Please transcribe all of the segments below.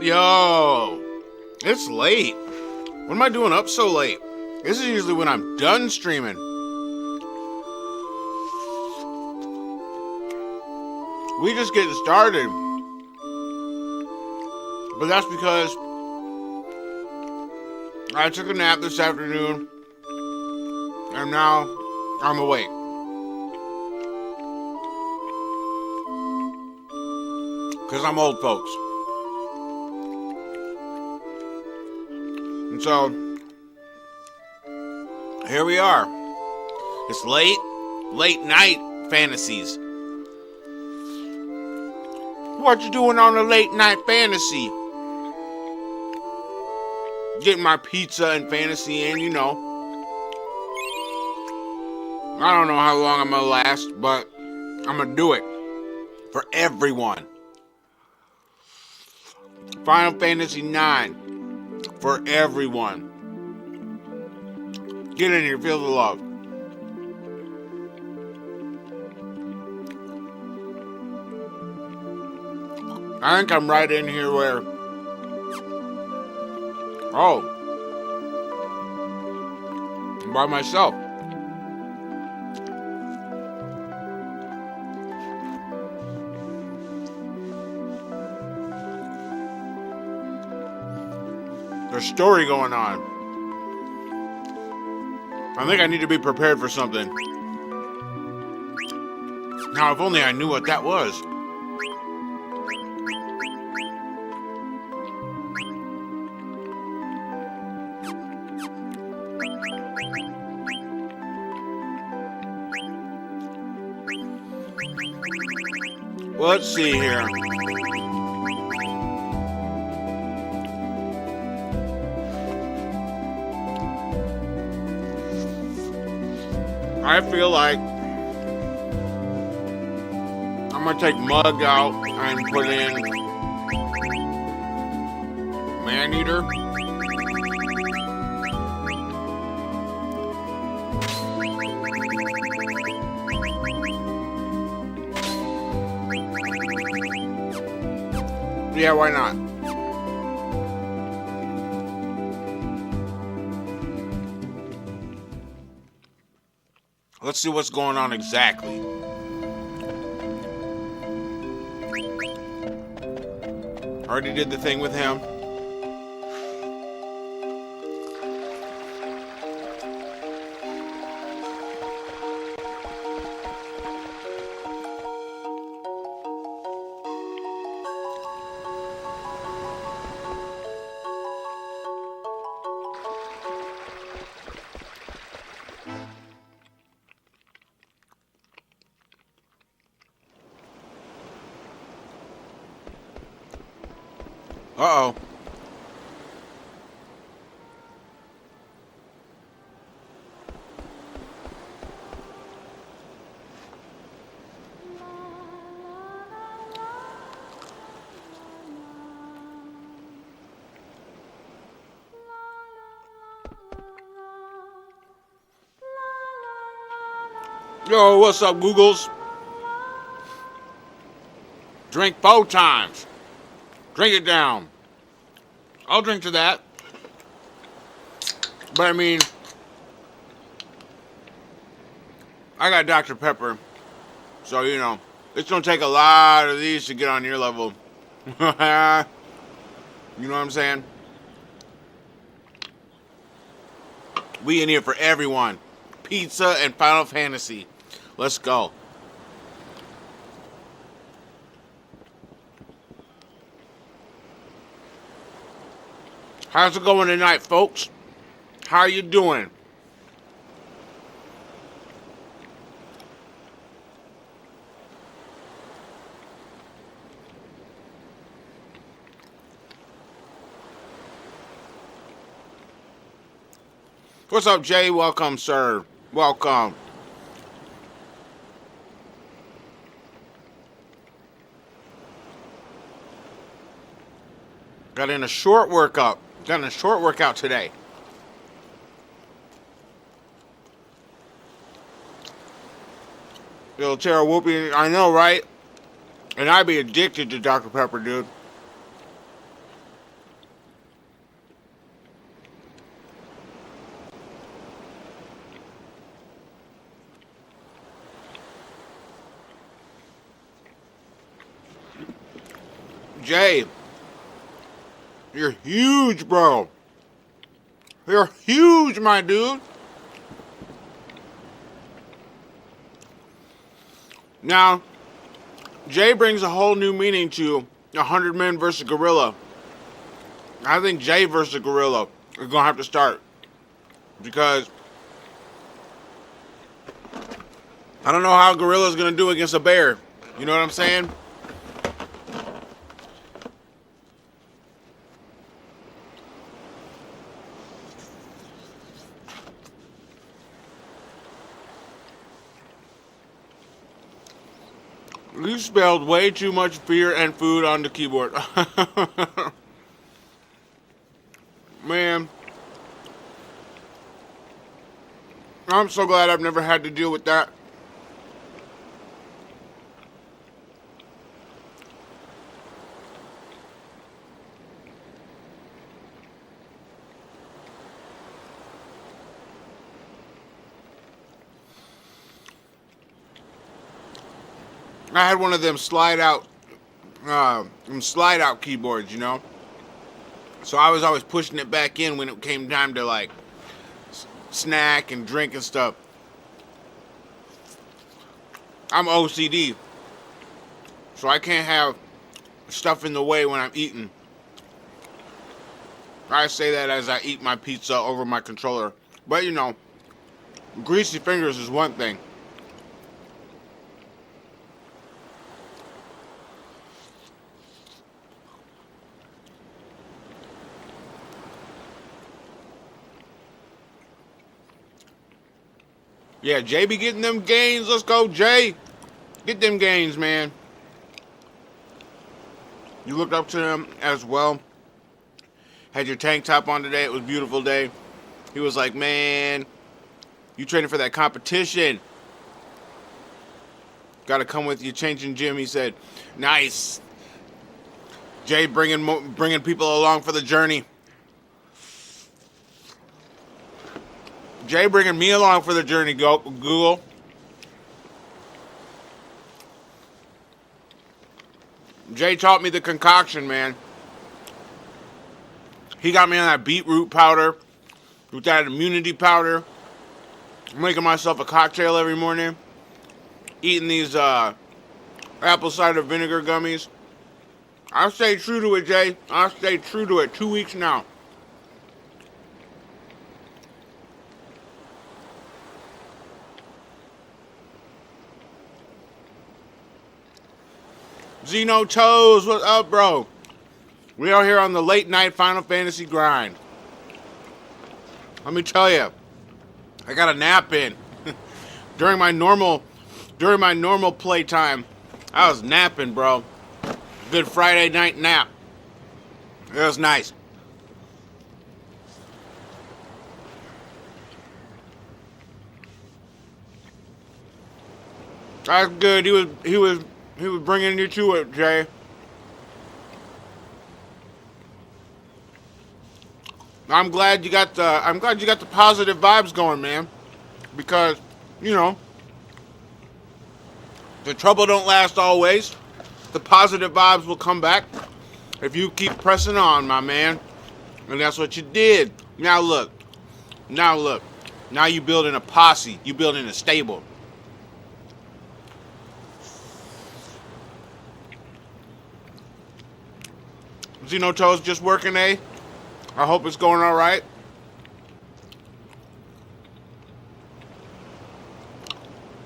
Yo, it's late. What am I doing up so late? This is usually when I'm done streaming. We just getting started. But that's because I took a nap this afternoon and now I'm awake. Because I'm old, folks. And so, here we are. It's late night fantasies. What you doing on a late night fantasy? Getting my pizza and fantasy in, you know. I don't know how long I'm gonna last, but I'm gonna do it. For everyone. Final Fantasy IX. For everyone. Get in here, feel the love. I think I'm right in here where... Oh. I'm by myself. There's a story going on. I think I need to be prepared for something. Now, if only I knew what that was. Let's see here. I feel like I'm gonna take Mug out and put in Maneater. Yeah, why not? Let's see what's going on exactly. Already did the thing with him. Uh-oh. Yo, what's up, Googles? Drink 4 times. Drink it down. I'll drink to that. But I mean, I got Dr. Pepper. So, you know, it's going to take a lot of these to get on your level. You know what I'm saying? We in here for everyone. Pizza and Final Fantasy. Let's go. How's it going tonight, folks? How you doing? What's up, Jay? Welcome, sir. Welcome. Got in a short workout. Got in a short workout today. Little Tara Whoopie, I know, right? And I'd be addicted to Dr. Pepper, dude. Jay, you're huge, bro. You're huge, my dude. Now, Jay brings a whole new meaning to 100 men versus gorilla. I think Jay versus gorilla is going to have to start. Because I don't know how gorilla's going to do against a bear. You know what I'm saying? You spelled way too much fear and food on the keyboard. Man. I'm so glad I've never had to deal with that. I had one of them slide out keyboards, you know. So I was always pushing it back in when it came time to like snack and drink and stuff. I'm OCD, so I can't have stuff in the way when I'm eating. I say that as I eat my pizza over my controller. But you know, greasy fingers is one thing. Yeah, Jay be getting them gains. Let's go, Jay. Get them gains, man. You looked up to him as well. Had your tank top on today. It was a beautiful day. He was like, man, you training for that competition. Got to come with you changing gym. He said, nice. Jay bringing people along for the journey. Jay bringing me along for the journey, Google. Jay taught me the concoction, man. He got me on that beetroot powder with that immunity powder. I'm making myself a cocktail every morning. Eating these apple cider vinegar gummies. I'll stay true to it, Jay. I'll stay true to it. 2 weeks now. Xeno Toes, what's up, bro? We are here on the late night Final Fantasy grind. Let me tell you, I got a nap in during my normal playtime. I was napping, bro. Good Friday night nap. It was nice. That's good. He was bringing you to it, Jay. I'm glad you got the positive vibes going, man. Because, you know, the trouble don't last always. The positive vibes will come back if you keep pressing on, my man. And that's what you did. Now look. Now you building a posse. You building a stable. Xeno Toes just working, eh? I hope it's going all right.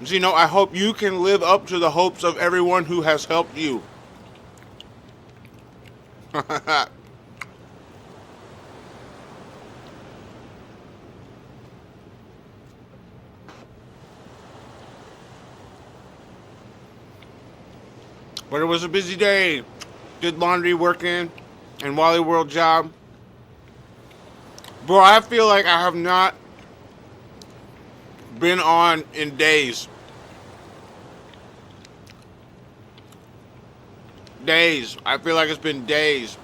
Xeno, I hope you can live up to the hopes of everyone who has helped you. But it was a busy day. Did laundry, working, and Wally World job. Bro, I feel like I have not been on in days. Days. I feel like it's been days.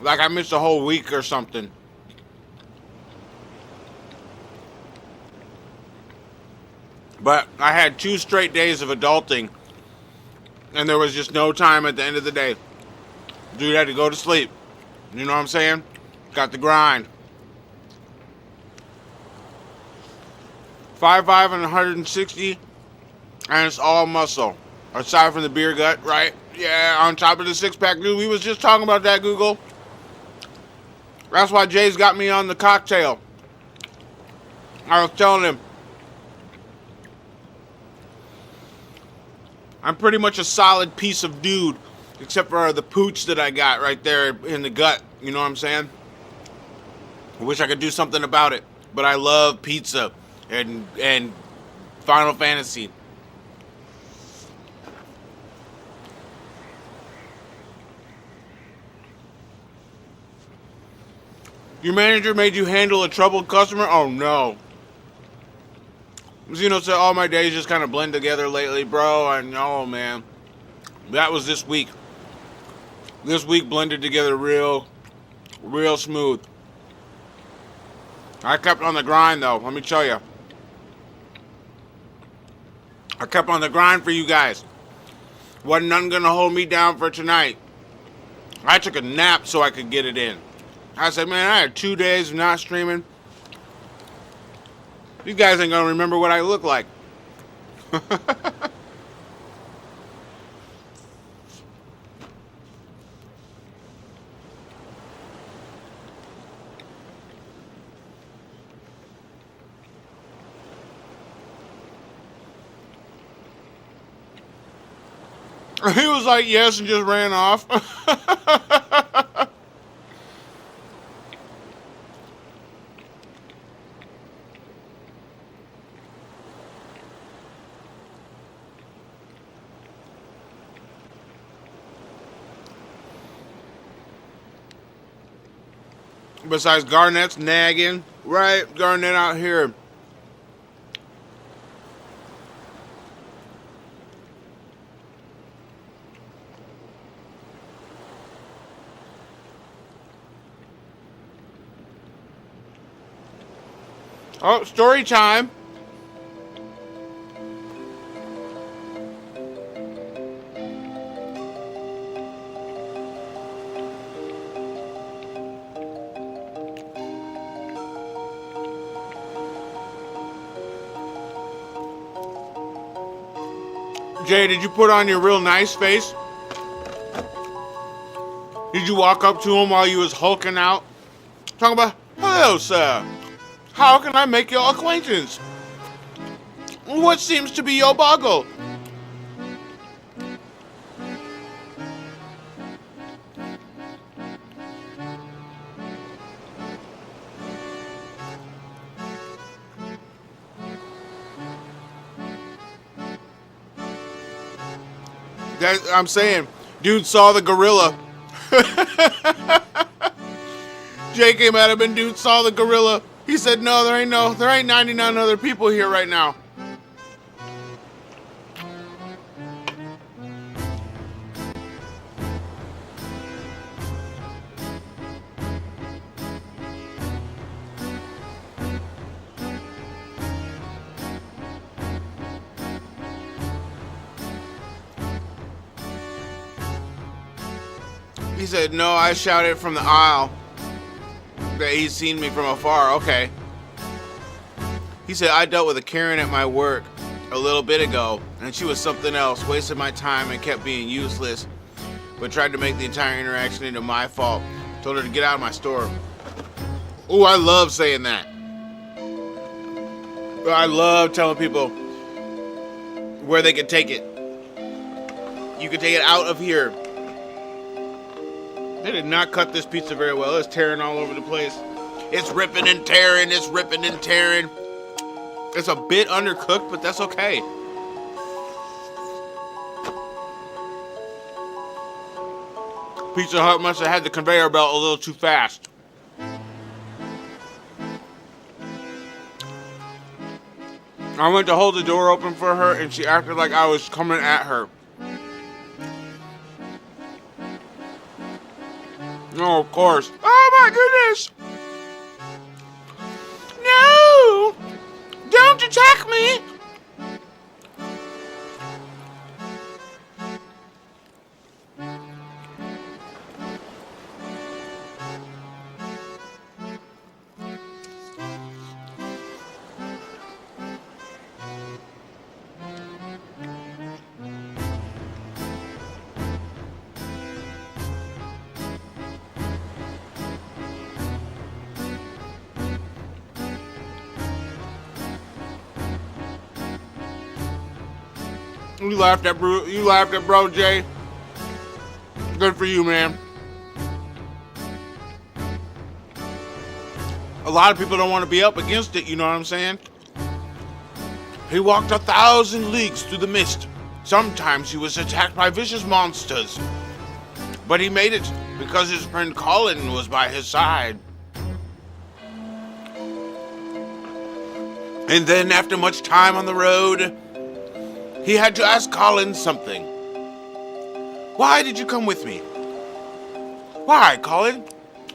Like I missed a whole week or something. But I had 2 straight days of adulting. And there was just no time at the end of the day. Dude had to go to sleep. You know what I'm saying? Got the grind. 5'5" and 160, and it's all muscle. Aside from the beer gut, right? Yeah, on top of the six-pack, dude. We was just talking about that, Google. That's why Jay's got me on the cocktail. I was telling him, I'm pretty much a solid piece of dude, except for the pooch that I got right there in the gut. You know what I'm saying? I wish I could do something about it, but I love pizza and Final Fantasy. Your manager made you handle a troubled customer? Oh no. Zeno said all my days just kind of blend together lately, bro. I know, man. That was this week. This week blended together real smooth. I kept on the grind though, let me tell you. I kept on the grind for you guys. Wasn't nothing gonna hold me down for tonight. I took a nap so I could get it in. I said, man, I had 2 days of not streaming. These guys ain't gonna remember what I look like. He was like, yes, and just ran off. Besides Garnett's nagging, right? Garnett out here. Oh, story time. Jay, did you put on your real nice face? Did you walk up to him while you was hulking out? Talking about, hello, sir. How can I make your acquaintance? What seems to be your boggle? I'm saying, dude saw the gorilla. Jay came at him and dude saw the gorilla. He said, no, there ain't 99 other people here right now. He said, no, I shouted from the aisle that he's seen me from afar. Okay. He said, I dealt with a Karen at my work a little bit ago, and she was something else, wasted my time and kept being useless, but tried to make the entire interaction into my fault. Told her to get out of my store. Ooh, I love saying that. I love telling people where they can take it. You can take it out of here. They did not cut this pizza very well. It's tearing all over the place. It's ripping and tearing. It's ripping and tearing. It's a bit undercooked, but that's okay. Pizza Hut must have had the conveyor belt a little too fast. I went to hold the door open for her, and she acted like I was coming at her. No, of course. Oh my goodness! No! Don't attack me! You laughed at bro Jay. Good for you, man. A lot of people don't want to be up against it, you know what I'm saying? He walked 1,000 leagues through the mist. Sometimes he was attacked by vicious monsters. But he made it because his friend Colin was by his side. And then, after much time on the road, he had to ask Colin something. Why did you come with me? Why, Colin?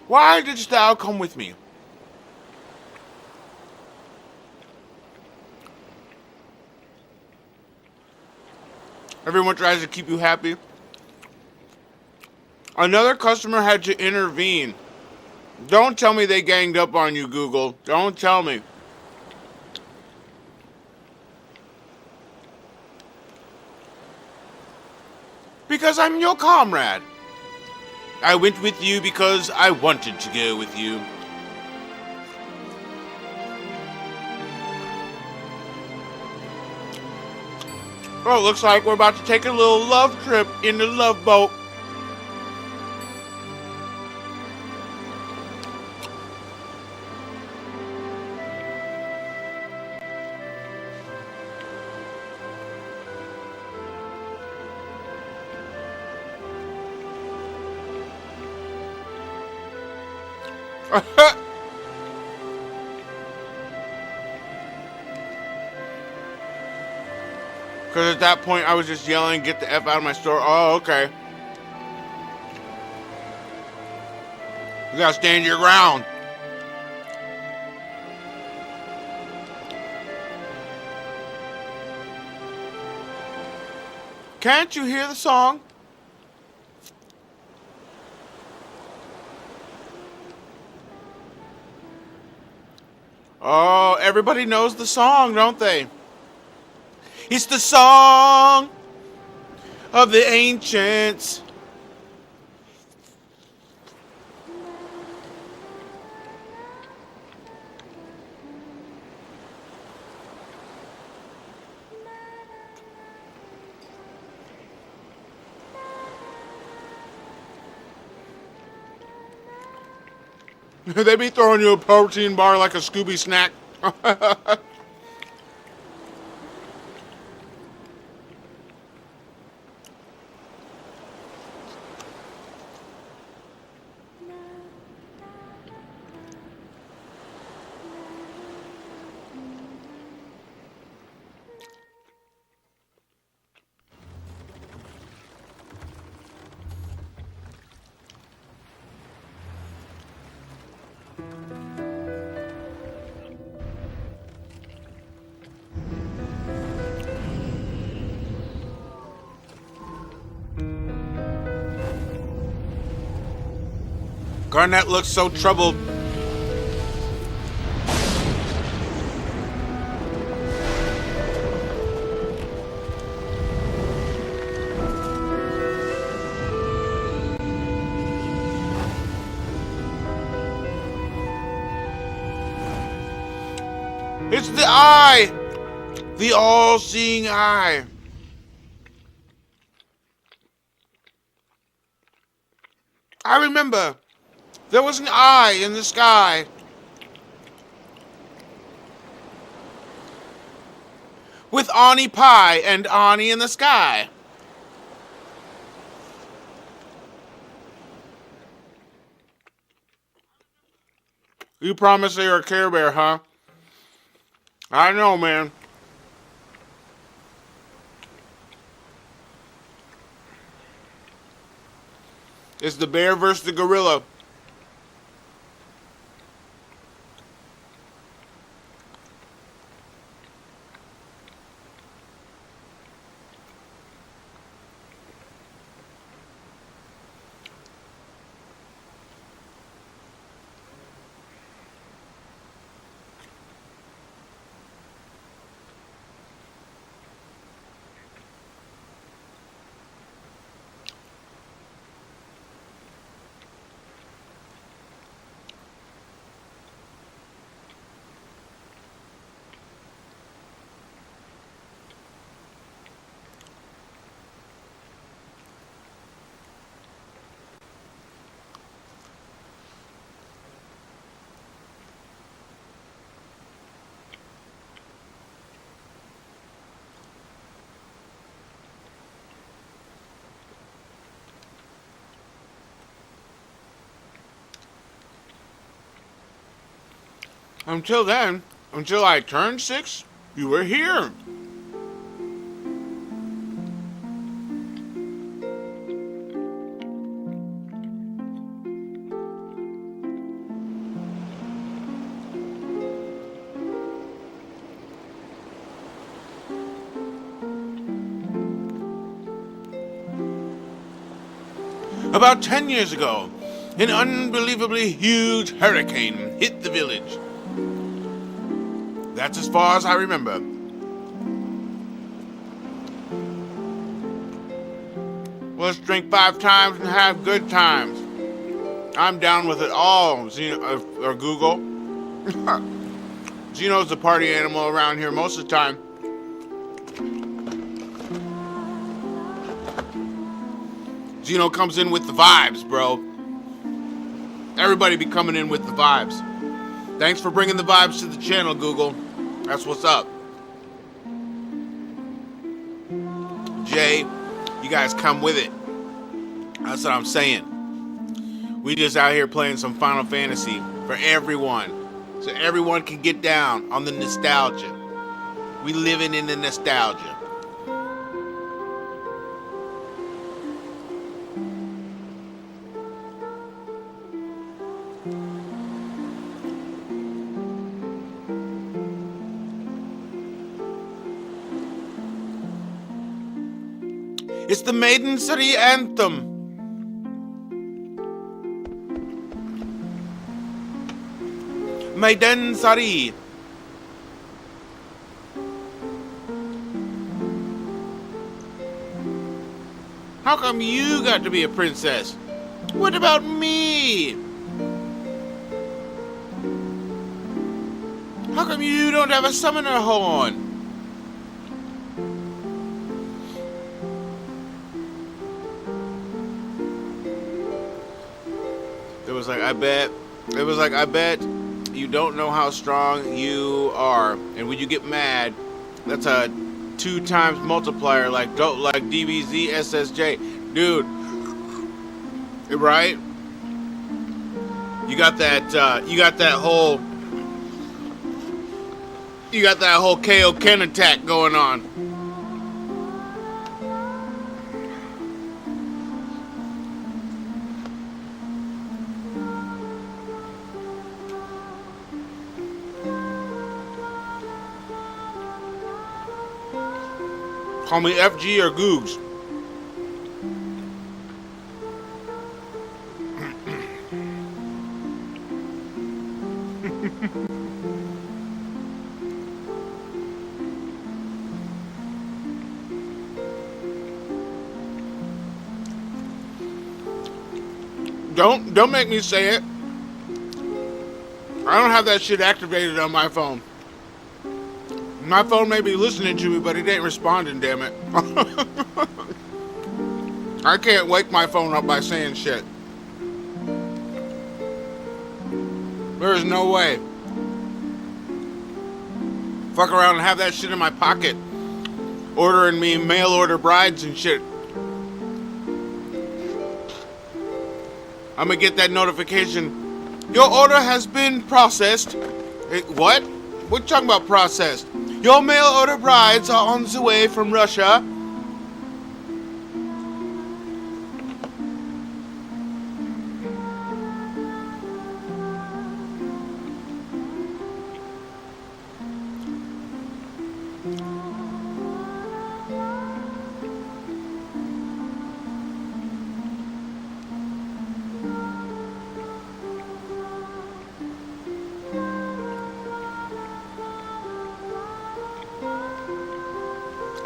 Why didst thou come with me? Everyone tries to keep you happy. Another customer had to intervene. Don't tell me they ganged up on you, Google. Don't tell me. Because I'm your comrade. I went with you because I wanted to go with you. Oh, it looks like we're about to take a little love trip in the love boat. Because at that point I was just yelling, get the F out of my store. Oh, okay. You gotta stand your ground. Can't you hear the song? Oh, everybody knows the song, don't they? It's the song of the ancients. They be throwing you a protein bar like a Scooby snack. Garnet looks so troubled. It's the eye! The all-seeing eye. I remember. There was an eye in the sky. With Ani Pie and Ani in the sky. You promised they were a Care Bear, huh? I know, man. It's the bear versus the gorilla. Until then, until I turned 6, you were here. About 10 years ago, an unbelievably huge hurricane hit the village. That's as far as I remember. Let's drink 5 times and have good times. I'm down with it all, Zeno, or Google. Zeno's the party animal around here most of the time. Zeno comes in with the vibes, bro. Everybody be coming in with the vibes. Thanks for bringing the vibes to the channel, Google. That's what's up. Jay, you guys come with it. That's what I'm saying. We just out here playing some Final Fantasy for everyone. So everyone can get down on the nostalgia. We living in the nostalgia. It's the Maiden City Anthem. Maiden City. How come you got to be a princess? What about me? How come you don't have a summoner horn? It was like, I bet you don't know how strong you are. And when you get mad, that's a 2 times multiplier like DBZ SSJ. Dude. Right? You got that whole KO Ken attack going on. Call me FG or Googs. Don't make me say it. I don't have that shit activated on my phone. My phone may be listening to me, but it ain't responding, damn it. I can't wake my phone up by saying shit. There's no way. Fuck around and have that shit in my pocket. Ordering me mail order brides and shit. I'm gonna get that notification. Your order has been processed. What? What you talking about processed? Your mail order brides are on the way from Russia.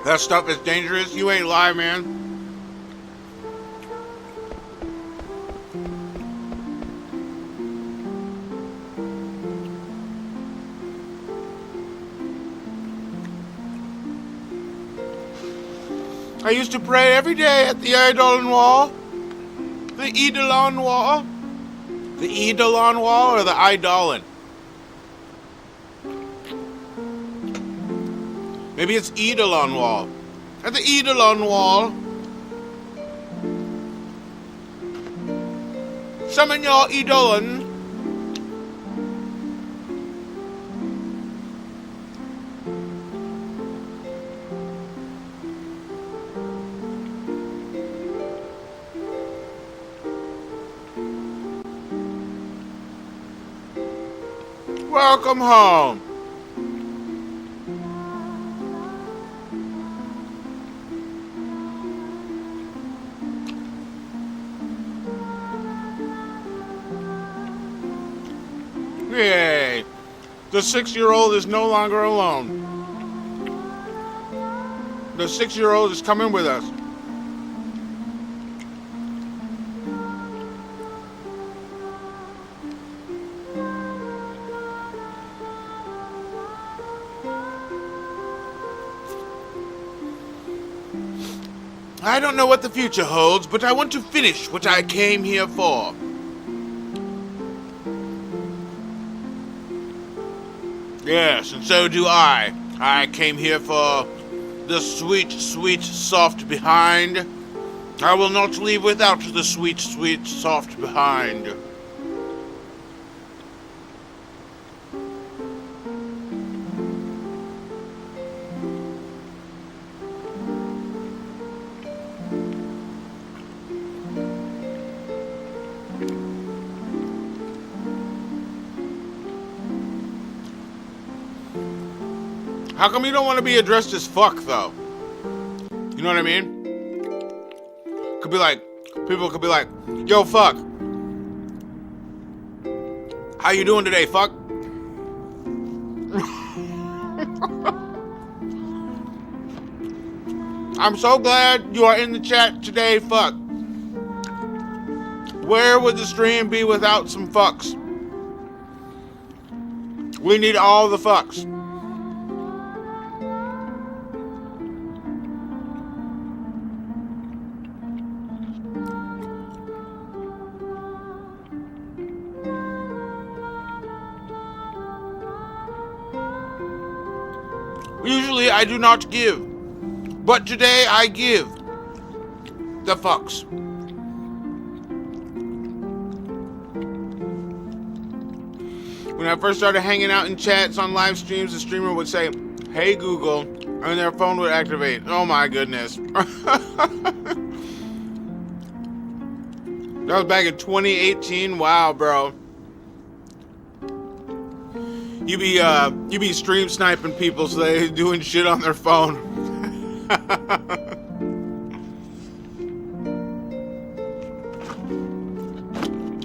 That stuff is dangerous. You ain't lying, man. I used to pray every day at the Eidolon Wall. The Eidolon Wall. The Eidolon Wall or the Eidolon? Maybe it's Eidolon Wall. At the Eidolon Wall. Summon your Eidolon. Welcome home. Yay. The 6-year-old is no longer alone. The 6-year-old is coming with us. I don't know what the future holds, but I want to finish what I came here for. Yes, and so do I. I came here for the sweet, sweet, soft behind. I will not leave without the sweet, sweet, soft behind. How come you don't want to be addressed as fuck, though? You know what I mean? Could be like, people could be like, yo, fuck. How you doing today, fuck? I'm so glad you are in the chat today, fuck. Where would the stream be without some fucks? We need all the fucks. Usually I do not give, but today I give the fucks. When I first started hanging out in chats on live streams, the streamer would say, "Hey Google," and their phone would activate. Oh my goodness. That was back in 2018. Wow, bro. You be stream sniping people so they doing shit on their phone.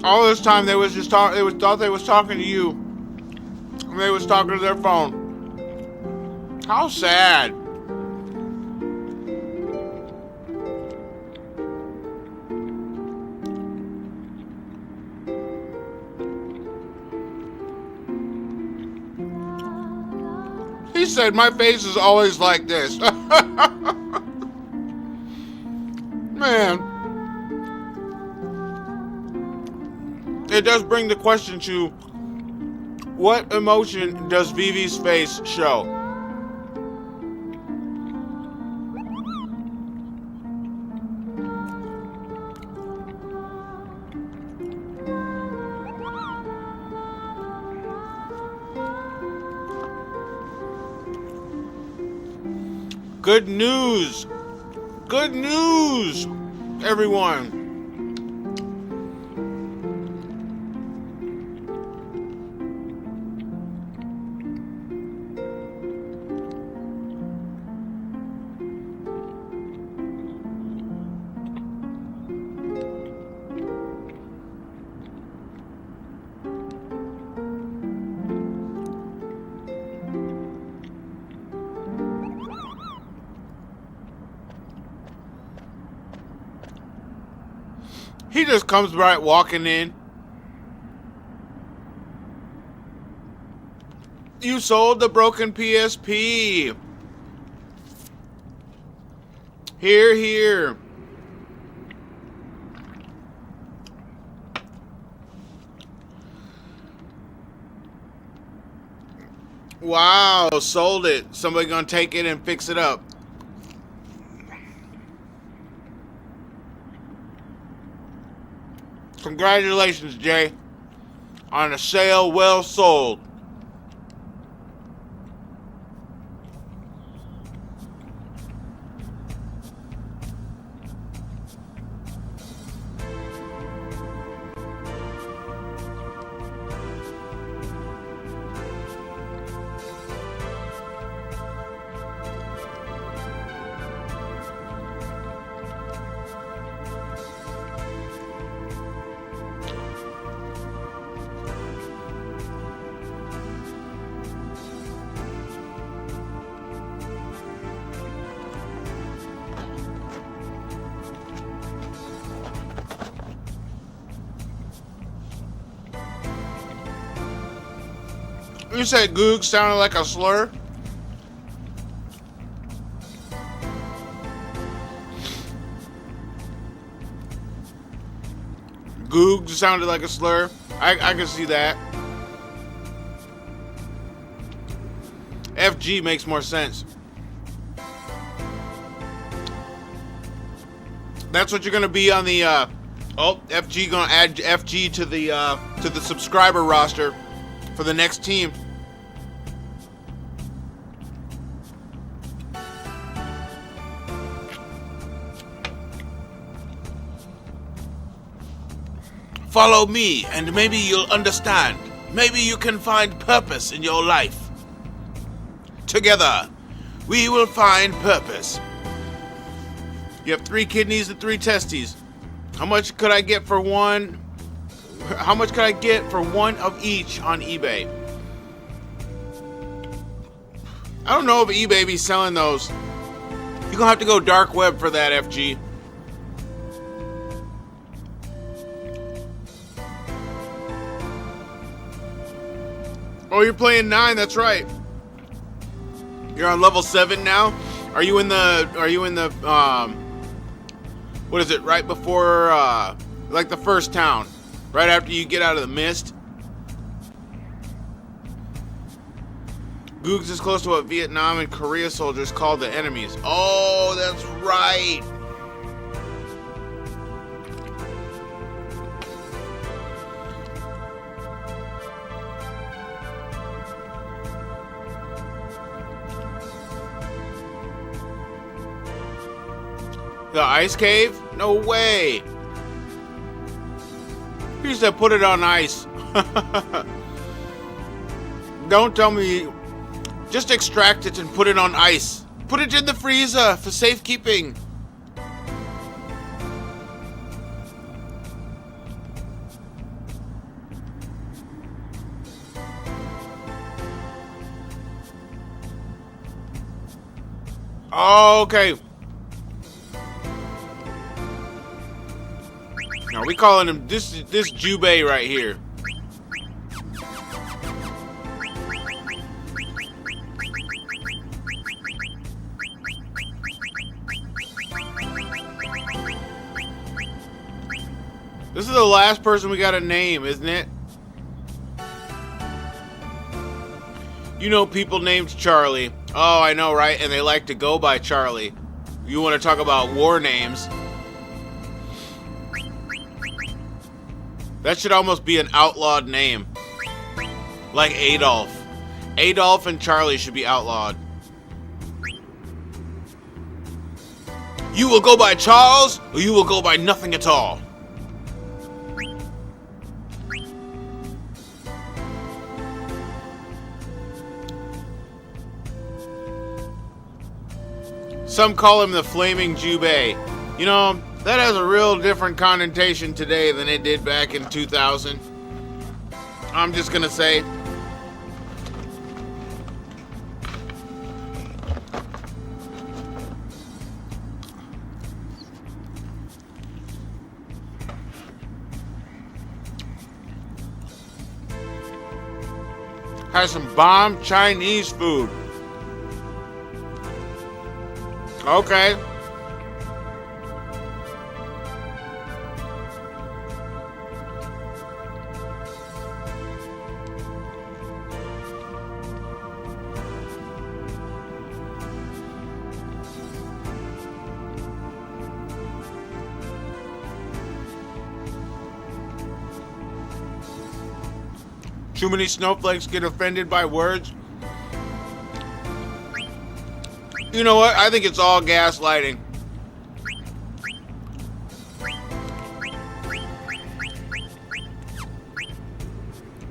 All this time they was just thought they was talking to you. And they was talking to their phone. How sad. He said, my face is always like this. Man. It does bring the question to, what emotion does Vivi's face show? Good news! Good news, everyone! He just comes right walking in. You sold the broken PSP. Here, here. Wow, sold it. Somebody gonna take it and fix it up. Congratulations, Jay, on a sale well sold. You said Goog sounded like a slur? Goog sounded like a slur. I can see that. FG makes more sense. That's what you're gonna be on the FG gonna add FG to the subscriber roster for the next team. Follow me and maybe you'll understand. Maybe you can find purpose in your life. Together, we will find purpose. You have 3 kidneys and 3 testes. How much could I get for one? How much could I get for one of each on eBay? I don't know if eBay be selling those. You're gonna have to go dark web for that, FG. Oh, you're playing 9, that's right. You're on level 7 now? Are you in the what is it, right before like the first town? Right after you get out of the mist? Googs is close to what Vietnam and Korea soldiers called the enemies. Oh, that's right. The ice cave? No way. He said put it on ice. Don't tell me. Just extract it and put it on ice. Put it in the freezer for safekeeping. Oh, okay. Now we calling him this Jubei right here. This is the last person we got to name, isn't it? You know people named Charlie. Oh, I know, right? And they like to go by Charlie. You want to talk about war names? That should almost be an outlawed name. Like Adolf. Adolf and Charlie should be outlawed. You will go by Charles, or you will go by nothing at all. Some call him the Flaming Jubei. You know, that has a real different connotation today than it did back in 2000. I'm just gonna say. Has some bomb Chinese food. Okay. Too many snowflakes get offended by words. You know what? I think it's all gaslighting.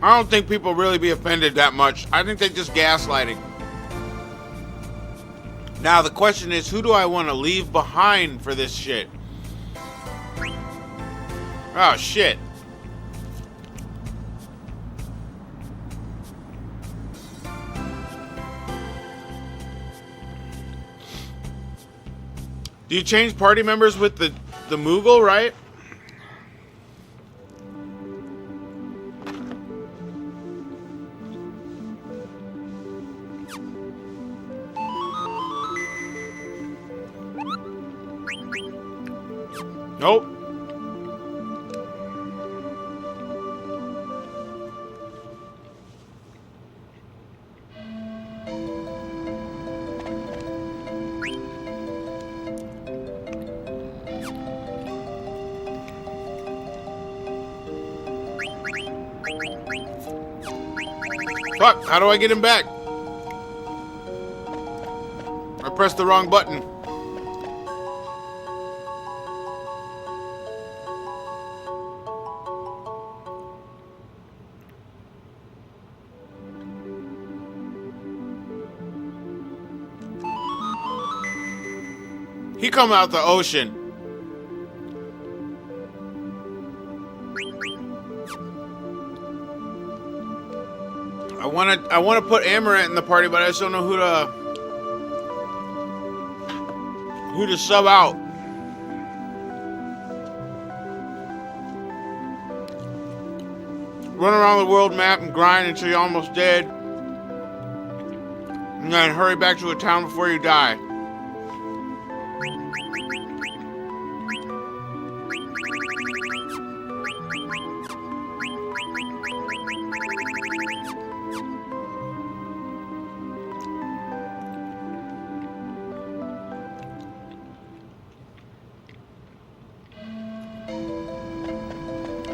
I don't think people really be offended that much. I think they're just gaslighting. Now the question is, who do I want to leave behind for this shit? Oh shit. Do you change party members with the Moogle, right? Nope. Fuck, how do I get him back? I pressed the wrong button. He come out the ocean. I want to put Amaranth in the party, but I just don't know who to sub out. Run around the world map and grind until you're almost dead, and then hurry back to a town before you die.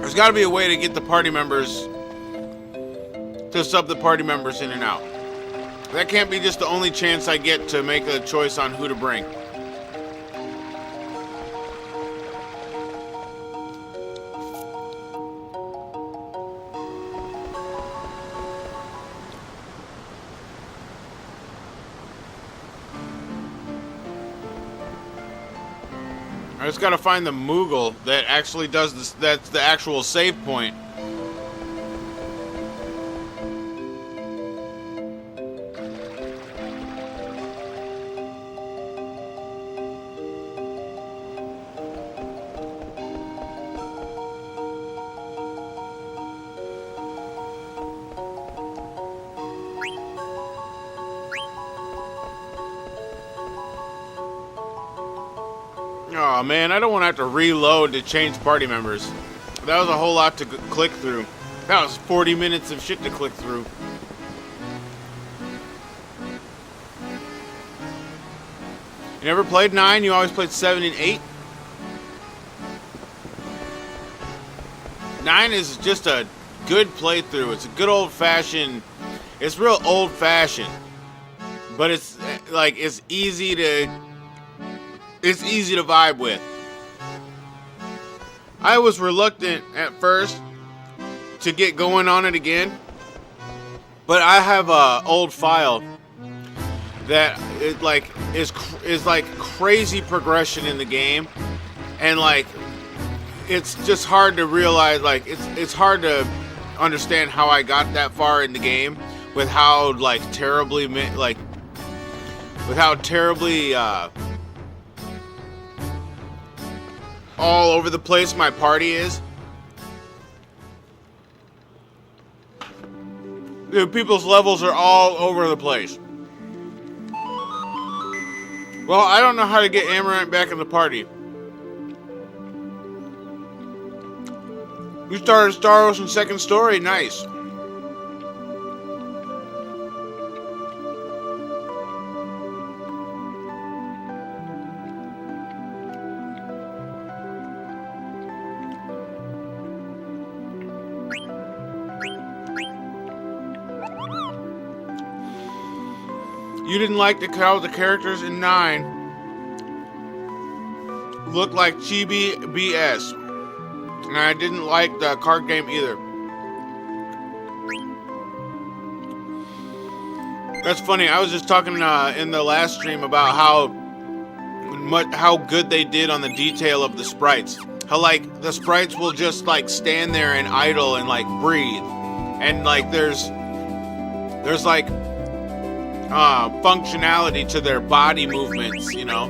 There's got to be a way to get the party members to sub the party members in and out. That can't be just the only chance I get to make a choice on who to bring. I just gotta find the Moogle that actually does this. That's the actual save point. Oh man, I don't want to have to reload to change party members. That was a whole lot to click through. That was 40 minutes of shit to click through. You never played 9? You always played 7 and 8? 9 is just a good playthrough. It's a good old-fashioned... It's real old-fashioned. But it's like, it's easy to vibe with. I was reluctant at first to get going on it again, but I have a old file that is like crazy progression in the game, and like it's just hard to realize, like it's hard to understand how I got that far in the game with how terribly all over the place my party is. Dude, people's levels are all over the place. Well, I don't know how to get Amaranth back in the party. You started Star Ocean second story, nice. You didn't like how the characters in 9 looked like chibi BS. And I didn't like the card game either. That's funny. I was just talking in the last stream about how good they did on the detail of the sprites. How the sprites will just stand there and idle and breathe. And there's functionality to their body movements, you know.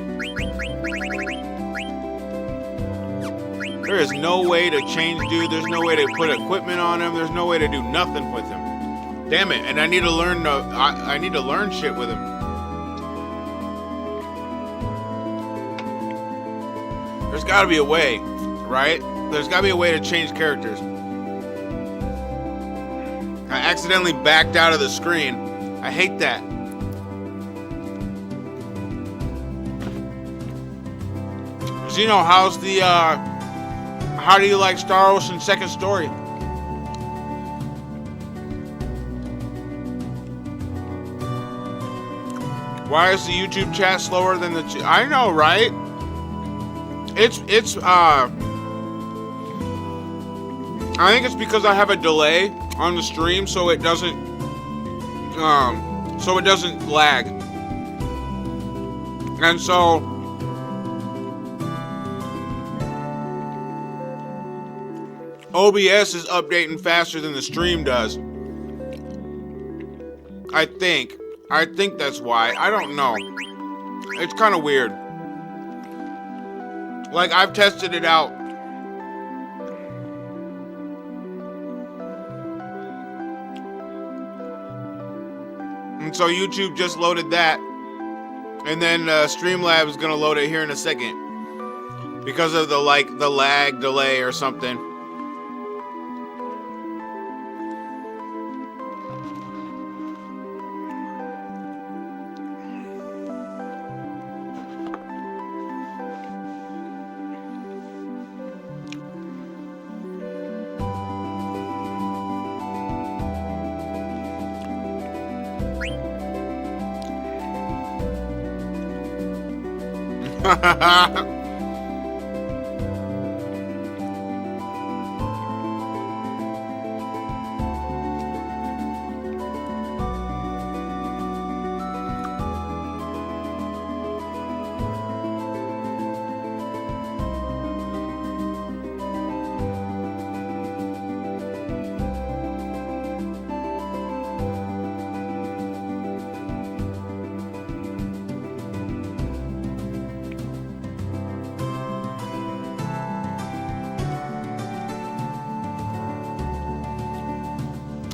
There is no way to change dude. There's no way to put equipment on him. There's no way to do nothing with him. Damn it! And I need to learn. I need to learn shit with him. There's got to be a way, right? There's got to be a way to change characters. I accidentally backed out of the screen. I hate that. Zeno, how's the, how do you like Star Ocean second story? Why is the YouTube chat slower than the I know, right? It's I think it's because I have a delay on the stream, so it doesn't lag. And so OBS is updating faster than the stream does. I think that's why. I don't know. It's kind of weird. Like, I've tested it out. And so YouTube just loaded that. And then Streamlabs is going to load it here in a second. Because of the lag delay or something.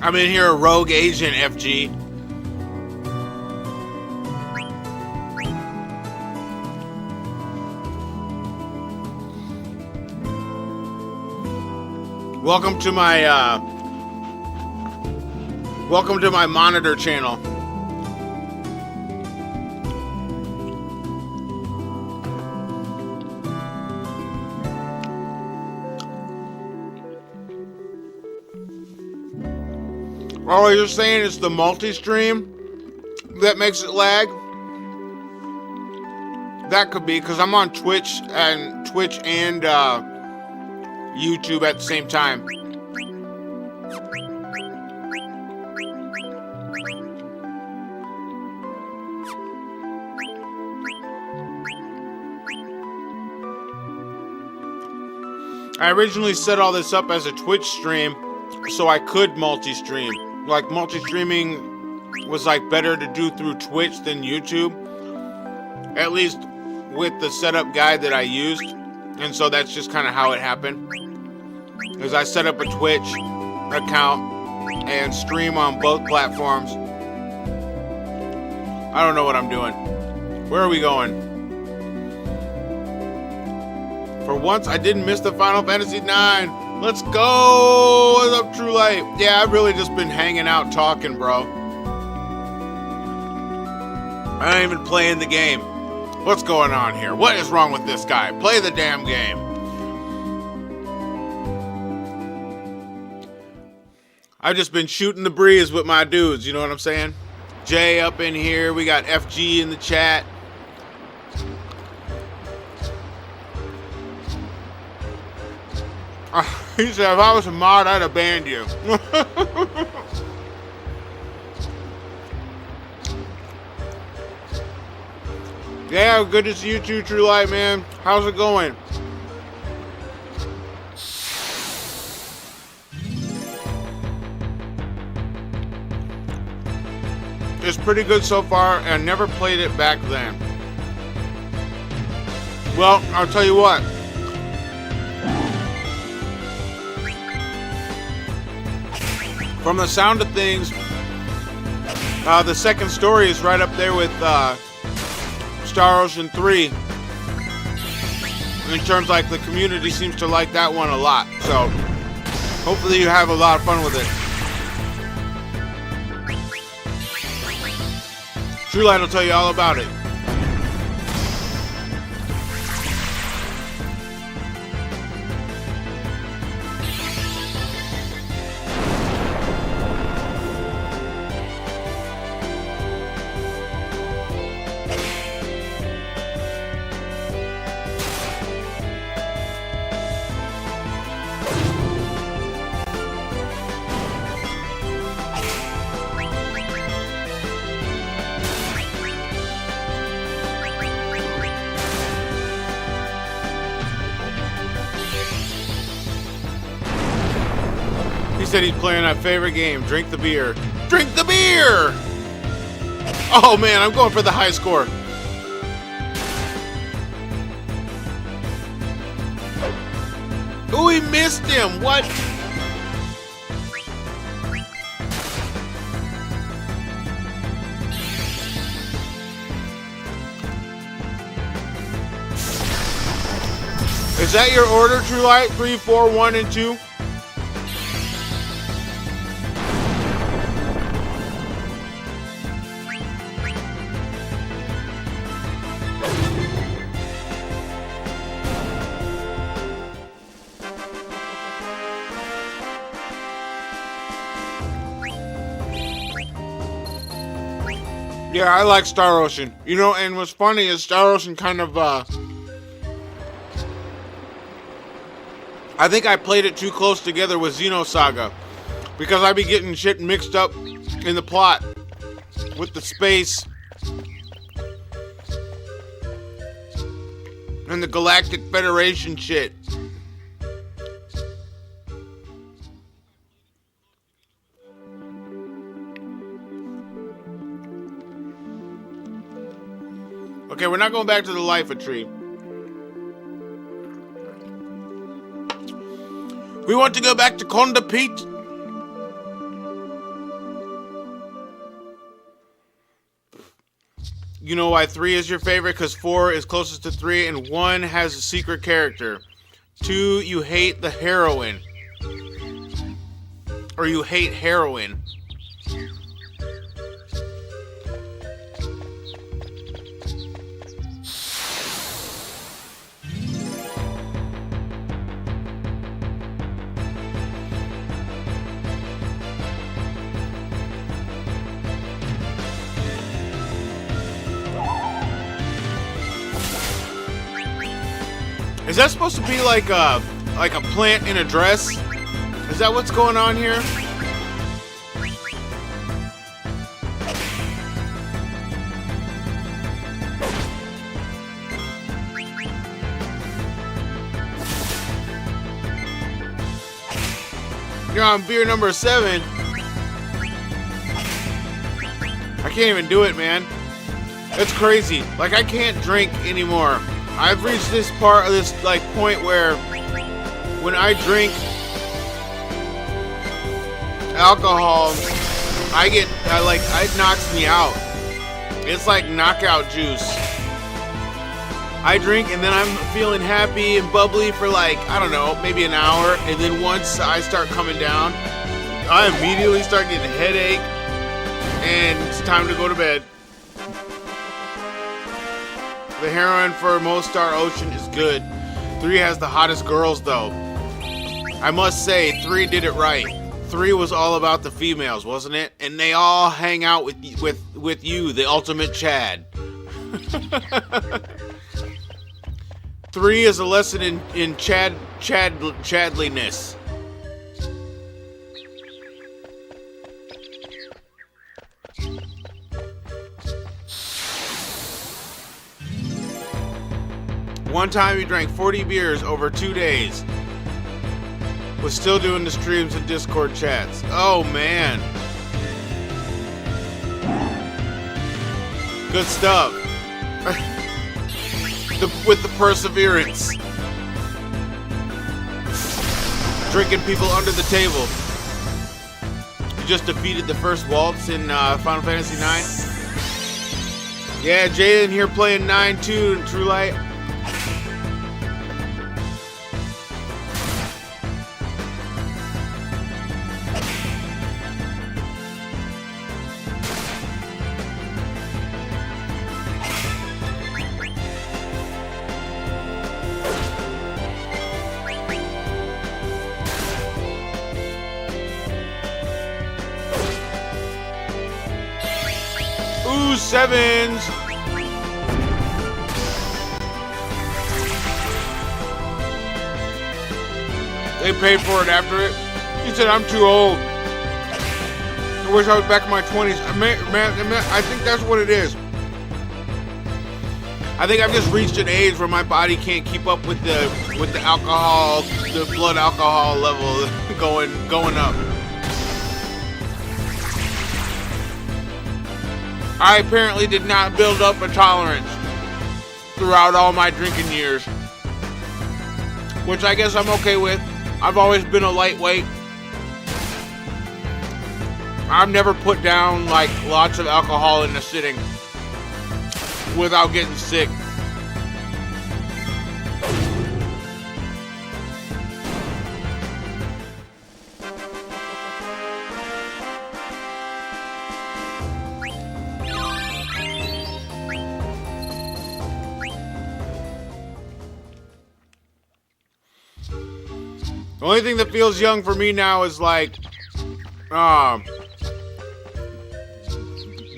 I'm in here, a rogue agent, FG. Welcome to my monitor channel. Oh, you're saying it's the multi-stream that makes it lag? That could be, because I'm on Twitch and YouTube at the same time. I originally set all this up as a Twitch stream so I could multi-stream. Like, multi-streaming was like better to do through Twitch than YouTube, at least with the setup guide that I used. And so that's just kind of how it happened, is I set up a Twitch account and stream on both platforms. I don't know what I'm doing. Where are we going? For once, I didn't miss the Final Fantasy IX. Let's go! What's up, True Light? Yeah, I've really just been hanging out talking, bro. I ain't even playing the game. What's going on here? What is wrong with this guy? Play the damn game. I've just been shooting the breeze with my dudes, you know what I'm saying? Jay up in here. We got FG in the chat. He said, if I was a mod, I'd have banned you. Yeah, good to see you too, True Light, man. How's it going? It's pretty good so far, and I never played it back then. Well, I'll tell you what. From the sound of things, the second story is right up there with Star Ocean 3. In terms like the community seems to like that one a lot. So hopefully you have a lot of fun with it. True Light will tell you all about it. He said he's playing our favorite game, Drink the Beer. Drink the beer! Oh man, I'm going for the high score. Ooh, he missed him. What? Is that your order, True Light? 3, 4, 1, and 2? Yeah, I like Star Ocean. You know, and what's funny is Star Ocean kind of, I think I played it too close together with Xenosaga. Because I be getting shit mixed up in the plot with the space and the Galactic Federation shit. Okay, we're not going back to the Life Tree. We want to go back to Konda Pete. You know why 3 is your favorite? Because 4 is closest to 3 and 1 has a secret character. 2, you hate the heroine. Or you hate heroin. Is that supposed to be like a plant in a dress? Is that what's going on here? You're on beer number 7. I can't even do it, man. It's crazy. Like, I can't drink anymore. I've reached this part of this point where when I drink alcohol, it knocks me out. It's like knockout juice. I drink and then I'm feeling happy and bubbly for I don't know, maybe an hour, and then once I start coming down, I immediately start getting a headache and it's time to go to bed. The heroine for most Star Ocean is good. 3 has the hottest girls though. I must say, 3 did it right. 3 was all about the females, wasn't it? And they all hang out with you, the ultimate Chad. 3 is a lesson in Chadliness. One time he drank 40 beers over 2 days. Was still doing the streams and Discord chats. Oh man. Good stuff. With the perseverance. Drinking people under the table. You just defeated the first waltz in Final Fantasy IX. Yeah, Jaden here playing 9-2 in True Light. sevens. They paid for it after it. He said, I'm too old. I wish I was back in my 20s. Man, I think that's what it is. I think I've just reached an age where my body can't keep up with the alcohol, the blood alcohol level going up. I apparently did not build up a tolerance throughout all my drinking years, which I guess I'm okay with. I've always been a lightweight. I've never put down like lots of alcohol in a sitting without getting sick. The only thing that feels young for me now is like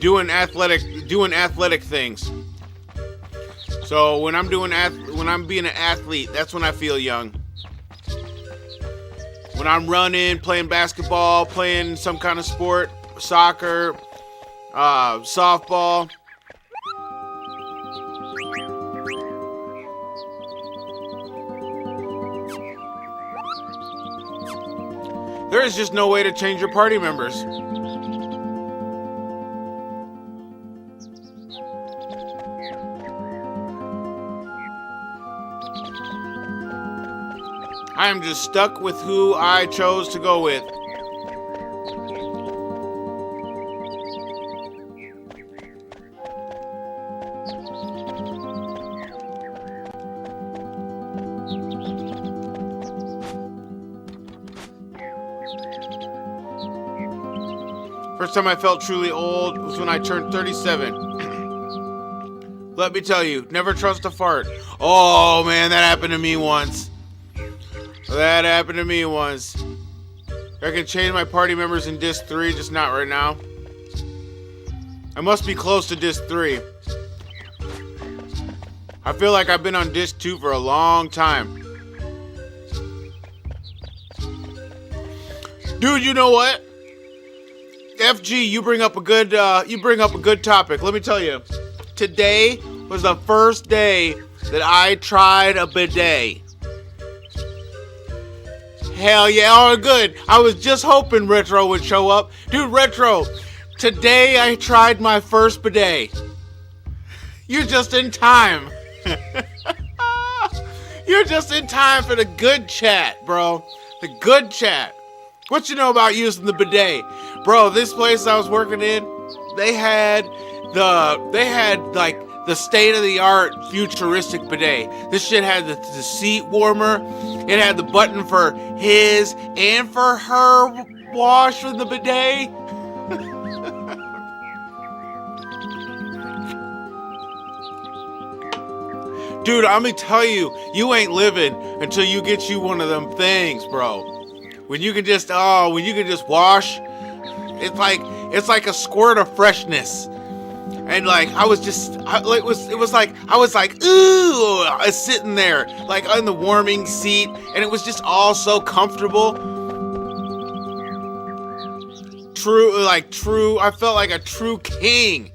doing athletic things. So when I'm being an athlete, that's when I feel young. When I'm running, playing basketball, playing some kind of sport, soccer, softball. There is just no way to change your party members. I am just stuck with who I chose to go with. First time I felt truly old was when I turned 37. Let me tell you, never trust a fart. Oh man, that happened to me once. I can change my party members in Disc 3, just not right now. I must be close to Disc 3. I feel like I've been on Disc 2 for a long time. Dude, you know what? FG, you bring up a good topic. Let me tell you. Today was the first day that I tried a bidet. Hell yeah, all good. I was just hoping Retro would show up. Dude, Retro, today I tried my first bidet. You're just in time. You're just in time for the good chat, bro. The good chat. What you know about using the bidet? Bro, this place I was working in, they had like the state-of-the-art futuristic bidet. This shit had the seat warmer. It had the button for his and for her wash with the bidet. Dude, I'm gonna tell you, you ain't living until you get you one of them things, bro. When you can just wash, it's like a squirt of freshness. And like I was like ooh, I was sitting there like on the warming seat, and it was just all so comfortable. True. I felt like a true king.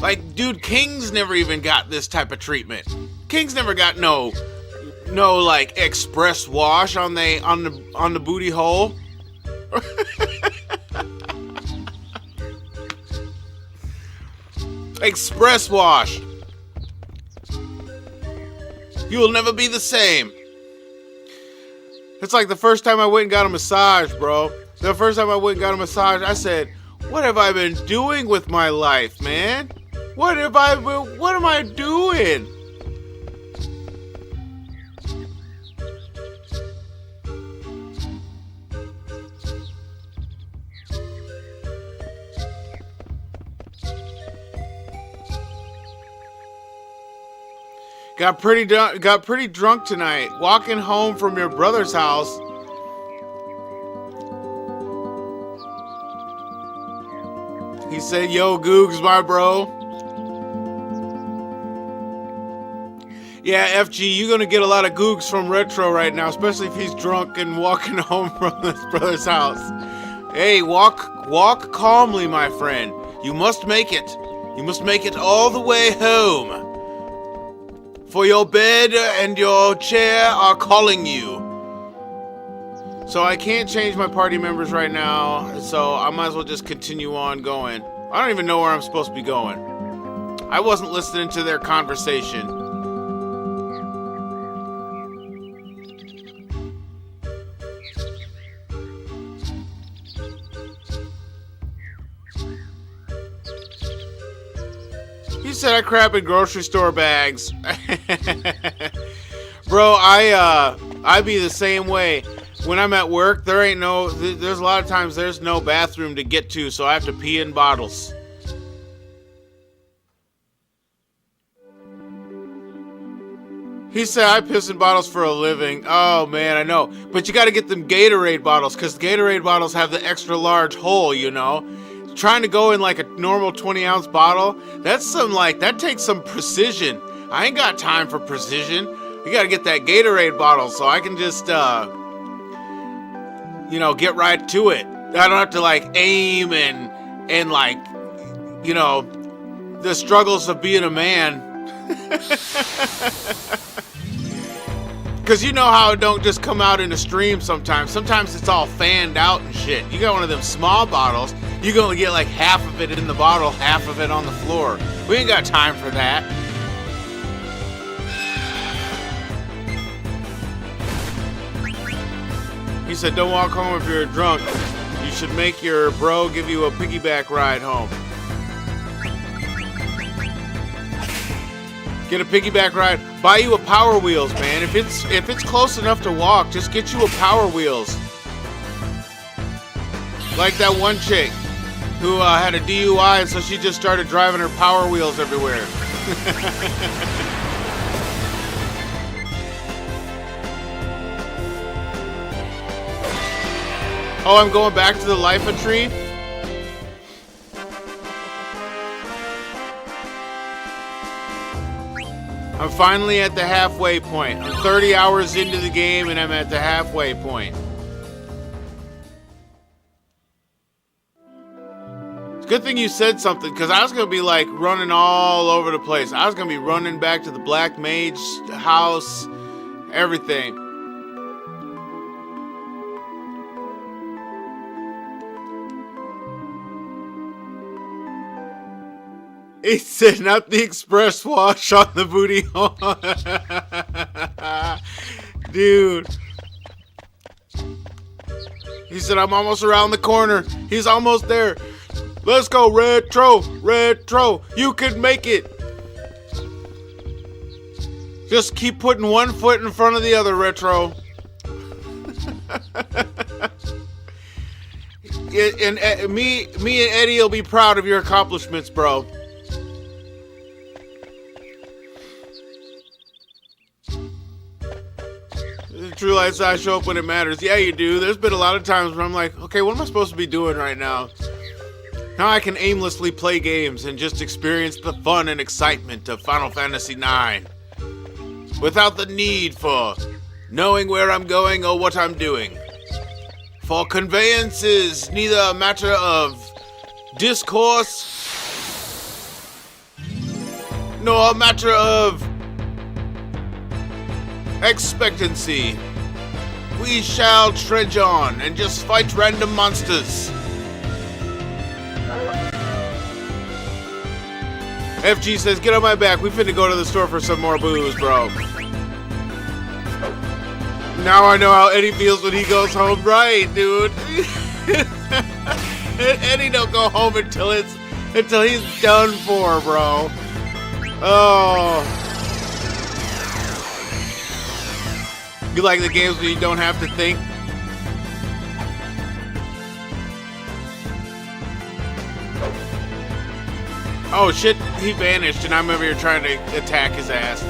Like, dude, kings never even got this type of treatment. Kings never got no like express wash on the booty hole. Express wash. You will never be the same. It's like the first time I went and got a massage, bro. The first time I went and got a massage, I said, what have I been doing with my life, man? What am I doing? Got pretty drunk tonight. Walking home from your brother's house. He said, "Yo, Googs, my bro." Yeah, FG, you're gonna get a lot of googs from Retro right now, especially if he's drunk and walking home from his brother's house. Hey, walk calmly, my friend. You must make it. You must make it all the way home. For your bed and your chair are calling you. So I can't change my party members right now, so I might as well just continue on going. I don't even know where I'm supposed to be going. I wasn't listening to their conversation. He said I crap in grocery store bags. Bro, I be the same way. When I'm at work, there's a lot of times there's no bathroom to get to, so I have to pee in bottles. He said I piss in bottles for a living. Oh man, I know. But you gotta get them Gatorade bottles, because Gatorade bottles have the extra large hole, you know? Trying to go in like a normal 20-ounce bottle, that takes some precision. I ain't got time for precision. You gotta get that Gatorade bottle so I can just, get right to it. I don't have to like aim and like, the struggles of being a man. Because you know how it don't just come out in a stream sometimes. Sometimes it's all fanned out and shit. You got one of them small bottles, you're going to get like half of it in the bottle, half of it on the floor. We ain't got time for that. He said, don't walk home if you're drunk. You should make your bro give you a piggyback ride home. Get a piggyback ride. Buy you a Power Wheels, man. If it's close enough to walk, just get you a Power Wheels. Like that one chick who had a DUI, and so she just started driving her Power Wheels everywhere. Oh, I'm going back to the Life of Tree? I'm finally at the halfway point. I'm 30 hours into the game and I'm at the halfway point. It's a good thing you said something, because I was going to be like running all over the place. I was going to be running back to the Black Mage house, everything. He said, not the express wash on the booty hole. Dude. He said, I'm almost around the corner. He's almost there. Let's go, Retro. Retro. You can make it. Just keep putting one foot in front of the other, Retro. And me and Eddie will be proud of your accomplishments, bro. True Lights I show up when it matters. Yeah, you do. There's been a lot of times where I'm like, okay, what am I supposed to be doing right now? Now I can aimlessly play games and just experience the fun and excitement of Final Fantasy IX without the need for knowing where I'm going or what I'm doing. For conveyance is neither a matter of discourse nor a matter of expectancy. We shall trudge on and just fight random monsters. FG says, get on my back. We finna go to the store for some more booze, bro. Now I know how Eddie feels when he goes home. Right, dude. Eddie don't go home until he's done for, bro. Oh. You like the games where you don't have to think? Oh shit, he vanished and I'm over here trying to attack his ass.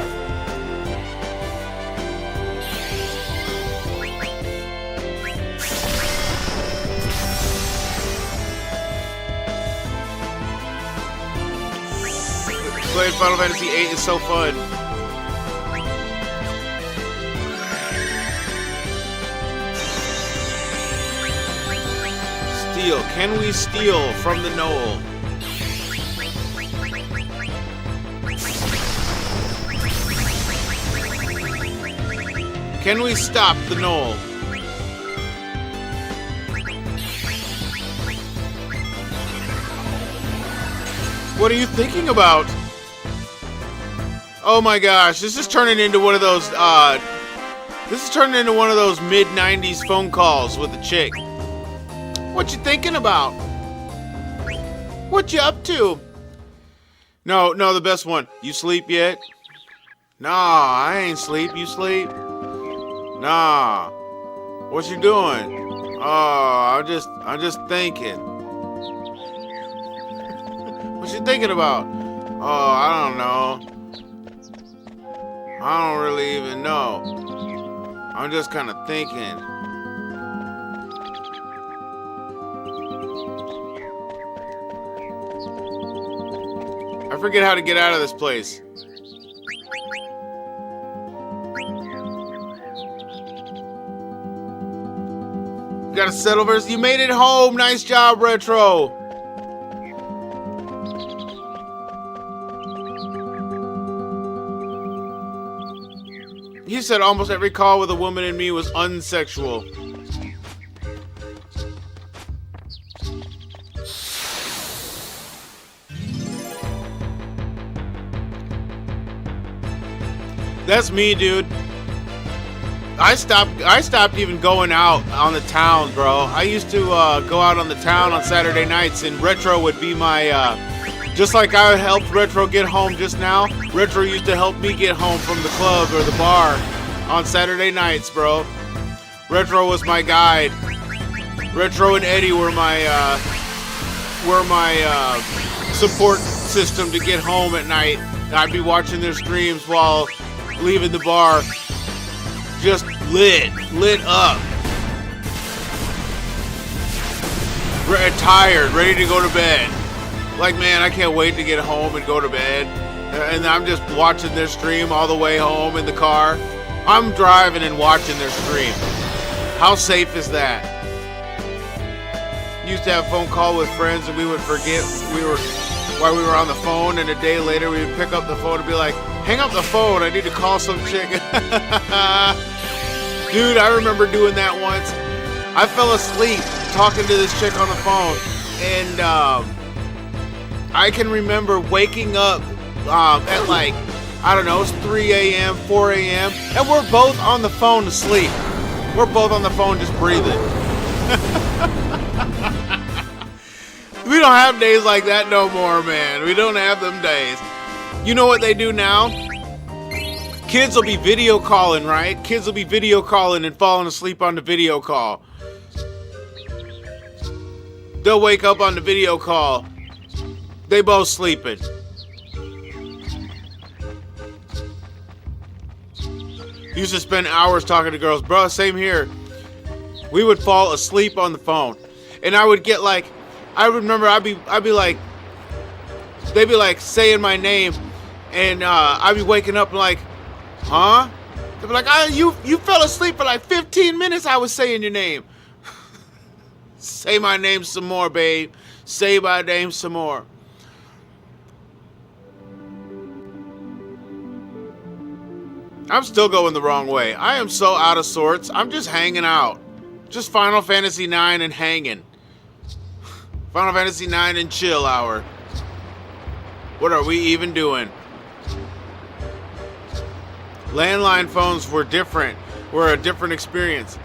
Playing Final Fantasy VIII is so fun. steal? Can we steal from the knoll? Can we stop the knoll? What are you thinking about? Oh my gosh, this is turning into one of those mid-90s phone calls with a chick. What you thinking about? What you up to? No, the best one. You sleep yet? Nah, I ain't sleep. You sleep? Nah. What you doing? Oh, I'm just thinking. What you thinking about? Oh, I don't know. I don't really even know. I'm just kind of thinking. I forget how to get out of this place. You got a Settleverse? You made it home. Nice job, Retro. He said almost every call with a woman and me was unsexual. That's me, dude. I stopped even going out on the town, bro. I used to go out on the town on Saturday nights, and Retro would be my just like I helped Retro get home just now, Retro used to help me get home from the club or the bar on Saturday nights, bro. Retro was my guide. Retro and Eddie were my support system to get home at night. I'd be watching their streams while leaving the bar, just lit up, tired, ready to go to bed. Like, man, I can't wait to get home and go to bed. And I'm just watching their stream all the way home in the car. I'm driving and watching their stream. How safe is that? Used to have a phone call with friends and we would forget why we were on the phone, and a day later we would pick up the phone and be like, hang up the phone, I need to call some chick. Dude, I remember doing that once. I fell asleep talking to this chick on the phone, and I can remember waking up at like, I don't know, it's 3 a.m., 4 a.m., and we're both on the phone asleep. We're both on the phone just breathing. We don't have days like that no more, man. We don't have them days. You know what they do now? Kids will be video calling, right? Kids will be video calling and falling asleep on the video call. They'll wake up on the video call. They both sleeping. Used to spend hours talking to girls. Bro, same here. We would fall asleep on the phone. And I would get like, I remember I'd be like, they'd be like saying my name, and I'd be waking up like, huh? They'd be like, you fell asleep for like 15 minutes. I was saying your name. Say my name some more, babe. Say my name some more. I'm still going the wrong way. I am so out of sorts. I'm just hanging out. Just Final Fantasy IX and hanging. Final Fantasy IX and chill hour. What are we even doing? Landline phones were different. Were a different experience.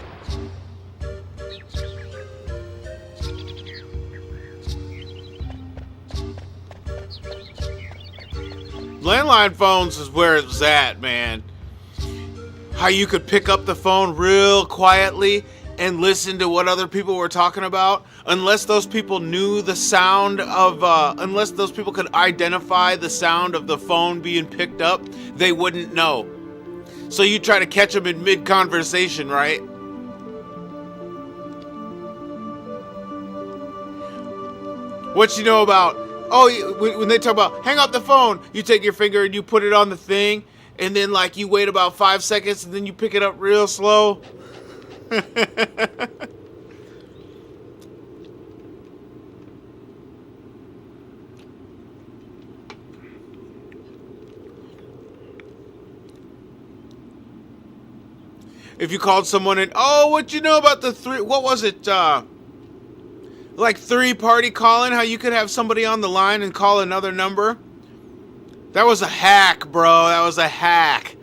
Landline phones is where it was at, man. How you could pick up the phone real quietly and listen to what other people were talking about. Unless those people knew the sound of, unless those people could identify the sound of the phone being picked up, they wouldn't know. So you try to catch them in mid-conversation, right? What you know about, when they talk about hang up the phone, you take your finger and you put it on the thing, and then like you wait about 5 seconds and then you pick it up real slow. If you called someone in, oh, what you know about the three? What was it? Like 3-party calling? How you could have somebody on the line and call another number? That was a hack, bro. That was a hack.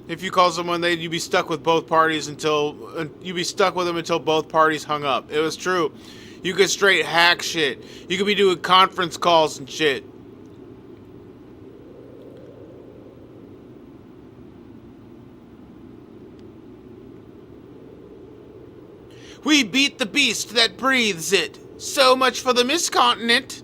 If you call someone, you'd be stuck with both parties until both parties hung up. It was true. You could straight hack shit. You could be doing conference calls and shit. We beat the beast that breathes it. So much for the miscontinent.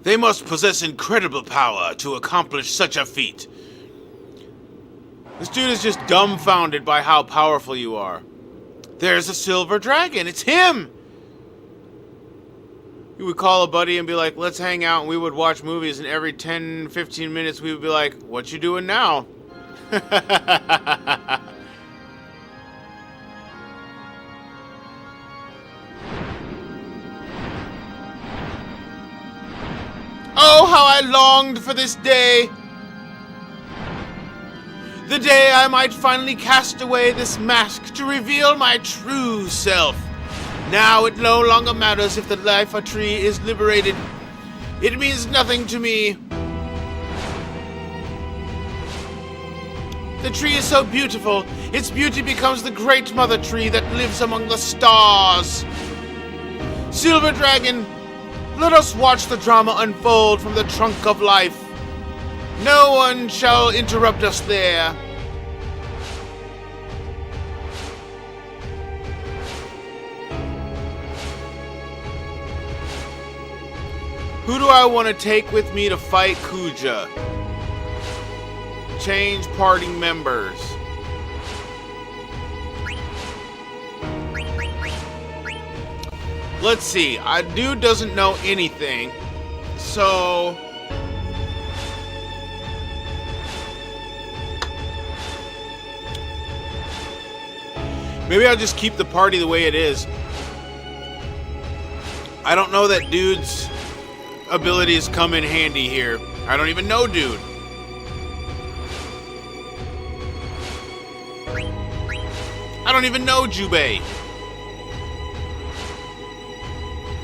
They must possess incredible power to accomplish such a feat. This dude is just dumbfounded by how powerful you are. There's a silver dragon. It's him! You would call a buddy and be like, let's hang out, and we would watch movies, and every 10, 15 minutes we would be like, what you doing now? Oh, how I longed for this day! The day I might finally cast away this mask to reveal my true self. Now it no longer matters if the life of a tree is liberated. It means nothing to me. The tree is so beautiful. Its beauty becomes the great mother tree that lives among the stars. Silver Dragon, let us watch the drama unfold from the trunk of life. No one shall interrupt us there. Who do I want to take with me to fight Kuja? Change party members. Let's see. Dude doesn't know anything. So maybe I'll just keep the party the way it is. I don't know that dude's abilities come in handy here. I don't even know dude. I don't even know Jubei.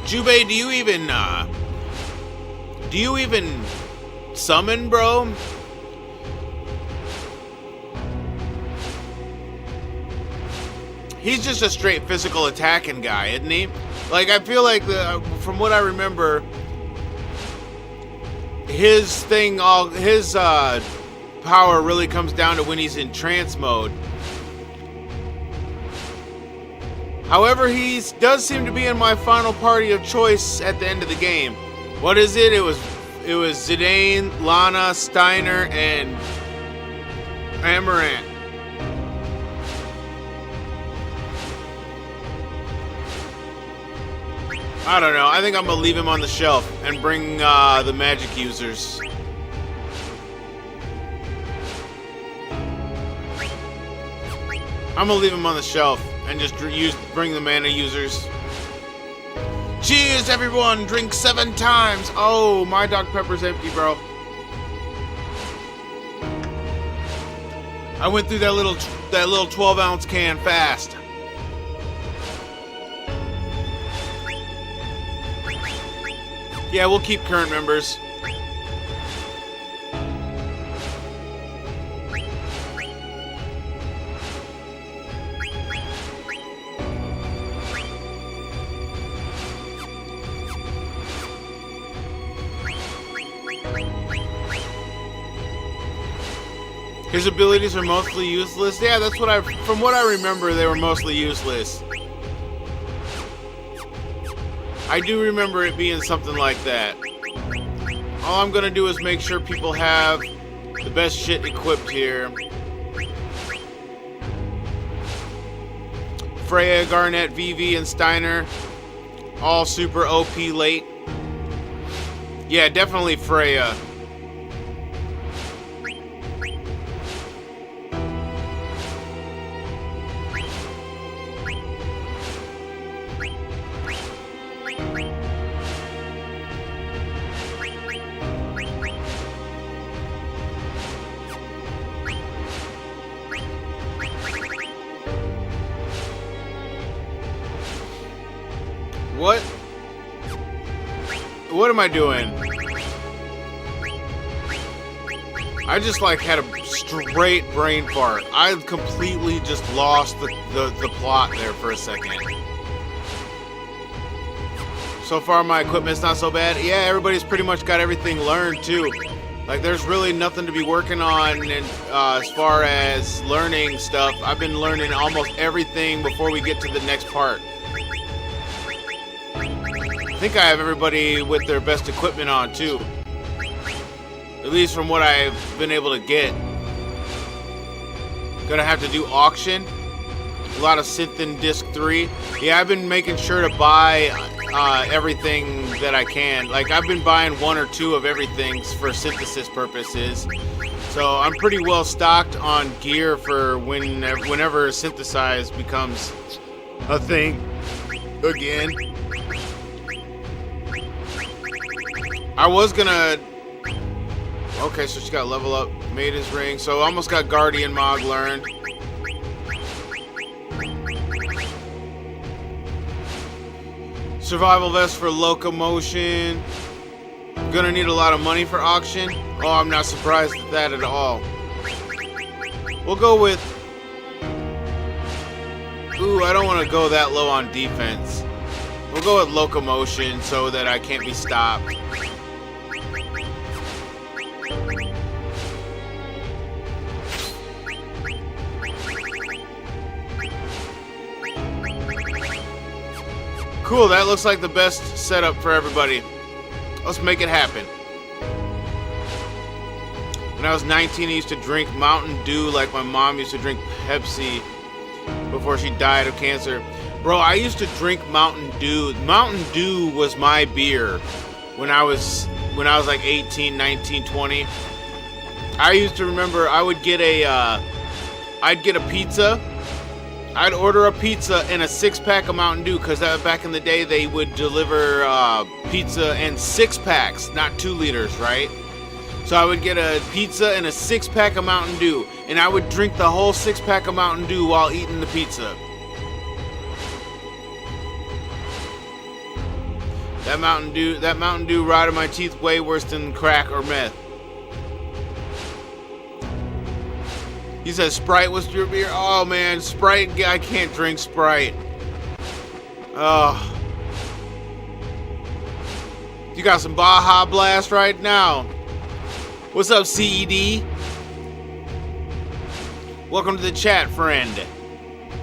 Jubei, do you even summon, bro? He's just a straight physical attacking guy, isn't he? Like, I feel like from what I remember, his power really comes down to when he's in trance mode. However, he does seem to be in my final party of choice at the end of the game. What is it? It was Zidane, Lana, Steiner, and Amaranth. I don't know. I think I'm gonna leave him on the shelf and bring the magic users. I'm gonna leave him on the shelf and just bring the mana users. Cheers, everyone! Drink 7 times. Oh, my Dr. Pepper's empty, bro. I went through that little 12-ounce can fast. Yeah, we'll keep current members. His abilities are mostly useless. Yeah, that's what from what I remember, they were mostly useless. I do remember it being something like that. All I'm gonna do is make sure people have the best shit equipped here. Freya, Garnet, Vivi, and Steiner, all super OP late. Yeah, definitely Freya. What? What am I doing? I just like had a straight brain fart. I completely just lost the plot there for a second. So far my equipment's not so bad. Yeah, everybody's pretty much got everything learned too. Like there's really nothing to be working on and as far as learning stuff. I've been learning almost everything before we get to the next part. I think I have everybody with their best equipment on too. At least from what I've been able to get. Gonna have to do auction. A lot of Synth Disc 3. Yeah, I've been making sure to buy everything that I can. Like I've been buying 1 or 2 of everything for synthesis purposes. So I'm pretty well stocked on gear for whenever synthesize becomes a thing again. I was gonna... Okay, so she got level up, made his ring. So almost got Guardian Mog learned. Survival vest for locomotion. Gonna need a lot of money for auction. Oh, I'm not surprised at that at all. We'll go with... Ooh, I don't want to go that low on defense. We'll go with locomotion so that I can't be stopped. Cool, that looks like the best setup for everybody. Let's make it happen. When I was 19, I used to drink Mountain Dew like my mom used to drink Pepsi before she died of cancer. Bro, I used to drink Mountain Dew. Mountain Dew was my beer when I was like 18, 19, 20. I used to remember I would get I'd get a pizza. I'd order a pizza and a 6-pack of Mountain Dew because back in the day they would deliver pizza in 6-packs, not 2 liters, right? So I would get a pizza and a 6-pack of Mountain Dew, and I would drink the whole 6-pack of Mountain Dew while eating the pizza. That Mountain Dew rotted my teeth way worse than crack or meth. He says Sprite was your beer. Oh man, Sprite, I can't drink Sprite. Oh. You got some Baja Blast right now. What's up, CED? Welcome to the chat, friend.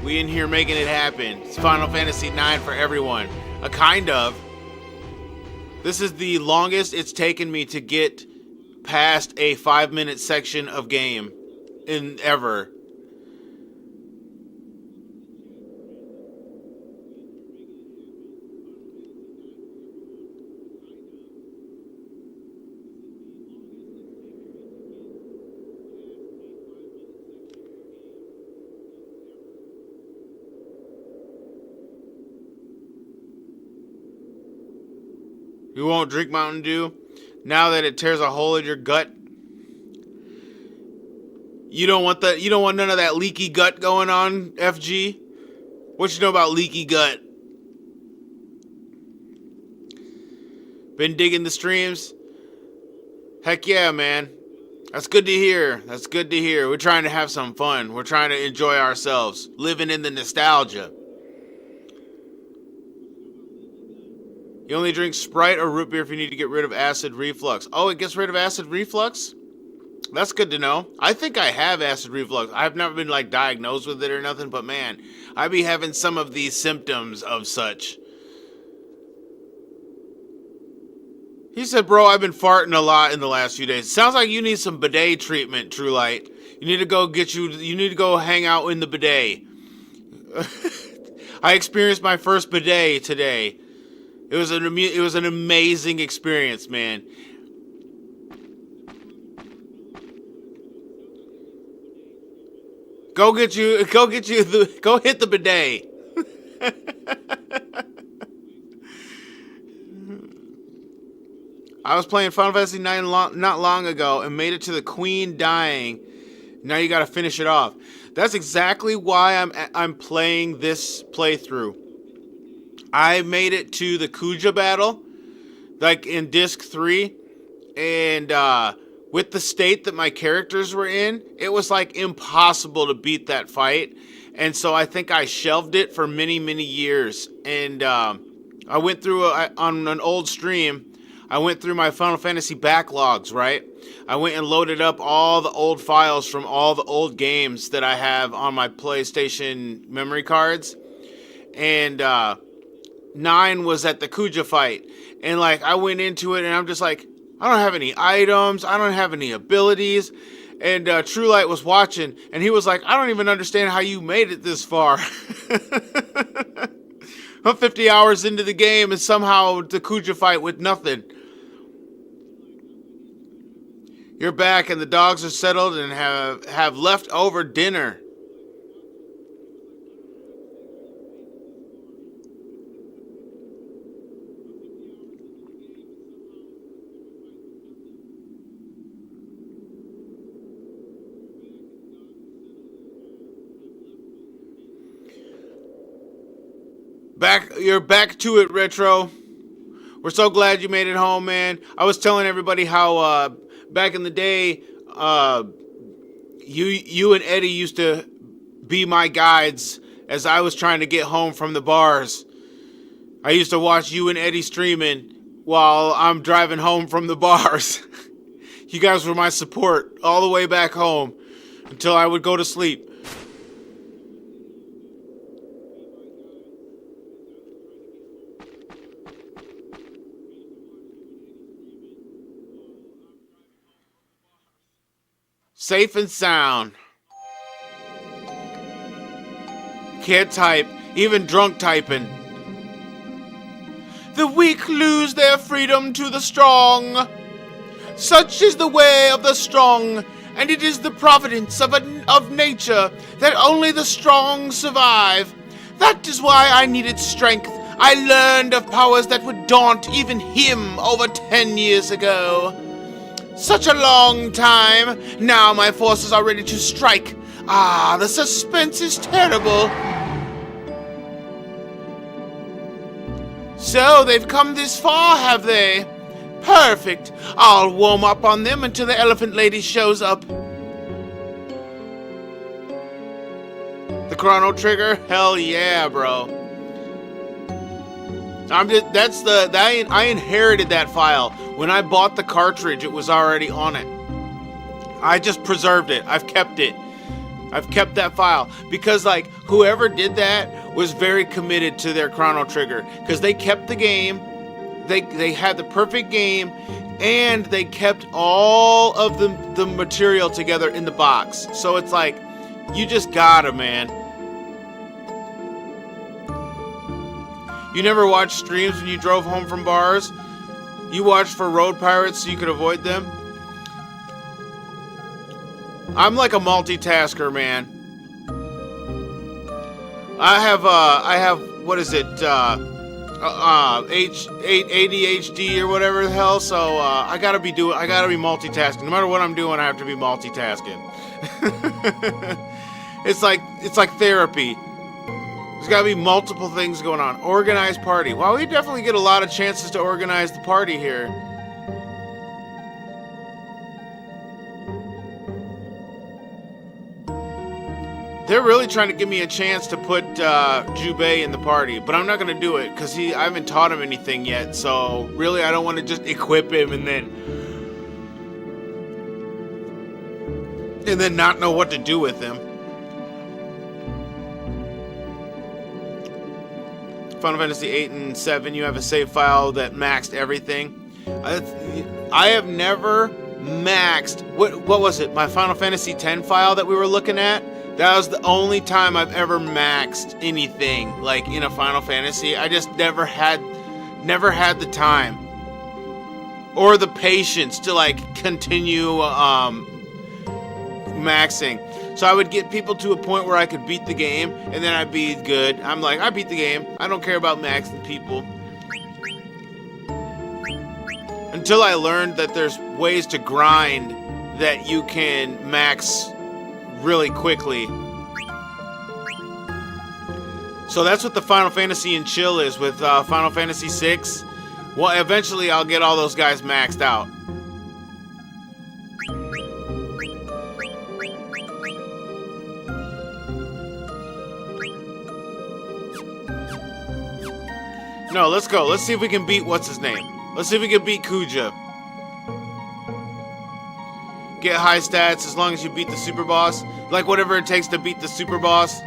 We in here making it happen. It's Final Fantasy IX for everyone. A kind of. This is the longest it's taken me to get past a 5-minute section of game in ever. You won't drink Mountain Dew now that it tears a hole in your gut. You don't want none of that leaky gut going on, FG? What you know about leaky gut? Been digging the streams? Heck yeah, man. That's good to hear. That's good to hear. We're trying to have some fun. We're trying to enjoy ourselves. Living in the nostalgia. You only drink Sprite or root beer if you need to get rid of acid reflux. Oh, it gets rid of acid reflux? That's good to know. I think I have acid reflux. I've never been like diagnosed with it or nothing, but man, I be having some of these symptoms of such. He said, bro, I've been farting a lot in the last few days. Sounds like you need some bidet treatment, True Light. You need to go hang out in the bidet. I experienced my first bidet today. It was an amazing experience, man. Go hit the bidet. I was playing Final Fantasy IX not long ago and made it to the Queen dying. Now you got to finish it off. That's exactly why I'm playing this playthrough. I made it to the Kuja battle, like in disc 3, and with the state that my characters were in, it was like impossible to beat that fight. And so I think I shelved it for many, many years. And I went through, on an old stream, I went through my Final Fantasy backlogs, right? I went and loaded up all the old files from all the old games that I have on my PlayStation memory cards. And 9 was at the Kuja fight. And like I went into it and I'm just like, I don't have any items, I don't have any abilities. And True Light was watching and he was like, I don't even understand how you made it this far. I'm 50 hours into the game and somehow the Kuja fight with nothing. You're back and the dogs are settled and have leftover dinner. You're back to it, Retro. We're so glad you made it home, man. I was telling everybody how back in the day, you and Eddie used to be my guides as I was trying to get home from the bars. I used to watch you and Eddie streaming while I'm driving home from the bars. You guys were my support all the way back home until I would go to sleep. Safe and sound. Can't type, even drunk typing. The weak lose their freedom to the strong. Such is the way of the strong, and it is the providence of nature that only the strong survive. That is why I needed strength. I learned of powers that would daunt even him over 10 years ago. Such a long time. Now my forces are ready to strike. Ah, the suspense is terrible. So they've come this far, have they? Perfect. I'll warm up on them until the elephant lady shows up. The chrono trigger? Hell yeah, bro. I inherited that file. When I bought the cartridge, it was already on it. I just preserved it. I've kept it. I've kept that file because like whoever did that was very committed to their chrono trigger because they kept the game. They had the perfect game and they kept all of the material together in the box. So it's like you just gotta, man. You never watched streams when you drove home from bars? You watched for road pirates so you could avoid them? I'm like a multitasker, man. I have what is it? ADHD or whatever the hell. So I gotta be multitasking. No matter what I'm doing, I have to be multitasking. It's like therapy. There's got to be multiple things going on. Organized party. Well, we definitely get a lot of chances to organize the party here. They're really trying to give me a chance to put Jubei in the party, but I'm not going to do it because I haven't taught him anything yet. So really, I don't want to just equip him and then not know what to do with him. Final Fantasy 8 and 7, you have a save file that maxed everything. I have never maxed... What was it? My Final Fantasy 10 file that we were looking at? That was the only time I've ever maxed anything, like, in a Final Fantasy. I just never had the time. Or the patience to, like, continue maxing. So I would get people to a point where I could beat the game, and then I'd be good. I'm like, I beat the game. I don't care about maxing people. Until I learned that there's ways to grind that you can max really quickly. So that's what the Final Fantasy and chill is with Final Fantasy VI. Well, eventually I'll get all those guys maxed out. No, let's go. Let's see if we can beat what's his name. Let's see if we can beat Kuja. Get high stats as long as you beat the super boss. Like whatever it takes to beat the super boss.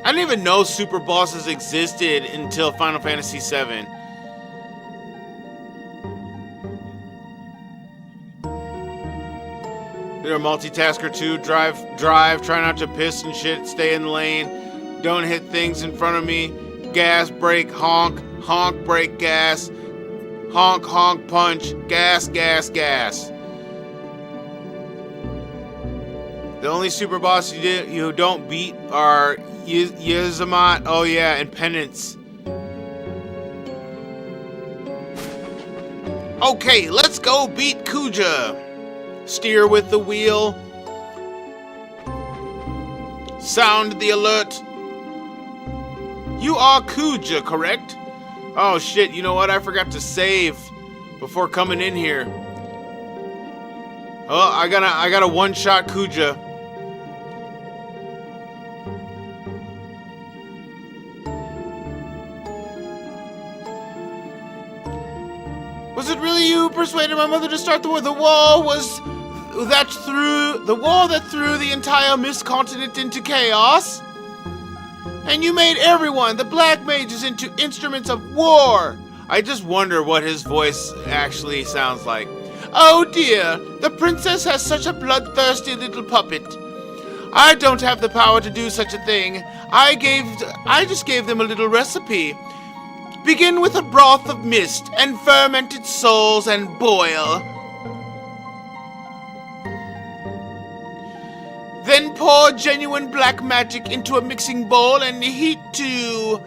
I didn't even know super bosses existed until Final Fantasy VII. You're a multitasker too. Drive, try not to piss and shit, stay in the lane. Don't hit things in front of me. Gas, brake, honk, honk, brake, gas. Honk, honk, punch, gas, gas, gas. The only super boss you don't beat are Yazamat, oh yeah, and Penance. Okay, let's go beat Kuja. Steer with the wheel. Sound the alert. You are Kuja, correct? Oh shit, you know what? I forgot to save before coming in here. Oh, I got a one-shot Kuja. Was it really you who persuaded my mother to start the war? The wall that threw the entire Mist Continent into chaos? And you made everyone, the black mages, into instruments of war. I just wonder what his voice actually sounds like. Oh dear, the princess has such a bloodthirsty little puppet. I don't have the power to do such a thing. I just gave them a little recipe. Begin with a broth of mist and fermented souls and boil. Then pour genuine black magic into a mixing bowl and heat to...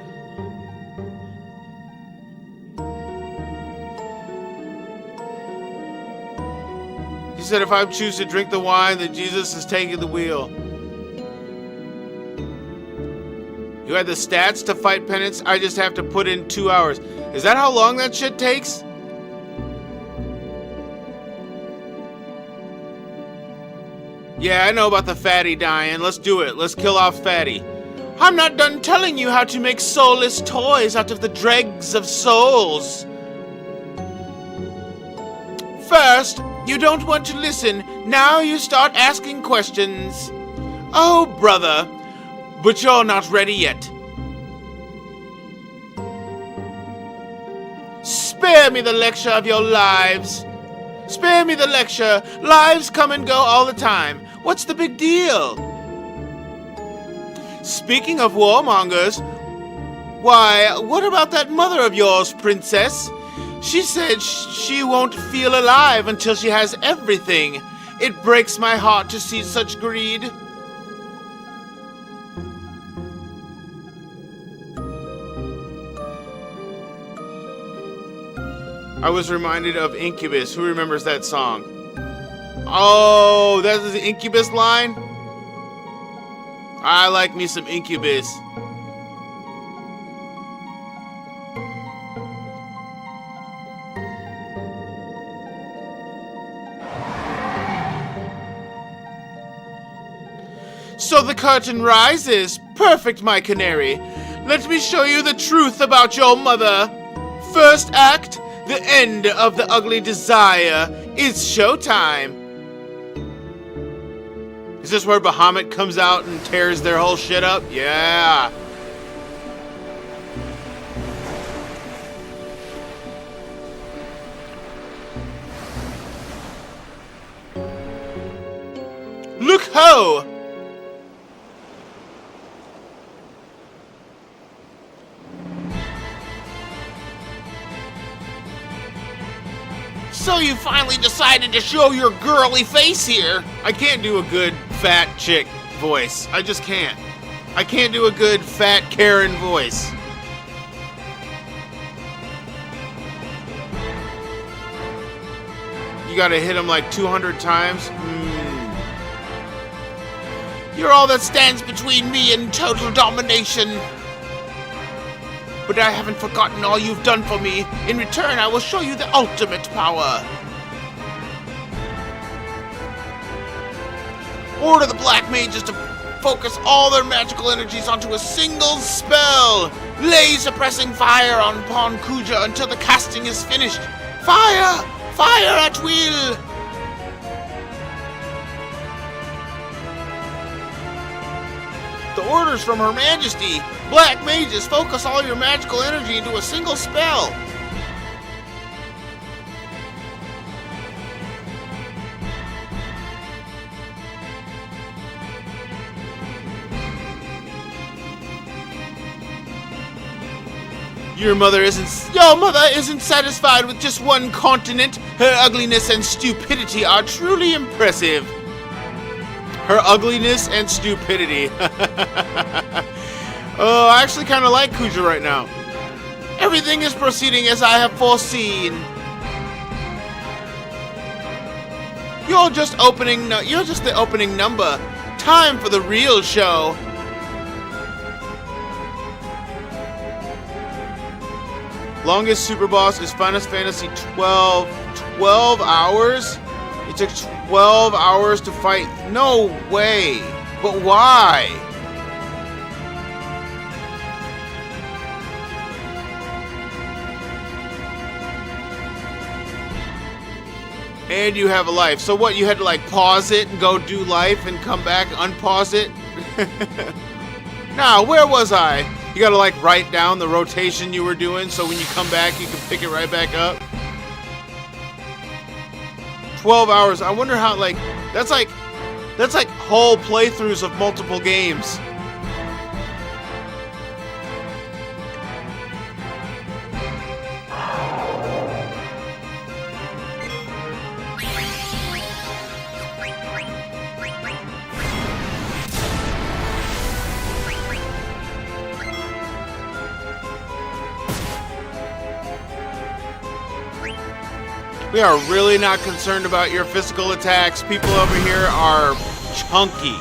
He said if I choose to drink the wine, then Jesus is taking the wheel. You had the stats to fight Penance? I just have to put in 2 hours. Is that how long that shit takes? Yeah, I know about the fatty dying. Let's do it. Let's kill off fatty. I'm not done telling you how to make soulless toys out of the dregs of souls. First, you don't want to listen. Now you start asking questions. Oh, brother. But you're not ready yet. Spare me the lecture of your lives. Spare me the lecture. Lives come and go all the time. What's the big deal? Speaking of warmongers, why, what about that mother of yours, princess? She said she won't feel alive until she has everything. It breaks my heart to see such greed. I was reminded of Incubus. Who remembers that song? Oh, that's the Incubus line? I like me some Incubus. So the curtain rises. Perfect, my canary. Let me show you the truth about your mother. First act, the end of the ugly desire. It's showtime. Is this where Bahamut comes out and tears their whole shit up? Yeah. Look ho! So you finally decided to show your girly face here. I can't do a good fat chick voice. I just can't. I can't do a good fat Karen voice. You gotta hit him like 200 times? You're all that stands between me and total domination. but I haven't forgotten all you've done for me. In return, I will show you the ultimate power. Order the black mages to focus all their magical energies onto a single spell. Lay suppressing fire upon Kuja until the casting is finished. Fire! Fire at will! The orders from Her Majesty. Black mages, focus all your magical energy into a single spell. Your mother isn't satisfied with just one continent. Her ugliness and stupidity are truly impressive. Her ugliness and stupidity. Oh, I actually kind of like Kuja right now. Everything is proceeding as I have foreseen. You're just the opening number. Time for the real show. Longest super boss is Final Fantasy 12. 12 hours? It took 12 hours to fight. No way. But why? And you have a life. So what, you had to like pause it and go do life and come back, unpause it? Now, where was I? You gotta like write down the rotation you were doing so when you come back you can pick it right back up. 12 hours. I wonder how, like, that's like whole playthroughs of multiple games. We are really not concerned about your physical attacks. People over here are chunky.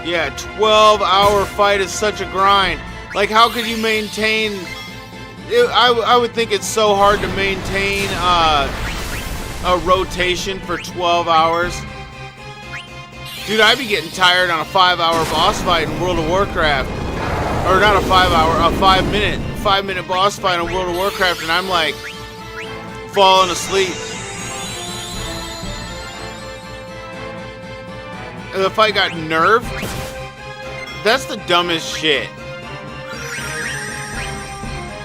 Yeah, 12-hour fight is such a grind. Like, how could you maintain... I would think it's so hard to maintain a rotation for 12 hours. Dude, I'd be getting tired on a 5-hour boss fight in World of Warcraft. Or not a 5-hour, a 5-minute boss fight in World of Warcraft, and I'm like falling asleep. And the fight got nerfed? That's the dumbest shit.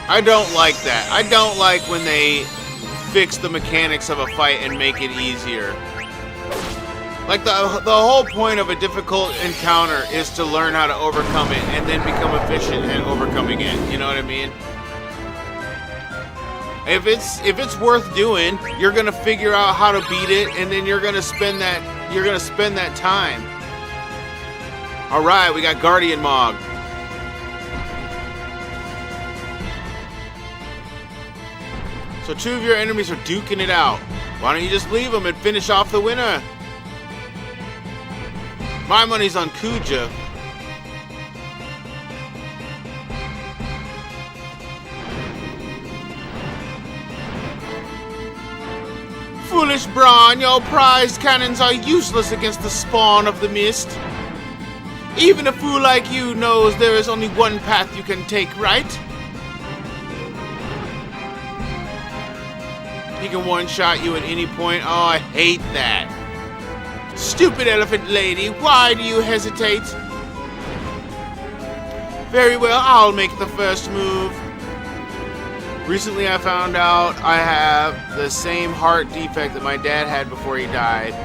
I don't like that. I don't like when they fix the mechanics of a fight and make it easier. Like, the whole point of a difficult encounter is to learn how to overcome it and then become efficient at overcoming it. You know what I mean? If it's worth doing, you're gonna figure out how to beat it, and then you're gonna spend that time. All right, we got Guardian Mog. So 2 of your enemies are duking it out. Why don't you just leave them and finish off the winner? My money's on Kuja. Foolish Brawn, your prized cannons are useless against the spawn of the mist. Even a fool like you knows there is only one path you can take, right? He can one-shot you at any point. Oh, I hate that. Stupid elephant lady, why do you hesitate? Very well, I'll make the first move. Recently I found out I have the same heart defect that my dad had before he died.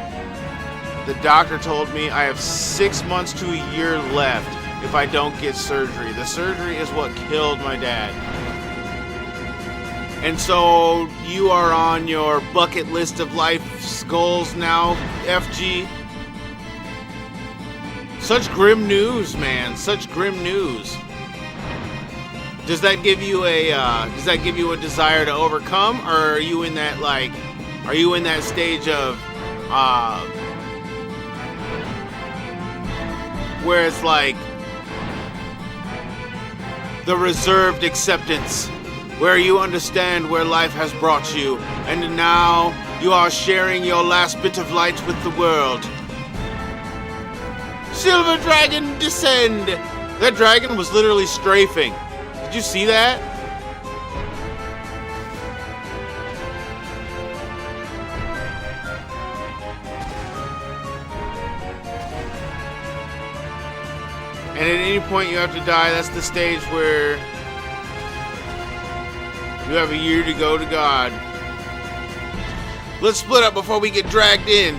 The doctor told me I have 6 months to a year left if I don't get surgery. The surgery is what killed my dad. And so you are on your bucket list of life's goals now, FG. Such grim news, man. Such grim news. Does that give you a desire to overcome, or are you in that stage of where it's like the reserved acceptance, where you understand where life has brought you, and now you are sharing your last bit of light with the world. Silver Dragon, descend! That dragon was literally strafing. Did you see that? And at any point you have to die. That's the stage where you have a year to go to God. Let's split up before we get dragged in.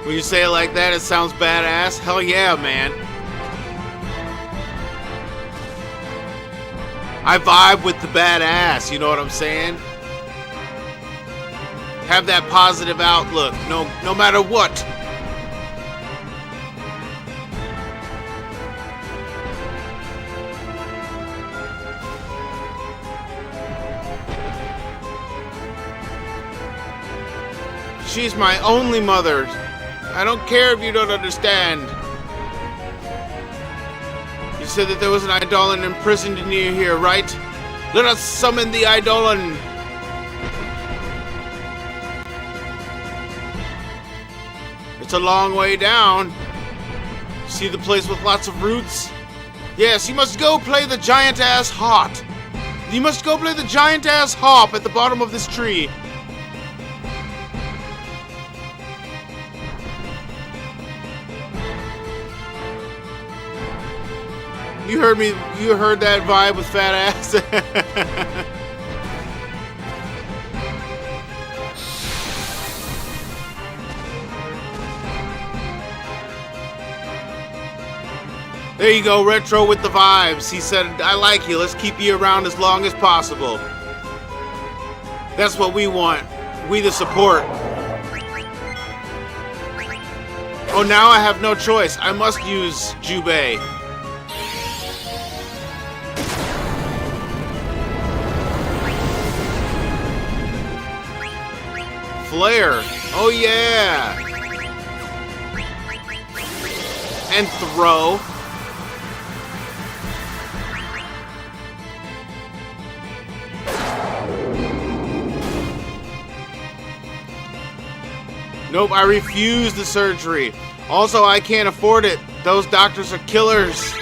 When you say it like that, it sounds badass. Hell yeah, man. I vibe with the badass, you know what I'm saying? Have that positive outlook, no matter what. She's my only mother. I don't care if you don't understand. You said that there was an Eidolon imprisoned near here, right? Let us summon the Eidolon. It's a long way down. See the place with lots of roots? Yes, you must go play the giant-ass harp. You must go play the giant-ass harp at the bottom of this tree. You heard me, you heard that vibe with fat ass? There you go, Retro with the vibes. He said, I like you, let's keep you around as long as possible. That's what we want. We the support. Oh, now I have no choice. I must use Jubei. Flare. Oh yeah. And throw. Nope, I refuse the surgery. Also, I can't afford it. Those doctors are killers.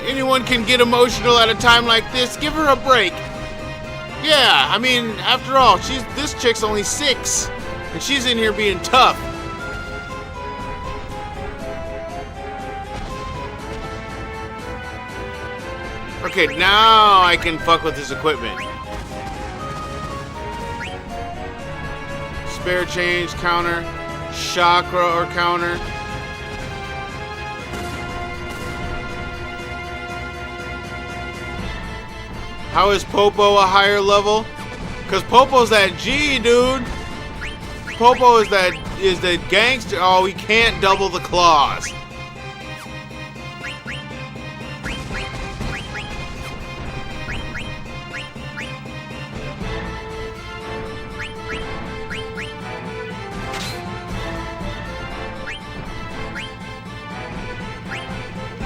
Anyone can get emotional at a time like this. Give her a break. Yeah, I mean, after all, this chick's only 6, and she's in here being tough. Okay, now I can fuck with his equipment. Spare change, counter. Chakra or counter. How is Popo a higher level? Cause Popo's that G, dude. Popo is the gangster. Oh, he can't double the claws.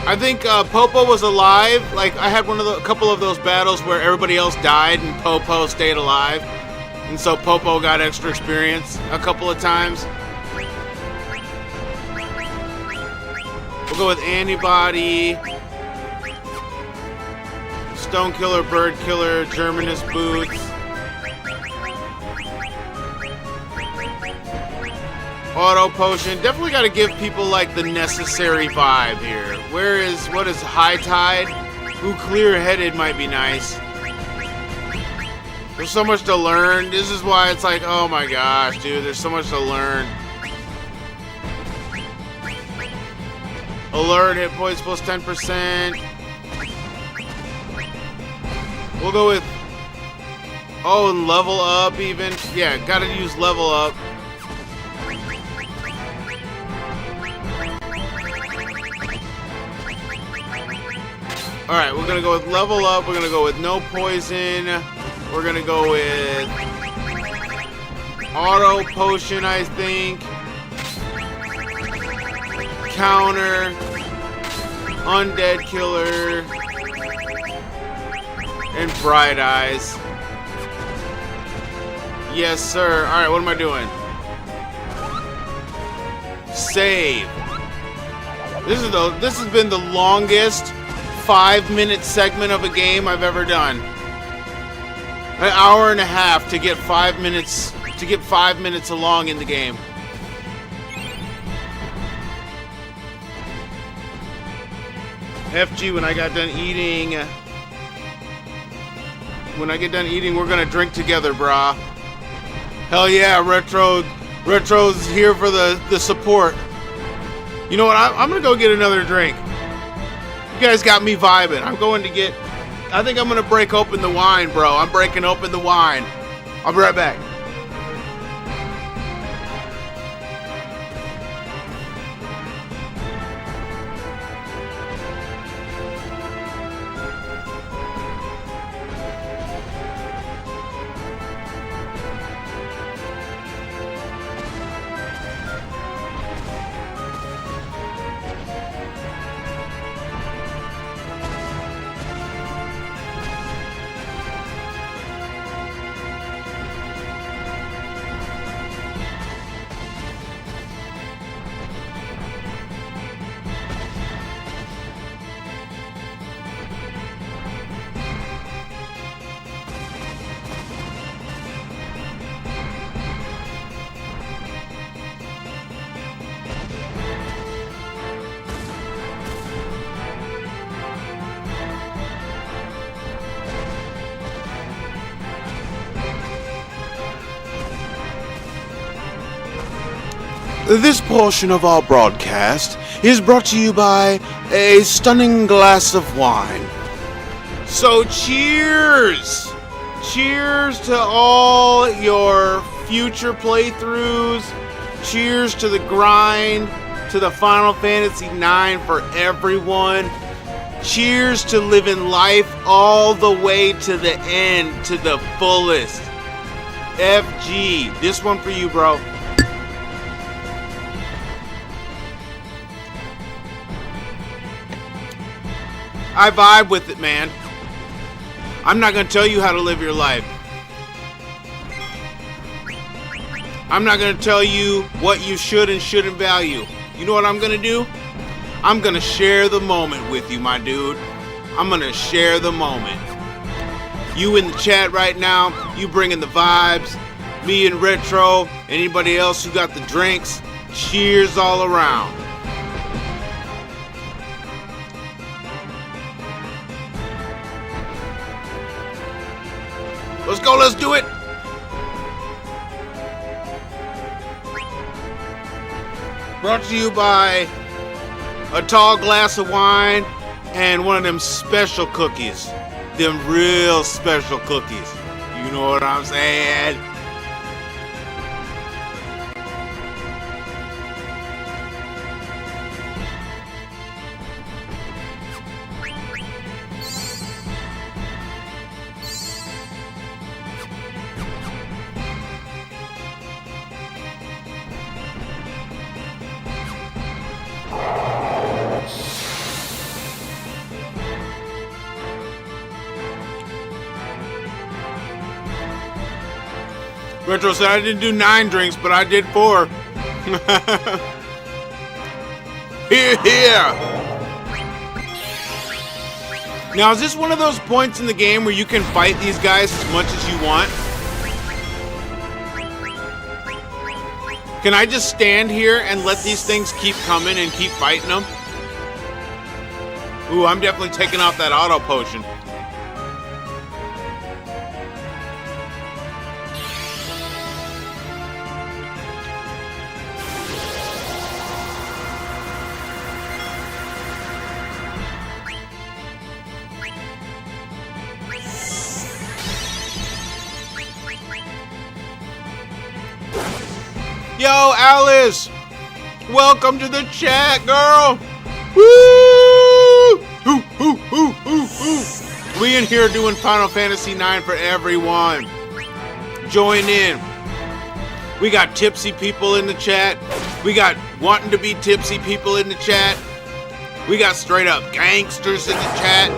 I think Popo was alive. Like, I had a couple of those battles where everybody else died and Popo stayed alive, and so Popo got extra experience a couple of times. We'll go with Antibody, Stone Killer, Bird Killer, Germanus Boots, Auto Potion. Definitely got to give people like the necessary vibe here. What is High Tide? Ooh, Clear Headed might be nice. There's so much to learn. This is why it's like, oh my gosh, dude, there's so much to learn. Alert, hit points plus 10%. We'll go with... Oh, and level up even. Yeah, gotta use level up. Alright, we're gonna go with level up. We're gonna go with no poison. We're gonna go with auto potion, I think. Counter. Undead killer. And bright eyes. Yes, sir. Alright, what am I doing? Save. This has been the longest 5-minute segment of a game I've ever done. An hour and a half to get 5 minutes along in the game. FG, when I get done eating, we're gonna drink together, brah. Hell yeah, Retro's here for the support. You know what? I'm gonna go get another drink. You guys got me vibing. I think I'm gonna break open the wine, bro. I'm breaking open the wine. I'll be right back. This portion of our broadcast is brought to you by a stunning glass of wine. So cheers! Cheers to all your future playthroughs. Cheers to the grind, to the Final Fantasy IX for everyone. Cheers to living life all the way to the end, to the fullest. FG, this one for you, bro. I vibe with it, man. I'm not going to tell you how to live your life. I'm not going to tell you what you should and shouldn't value. You know what I'm going to do? I'm going to share the moment with you, my dude. I'm going to share the moment. You in the chat right now, you bringing the vibes. Me and Retro, anybody else who got the drinks, cheers all around. Let's go, let's do it! Brought to you by a tall glass of wine and one of them special cookies. Them real special cookies. You know what I'm saying? Retro said I didn't do 9 drinks, but I did 4. Here. Now, is this one of those points in the game where you can fight these guys as much as you want? Can I just stand here and let these things keep coming and keep fighting them? Ooh, I'm definitely taking off that auto potion. Alice. Welcome to the chat, girl. Woo! Ooh, ooh, ooh, ooh, ooh. We in here doing Final Fantasy IX for everyone. Join in. We got tipsy people in the chat. We got wanting to be tipsy people in the chat. We got straight up gangsters in the chat.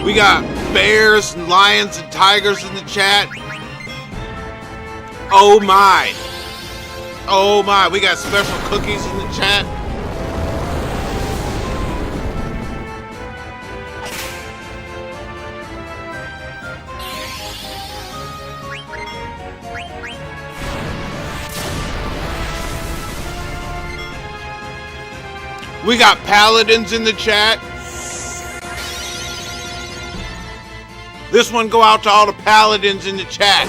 We got bears and lions and tigers in the chat. Oh my. Oh my. We got special cookies in the chat. We got paladins in the chat. This one go out to all the paladins in the chat.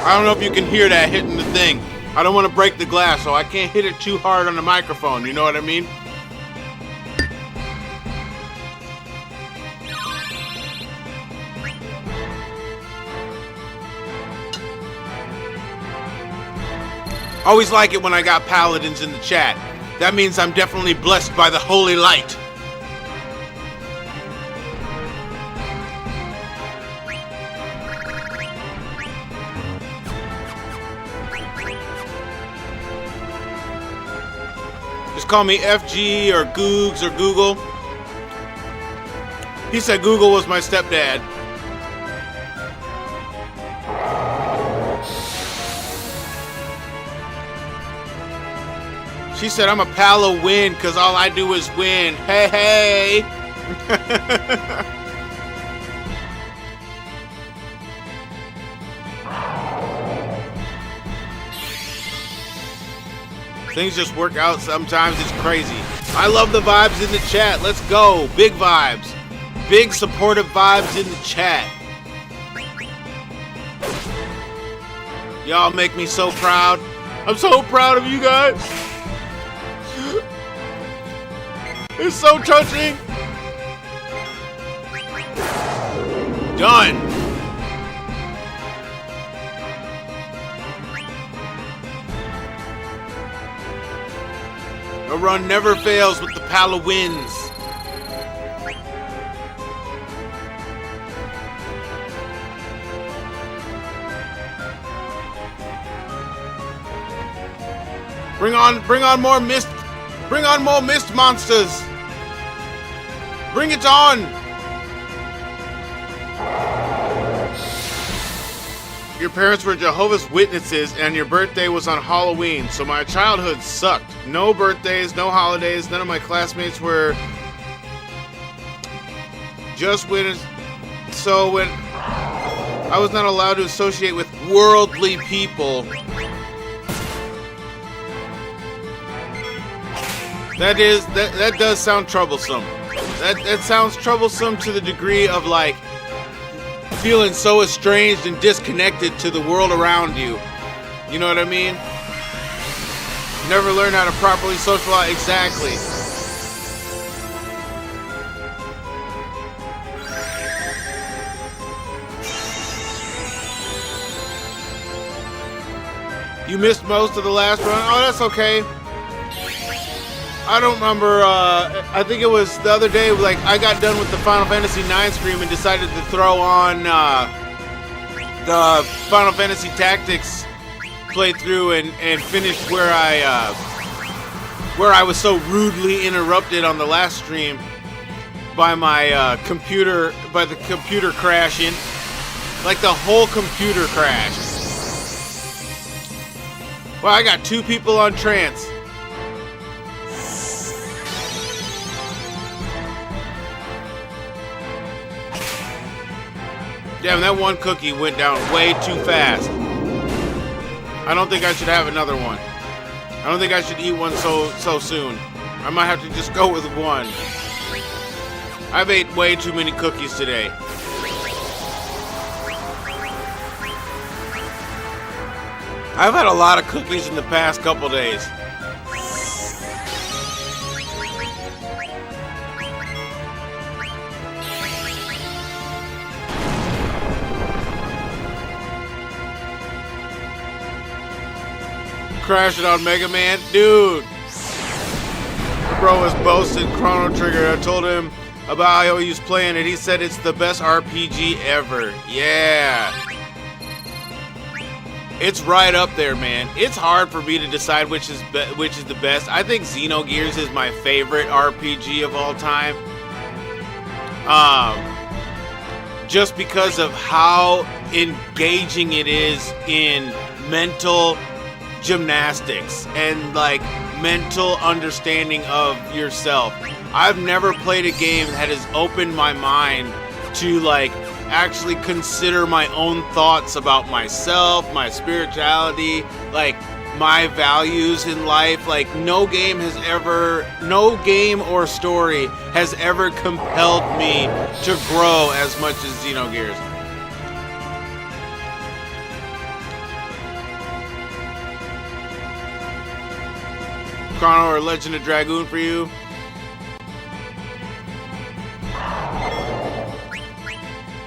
I don't know if you can hear that hitting the thing. I don't want to break the glass, so I can't hit it too hard on the microphone. You know what I mean? Always like it when I got paladins in the chat. That means I'm definitely blessed by the holy light. Just call me FG or Googs or Google. He said Google was my stepdad. She said, I'm a pal of win because all I do is win. Hey, hey. Things just work out sometimes. It's crazy. I love the vibes in the chat. Let's go. Big vibes. Big supportive vibes in the chat. Y'all make me so proud. I'm so proud of you guys. It's so touching. Done. A run never fails with the Pala wins. Bring on more mist. Bring on more mist monsters. Bring it on. Your parents were Jehovah's Witnesses and your birthday was on Halloween, so my childhood sucked. No birthdays, no holidays, none of my classmates were just winners. So when I was not allowed to associate with worldly people. That does sound troublesome. That sounds troublesome to the degree of like feeling so estranged and disconnected to the world around you. You know what I mean? Never learn how to properly socialize. Exactly. You missed most of the last run? Oh, that's okay. I don't remember, I think it was the other day, like, I got done with the Final Fantasy IX stream and decided to throw on the Final Fantasy Tactics playthrough and finish where I was so rudely interrupted on the last stream by my computer crashing. Like, the whole computer crashed. Well, I got 2 people on trance. Damn, that one cookie went down way too fast. I don't think I should have another one. I don't think I should eat one so soon. I might have to just go with one. I've ate way too many cookies today. I've had a lot of cookies in the past couple days. crashing on Mega Man. Dude. Bro was boasting Chrono Trigger. I told him about how he was playing it. He said it's the best RPG ever. Yeah. It's right up there, man. It's hard for me to decide which is the best. I think Xenogears is my favorite RPG of all time. Just because of how engaging it is in mental gymnastics and like mental understanding of yourself. I've never played a game that has opened my mind to like actually consider my own thoughts about myself, my spirituality, like my values in life. Like no game or story has ever compelled me to grow as much as Xenogears. Chrono or Legend of Dragoon for you?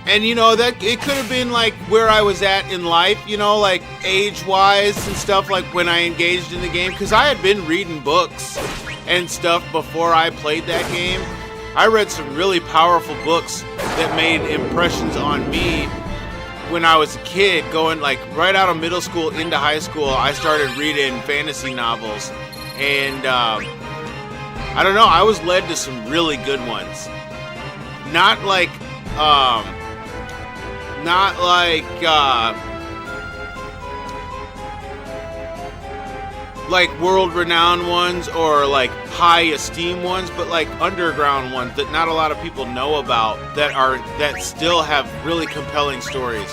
And you know, that it could have been like where I was at in life, you know, like age-wise and stuff, like when I engaged in the game, because I had been reading books and stuff before I played that game. I read some really powerful books that made impressions on me when I was a kid, going like right out of middle school into high school. I started reading fantasy novels, and I don't know, I was led to some really good ones. Not like world-renowned ones or like high-esteem ones, but like underground ones that not a lot of people know about, that still have really compelling stories.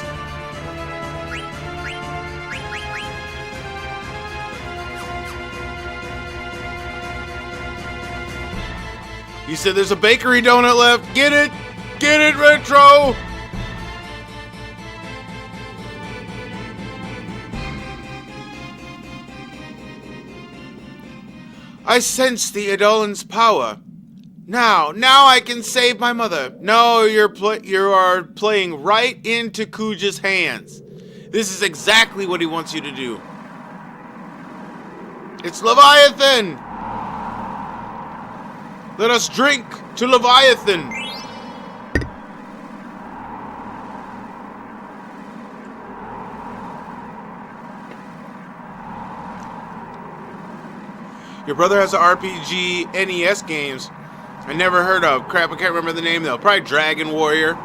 You said there's a bakery donut left. Get it! Get it, Retro! I sense the Edolan's power. Now I can save my mother. No, you are playing right into Kuja's hands. This is exactly what he wants you to do. It's Leviathan! Let us drink to Leviathan! Your brother has an RPG NES games I never heard of. Crap, I can't remember the name though. Probably Dragon Warrior.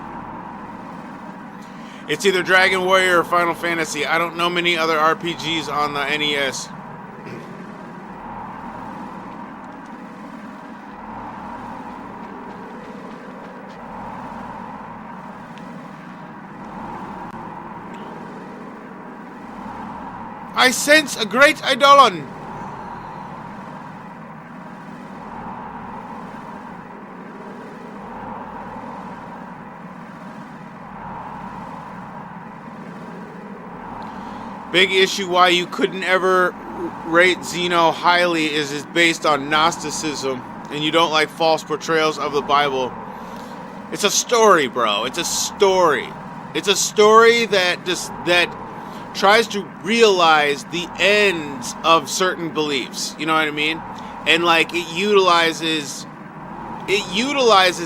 It's either Dragon Warrior or Final Fantasy. I don't know many other RPGs on the NES. I sense a great Eidolon. Big issue why you couldn't ever rate Xeno highly is it's based on Gnosticism, and you don't like false portrayals of the Bible. It's a story, bro. It's a story. It's a story that tries to realize the ends of certain beliefs. You know what I mean? And like it utilizes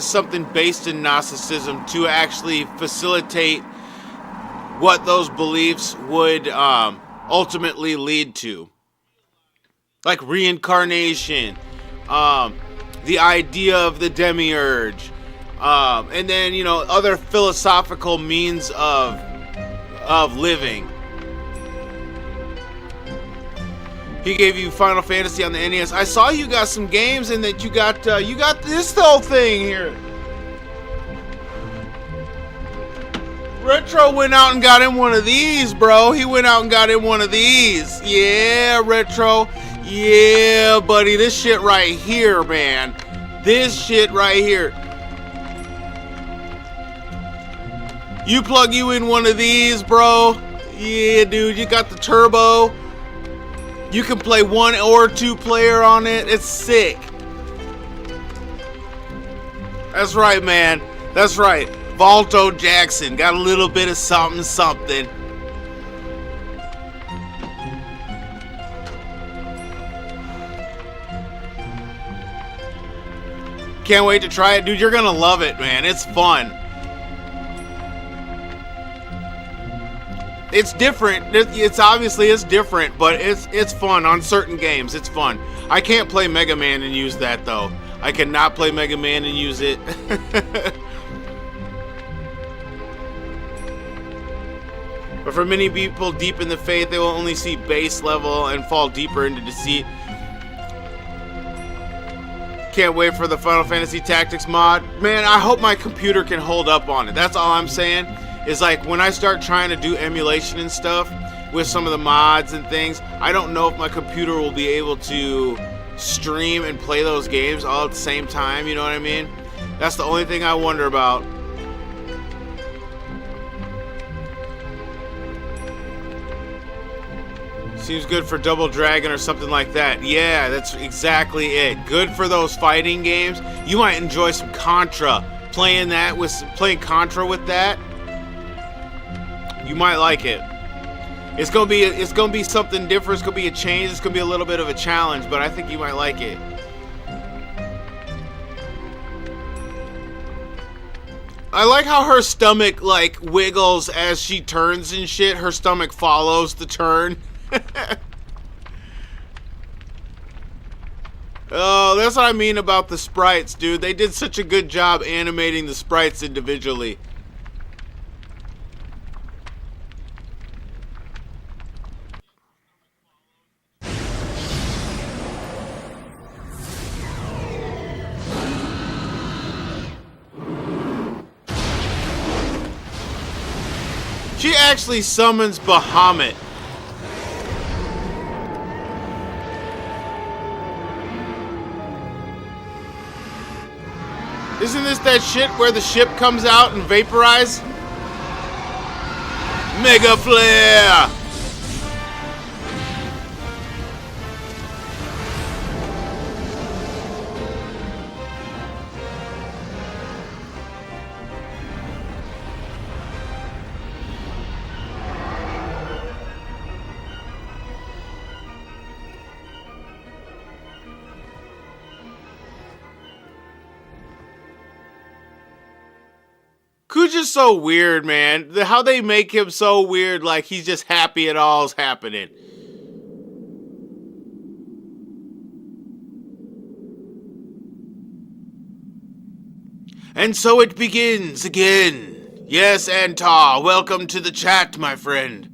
something based in Gnosticism to actually facilitate what those beliefs would ultimately lead to. Like reincarnation, the idea of the demiurge, and then, you know, other philosophical means of living. He gave you Final Fantasy on the NES. I saw you got some games and that you got this whole thing here. Retro went out and got him one of these, bro. He went out and got him one of these. Yeah, Retro. Yeah, buddy. This shit right here, man. This shit right here. You plug you in one of these, bro. Yeah, dude. You got the turbo. You can play 1 or 2 player on it. It's sick. That's right, man. That's right. Valto Jackson got a little bit of something. Can't wait to try it. Dude, you're gonna love it, man. It's fun. It's different. It's obviously different, but it's fun on certain games. It's fun. I can't play Mega Man and use that, though. I cannot play Mega Man and use it. But for many people deep in the faith, they will only see base level and fall deeper into deceit. Can't wait for the Final Fantasy Tactics mod. Man, I hope my computer can hold up on it. That's all I'm saying. Is like when I start trying to do emulation and stuff with some of the mods and things, I don't know if my computer will be able to stream and play those games all at the same time, you know what I mean? That's the only thing I wonder about. Seems good for Double Dragon or something like that. Yeah, that's exactly it. Good for those fighting games. You might enjoy some Contra. Playing Contra with that. You might like it. It's gonna be something different. It's gonna be a change. It's gonna be a little bit of a challenge, but I think you might like it. I like how her stomach like wiggles as she turns and shit. Her stomach follows the turn. Oh, that's what I mean about the sprites, dude. They did such a good job animating the sprites individually. She actually summons Bahamut. Isn't this that shit where the ship comes out and vaporizes? Mega Flare! Kuja's so weird, man. How they make him so weird, like he's just happy it all's happening. And so it begins again. Yes, Antar, welcome to the chat, my friend.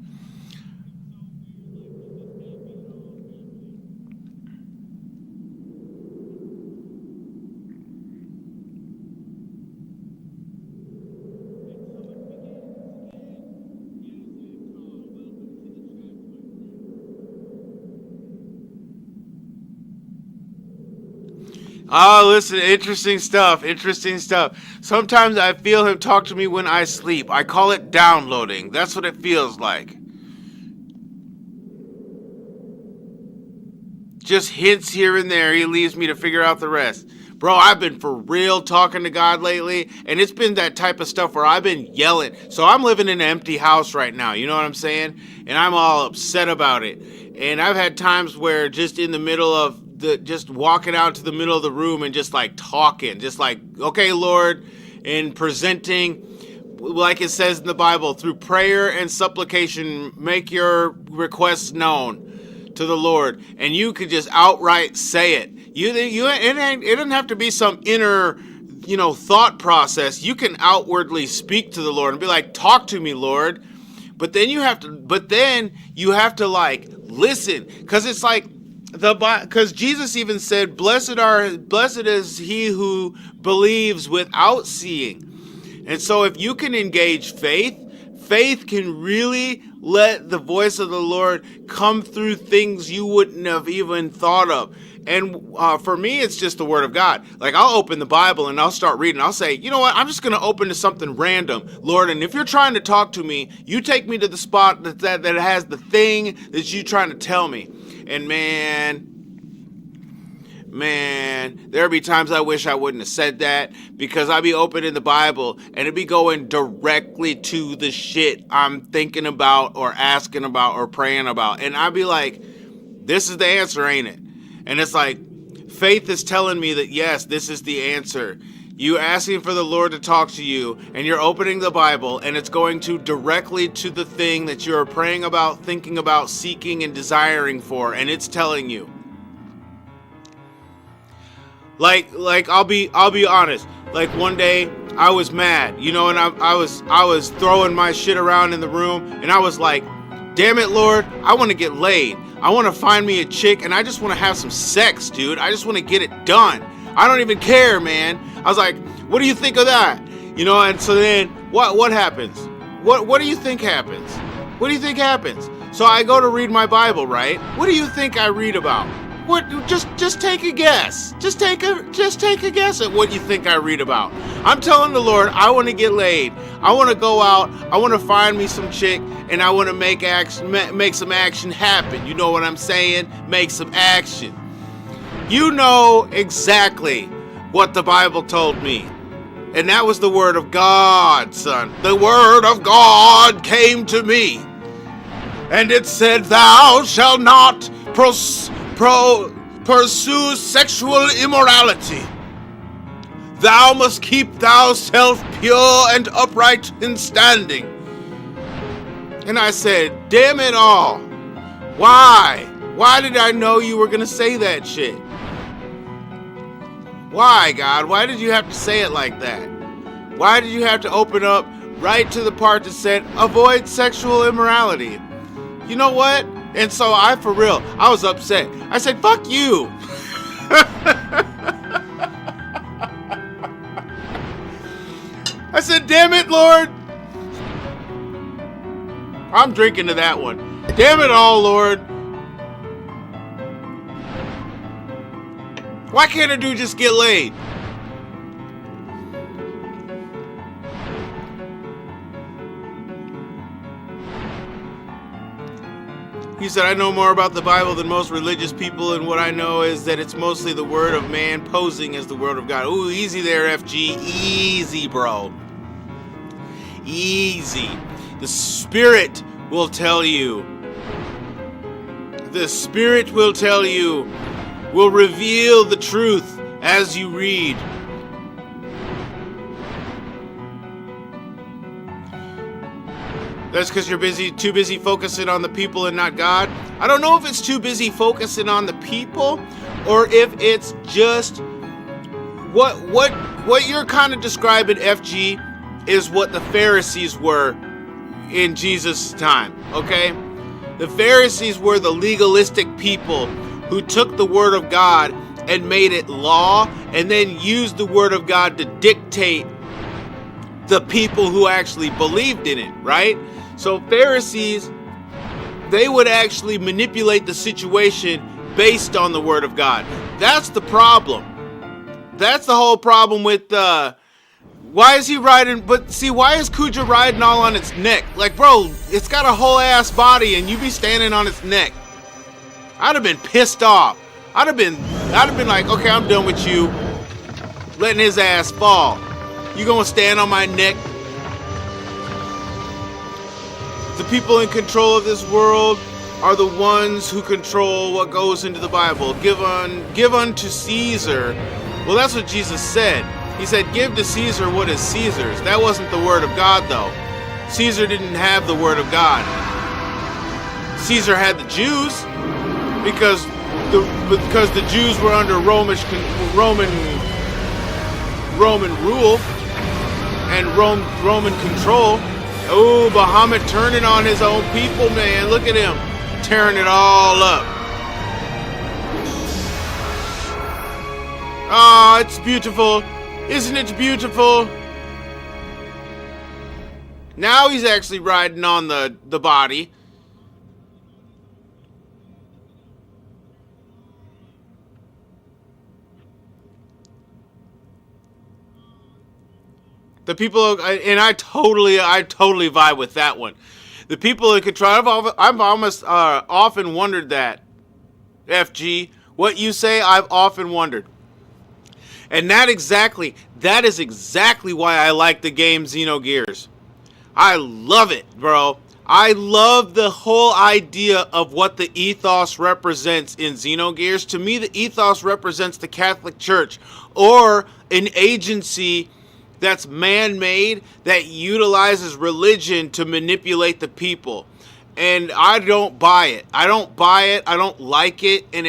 Oh, listen, interesting stuff. Sometimes I feel him talk to me when I sleep. I call it downloading. That's what it feels like. Just hints here and there. He leaves me to figure out the rest. Bro, I've been for real talking to God lately, and it's been that type of stuff where I've been yelling. So I'm living in an empty house right now, you know what I'm saying? And I'm all upset about it. And I've had times where just in the middle of just walking out to the middle of the room and just like talking, just like, okay, Lord, and presenting, like it says in the Bible, through prayer and supplication, make your requests known to the Lord, and you could just outright say it. It doesn't have to be some inner, thought process. You can outwardly speak to the Lord and be like, talk to me, Lord. But then you have to like listen, because it's like, because Jesus even said, blessed is he who believes without seeing. And so if you can engage faith can really let the voice of the Lord come through things you wouldn't have even thought of. And for me, it's just the Word of God. Like, I'll open the Bible and I'll start reading. I'll say, you know what? I'm just going to open to something random, Lord. And if you're trying to talk to me, you take me to the spot that has the thing that you're trying to tell me. And man, there'd be times I wish I wouldn't have said that, because I'd be opening the Bible and it'd be going directly to the shit I'm thinking about or asking about or praying about. And I'd be like, this is the answer, ain't it? And it's like, Faith is telling me that, yes, this is the answer. You asking for the Lord to talk to you, and you're opening the Bible, and it's going to directly to the thing that you're praying about, thinking about, seeking, and desiring for, and it's telling you. Like I'll be honest. Like one day I was mad, and I was throwing my shit around in the room, and I was like, damn it, Lord, I want to get laid. I want to find me a chick, and I just want to have some sex, dude. I just want to get it done. I don't even care, man. I was like, what do you think of that? And so then what happens? What do you think happens? What do you think happens? So I go to read my Bible, right? What do you think I read about? What? Just take a guess. Just take a guess at what you think I read about. I'm telling the Lord, I want to get laid. I want to go out. I want to find me some chick, and I want to make some action happen. You know what I'm saying? Make some action. You know exactly what the Bible told me. And that was the word of God, son. The word of God came to me. And it said, thou shalt not pursue sexual immorality. Thou must keep thyself pure and upright in standing. And I said, damn it all. Why? Why did I know you were going to say that shit? Why, God? Why did you have to say it like that? Why did you have to open up right to the part that said, avoid sexual immorality? You know what? And so I was upset. I said, fuck you. I said, damn it, Lord. I'm drinking to that one. Damn it all, Lord. Why can't a dude just get laid? He said, I know more about the Bible than most religious people, and what I know is that it's mostly the word of man posing as the word of God. Ooh, easy there, FG. Easy, bro. Easy. The Spirit will tell you. The Spirit will tell you. Will reveal the truth as you read. That's because you're too busy focusing on the people and not God. I don't know if it's too busy focusing on the people, or if it's just what you're kind of describing, FG, is what the Pharisees were in Jesus' time. Okay, the Pharisees were the legalistic people who took the word of God and made it law, and then used the word of God to dictate the people who actually believed in it, right? So Pharisees, they would actually manipulate the situation based on the word of God. That's the problem. That's the whole problem with, why is he riding, but see, why is Kuja riding all on its neck? Like, bro, it's got a whole ass body and you be standing on its neck. I'd have been pissed off. I'd have been like, okay, I'm done with you. Letting his ass fall. You gonna stand on my neck? The people in control of this world are the ones who control what goes into the Bible. Give unto Caesar. Well, that's what Jesus said. He said, give to Caesar what is Caesar's. That wasn't the word of God, though. Caesar didn't have the word of God. Caesar had the Jews because the Jews were under Roman rule and Roman control. Oh, Muhammad turning on his own people, man. Look at him tearing it all up. Ah, it's beautiful. Isn't it beautiful? Now he's actually riding on the body. The people, and I totally vibe with that one. The people in control. I've almost often wondered that. FG, what you say, I've often wondered. And that is exactly why I like the game Xenogears. I love it, bro. I love the whole idea of what the ethos represents in Xenogears. To me, the ethos represents the Catholic Church, or an agency that's man-made that utilizes religion to manipulate the people. And I don't buy it. I don't buy it. I don't like it. And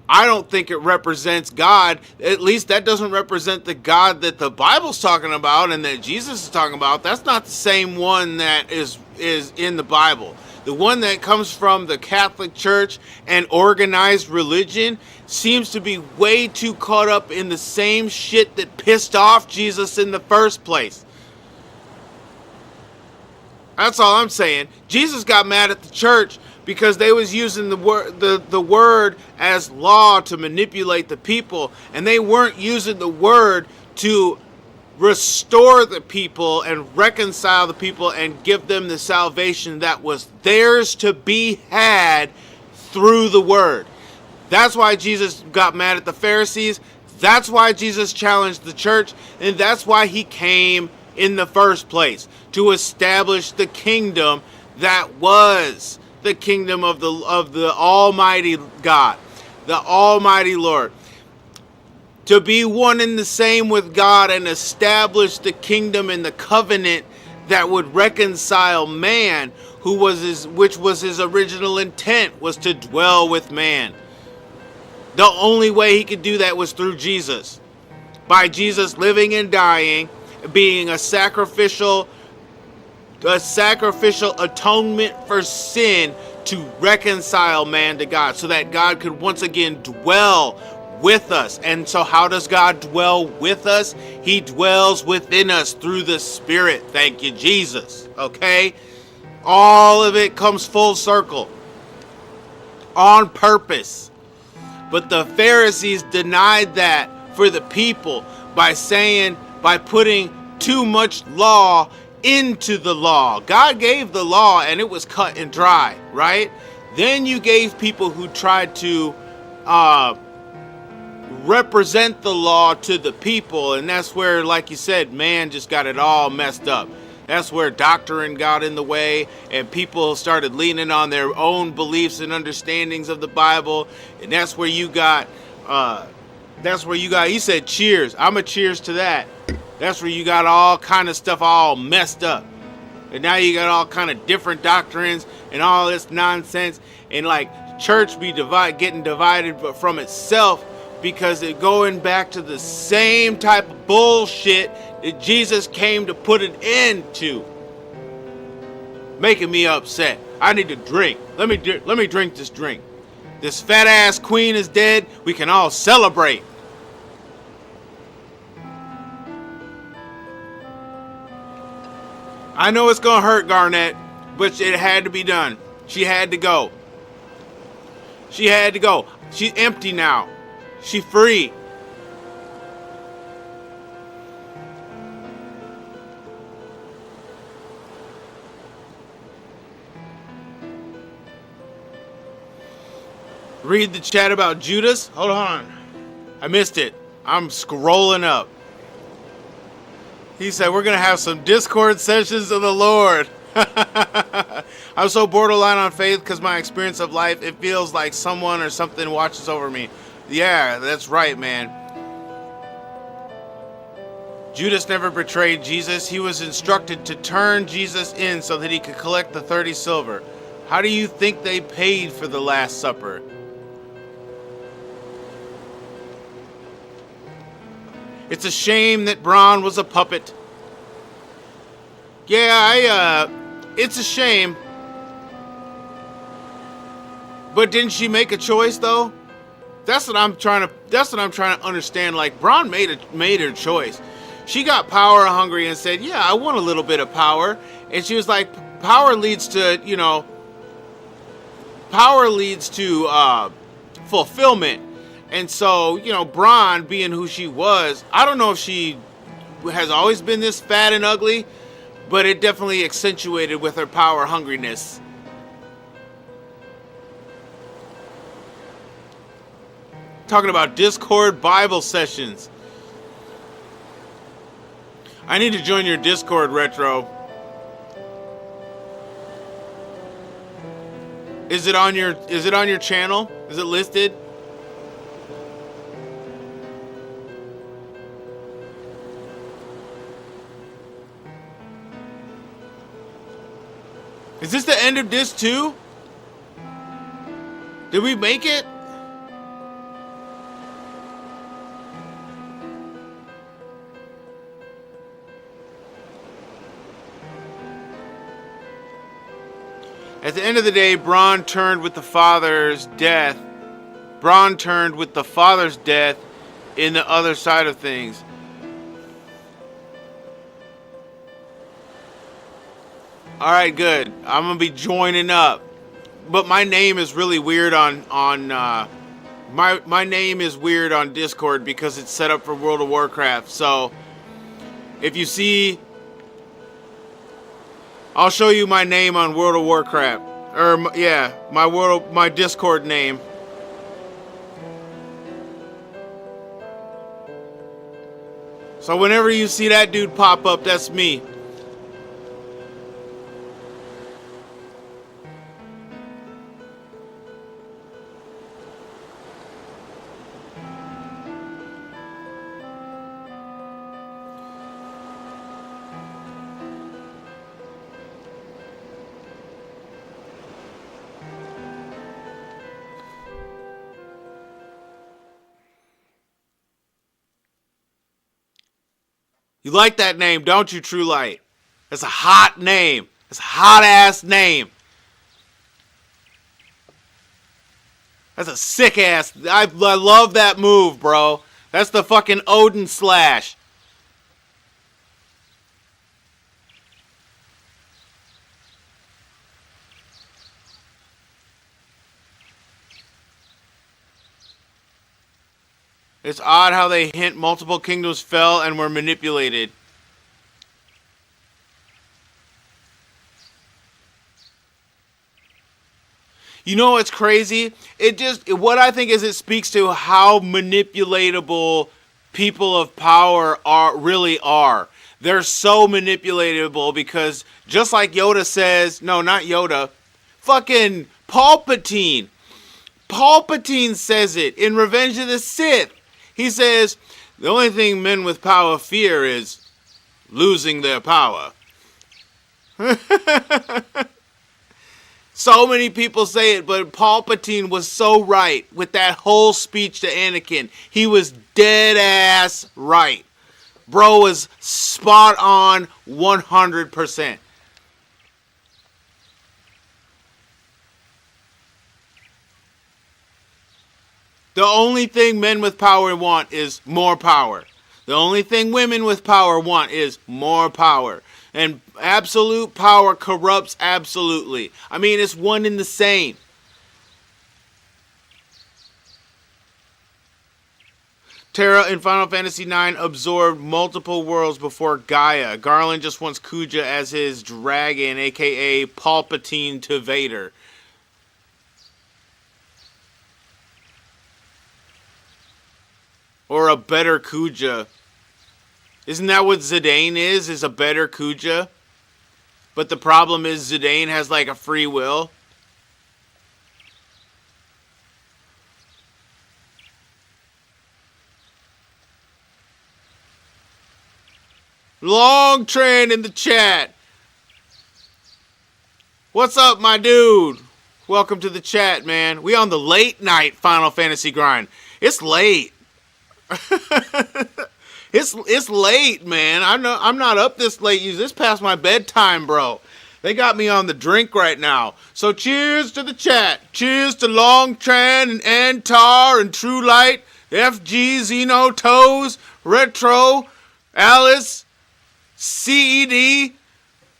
I don't think it represents God. At least that doesn't represent the God that the Bible's talking about and that Jesus is talking about. That's not the same one that is in the Bible. The one that comes from the Catholic Church and organized religion seems to be way too caught up in the same shit that pissed off Jesus in the first place. That's all I'm saying. Jesus got mad at the church because they was using the word as law to manipulate the people, and they weren't using the word to restore the people and reconcile the people and give them the salvation that was theirs to be had through the word. That's why Jesus got mad at the Pharisees. That's why Jesus challenged the church, and that's why he came in the first place, to establish the kingdom that was the kingdom of the Almighty God, the Almighty Lord. To be one and the same with God and establish the kingdom and the covenant that would reconcile man, which was his original intent, was to dwell with man. The only way he could do that was through Jesus. By Jesus living and dying, being a sacrificial atonement for sin to reconcile man to God, so that God could once again dwell with us. And so how does God dwell with us? He dwells within us through the Spirit. Thank you, Jesus. Okay? All of it comes full circle on purpose. But the Pharisees denied that for the people by putting too much law into the law. God gave the law and it was cut and dry, right? Then you gave people who tried to represent the law to the people, and that's where, like you said, man just got it all messed up. That's where doctrine got in the way, and people started leaning on their own beliefs and understandings of the Bible, and that's where you got, he said cheers, I'm a cheers to that. That's where you got all kind of stuff all messed up. And now you got all kind of different doctrines and all this nonsense, and like church be getting divided but from itself, because it going back to the same type of bullshit that Jesus came to put an end to. Making me upset. I need to drink. Let me drink this drink. This fat ass queen is dead. We can all celebrate. I know it's gonna hurt, Garnett, but it had to be done. She had to go. She had to go. She's empty now. She's free. Read the chat about Judas. Hold on. I missed it. I'm scrolling up. He said, we're going to have some Discord sessions of the Lord. I'm so borderline on faith because my experience of life, it feels like someone or something watches over me. Yeah, that's right, man. Judas never betrayed Jesus. He was instructed to turn Jesus in so that he could collect the 30 silver. How do you think they paid for the Last Supper? It's a shame that Braun was a puppet. Yeah, it's a shame. But didn't she make a choice though? That's what I'm trying to understand. Like, Braun made her choice. She got power hungry and said, "Yeah, I want a little bit of power." And she was like, power leads to fulfillment. And so, Braun, being who she was, I don't know if she has always been this fat and ugly, but it definitely accentuated with her power hungriness. Talking about Discord Bible sessions. I need to join your Discord, Retro. Is it on your channel? Is it listed? Is this the end of disc 2? Did we make it? At the end of the day, Braun turned with the father's death. Braun turned with the father's death in the other side of things. Alright, good. I'm gonna be joining up. But my name is really weird on my name is weird on Discord because it's set up for World of Warcraft. So if you see, I'll show you my name on World of Warcraft. Or yeah, my Discord name. So whenever you see that dude pop up, that's me. You like that name, don't you, True Light? That's a hot name. That's a hot-ass name. That's a sick-ass... I love that move, bro. That's the fucking Odin slash. It's odd how they hint multiple kingdoms fell and were manipulated. You know what's crazy? What I think is it speaks to how manipulatable people of power really are. They're so manipulatable because just like Yoda says, no, not Yoda, fucking Palpatine. Palpatine says it in Revenge of the Sith. He says, the only thing men with power fear is losing their power. So many people say it, but Palpatine was so right with that whole speech to Anakin. He was dead ass right. Bro was spot on 100%. The only thing men with power want is more power. The only thing women with power want is more power. And absolute power corrupts absolutely. I mean, it's one and the same. Terra in Final Fantasy IX absorbed multiple worlds before Gaia. Garland just wants Kuja as his dragon, aka Palpatine to Vader. Or a better Kuja. Isn't that what Zidane is a better Kuja? But the problem is Zidane has like a free will. Long Train in the chat. What's up, my dude? Welcome to the chat, man. We on the late night Final Fantasy grind. It's late. It's late, man. I'm not up this late. This past my bedtime, bro. They got me on the drink right now. So cheers to the chat. Cheers to Long Tran and Antar and True Light, FG, Xeno, Toes, Retro, Alice, CED. I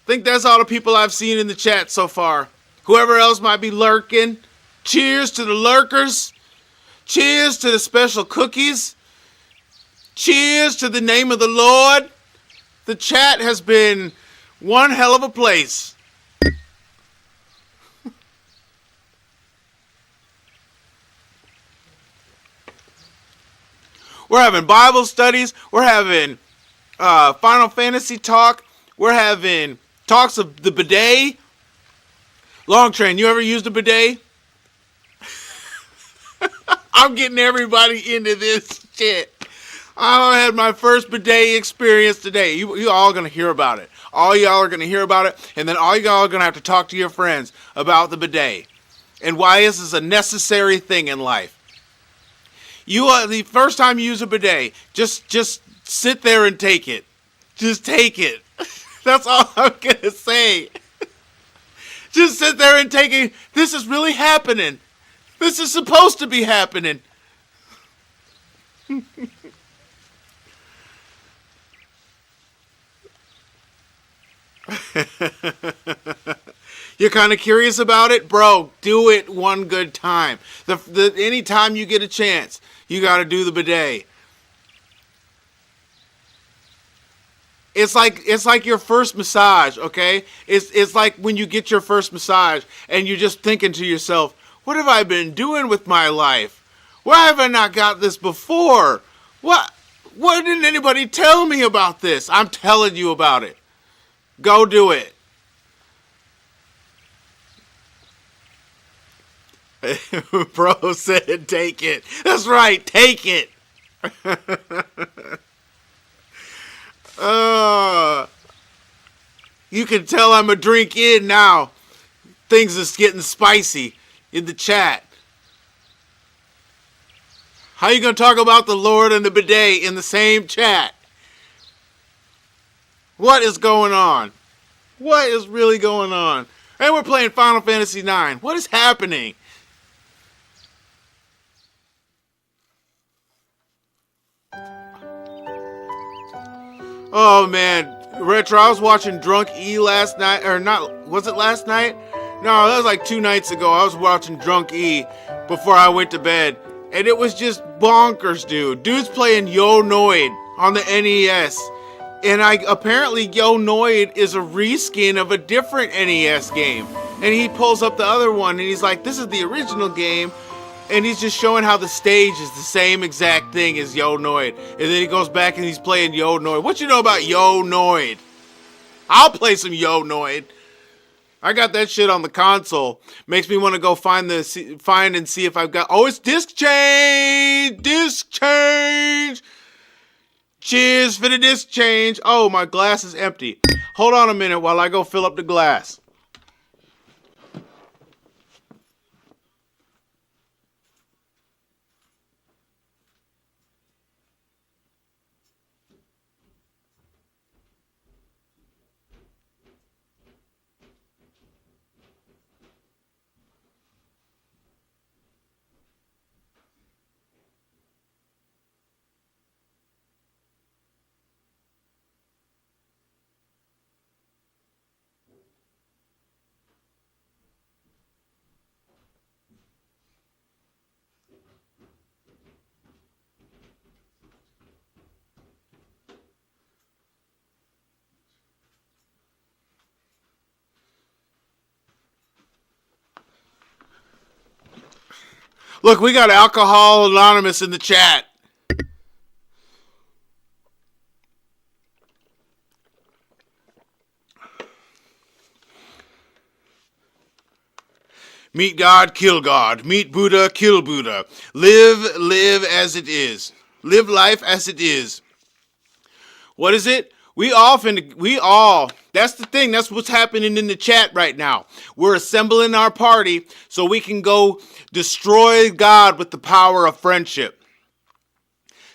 think that's all the people I've seen in the chat so far. Whoever else might be lurking. Cheers to the lurkers. Cheers to the special cookies. Cheers to the name of the Lord. The chat has been one hell of a place. We're having Bible studies. We're having Final Fantasy talk. We're having talks of the bidet. Long Train, you ever used a bidet? I'm getting everybody into this shit. I had my first bidet experience today. You all going to hear about it. All y'all are going to hear about it, and then all y'all are going to have to talk to your friends about the bidet and why this is a necessary thing in life. The first time you use a bidet, just sit there and take it. Just take it. That's all I'm going to say. Just sit there and take it. This is really happening. This is supposed to be happening. You're kind of curious about it? Bro, do it one good time. Anytime you get a chance, you got to do the bidet. It's like your first massage, okay? It's like when you get your first massage and you're just thinking to yourself, what have I been doing with my life? Why have I not got this before? Why didn't anybody tell me about this? I'm telling you about it. Go do it. Bro said take it. That's right, take it. You can tell I'm a drink in now. Things is getting spicy in the chat. How you going to talk about the Lord and the bidet in the same chat? What is going on? What is really going on? And we're playing Final Fantasy IX. What is happening? Oh man, Retro, I was watching Drunk E last night, or not, was it last night? No, that was like 2 nights ago. I was watching Drunk E before I went to bed, and it was just bonkers, dude. Dude's playing Yo Noid on the NES, and apparently Yo Noid is a reskin of a different NES game, and he pulls up the other one, and he's like, this is the original game, and he's just showing how the stage is the same exact thing as Yo Noid. And then he goes back and he's playing Yo Noid. What you know about Yo Noid? I'll play some Yo Noid. I got that shit on the console. Makes me want to go find and see if I've got... Oh, it's disc change! Disc change! Cheers for the disc change. Oh, my glass is empty. Hold on a minute while I go fill up the glass. Look, we got Alcohol Anonymous in the chat. Meet God, kill God. Meet Buddha, kill Buddha. Live as it is. Live life as it is. What is it? We all, that's the thing. That's what's happening in the chat right now. We're assembling our party so we can go destroy God with the power of friendship.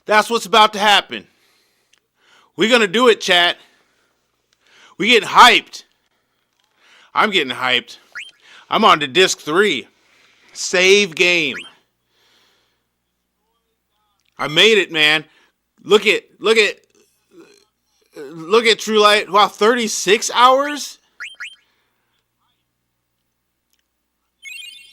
That's what's about to happen. We're going to do it, chat. We getting hyped. I'm getting hyped. I'm on to disc 3. Save game. I made it, man. Look at True Light. Wow, 36 hours?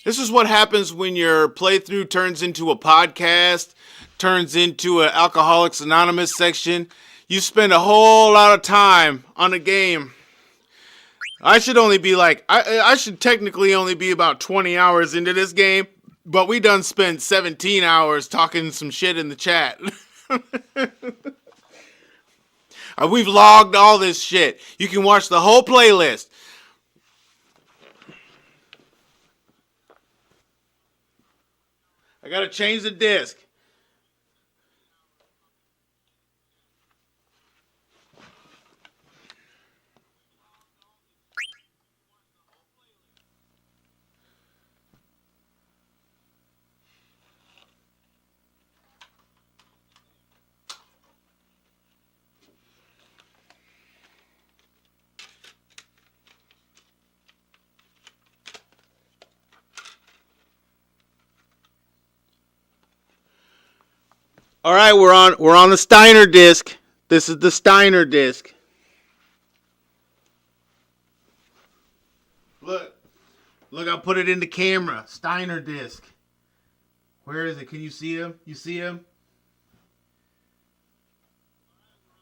This is what happens when your playthrough turns into a podcast, turns into an Alcoholics Anonymous section. You spend a whole lot of time on a game. I should only be like, I should technically only be about 20 hours into this game, but we done spent 17 hours talking some shit in the chat. We've logged all this shit. You can watch the whole playlist. I gotta change the disc. All right, we're on the Steiner disc. This is the Steiner disc. Look, I put it in the camera. Steiner disc. Where is it? Can you see him? You see him?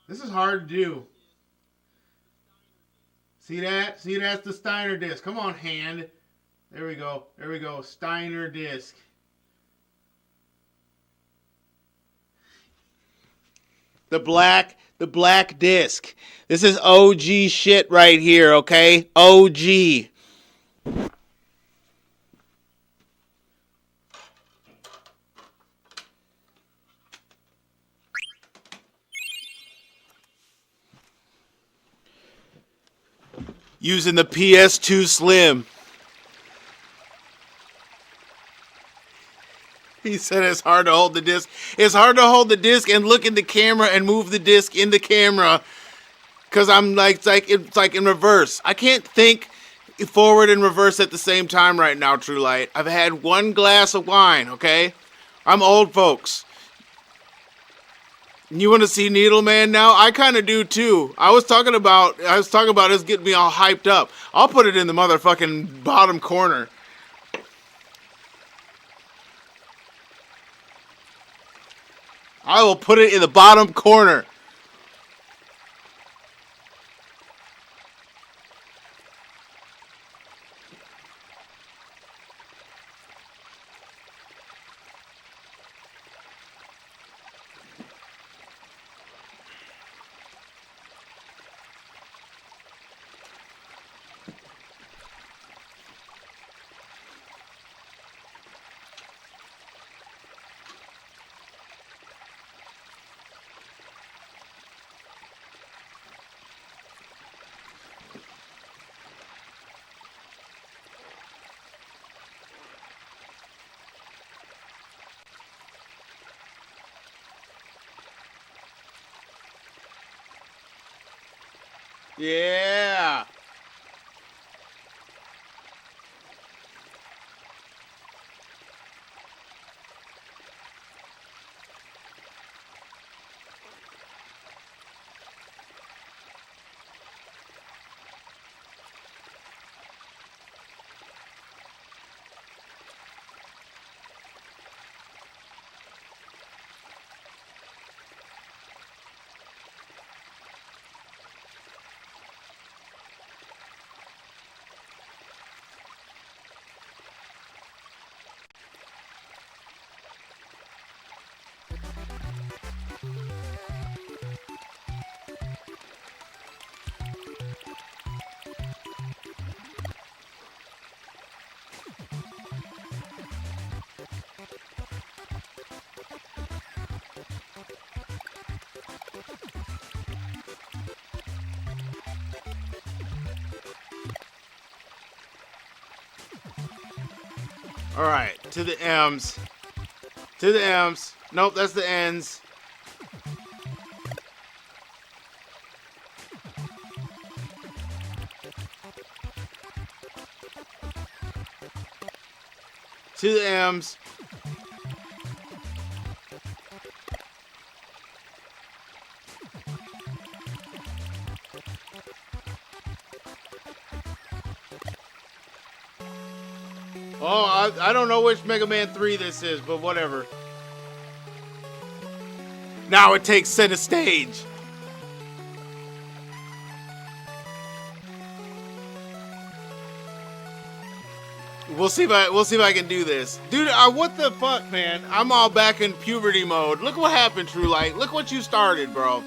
This is hard to do. See that? See, that's the Steiner disc. Come on, hand. There we go. There we go. Steiner disc. The black disc. This is OG shit right here, okay? OG. Using the PS2 Slim. He said it's hard to hold the disc. It's hard to hold the disc and look in the camera and move the disc in the camera. Cause I'm like, it's like in reverse. I can't think forward and reverse at the same time right now, True Light. I've had one glass of wine, okay? I'm old, folks. You want to see Needle Man now? I kind of do too. I was talking about us getting me all hyped up. I'll put it in the motherfucking bottom corner. I will put it in the bottom corner. Yeah. All right, to the M's. To the M's. Nope, that's the N's. To the M's. Oh, I don't know which Mega Man 3 this is, but whatever. Now it takes center stage. We'll see if I can do this, dude. What the fuck, man? I'm all back in puberty mode. Look what happened, True Light. Look what you started, bro.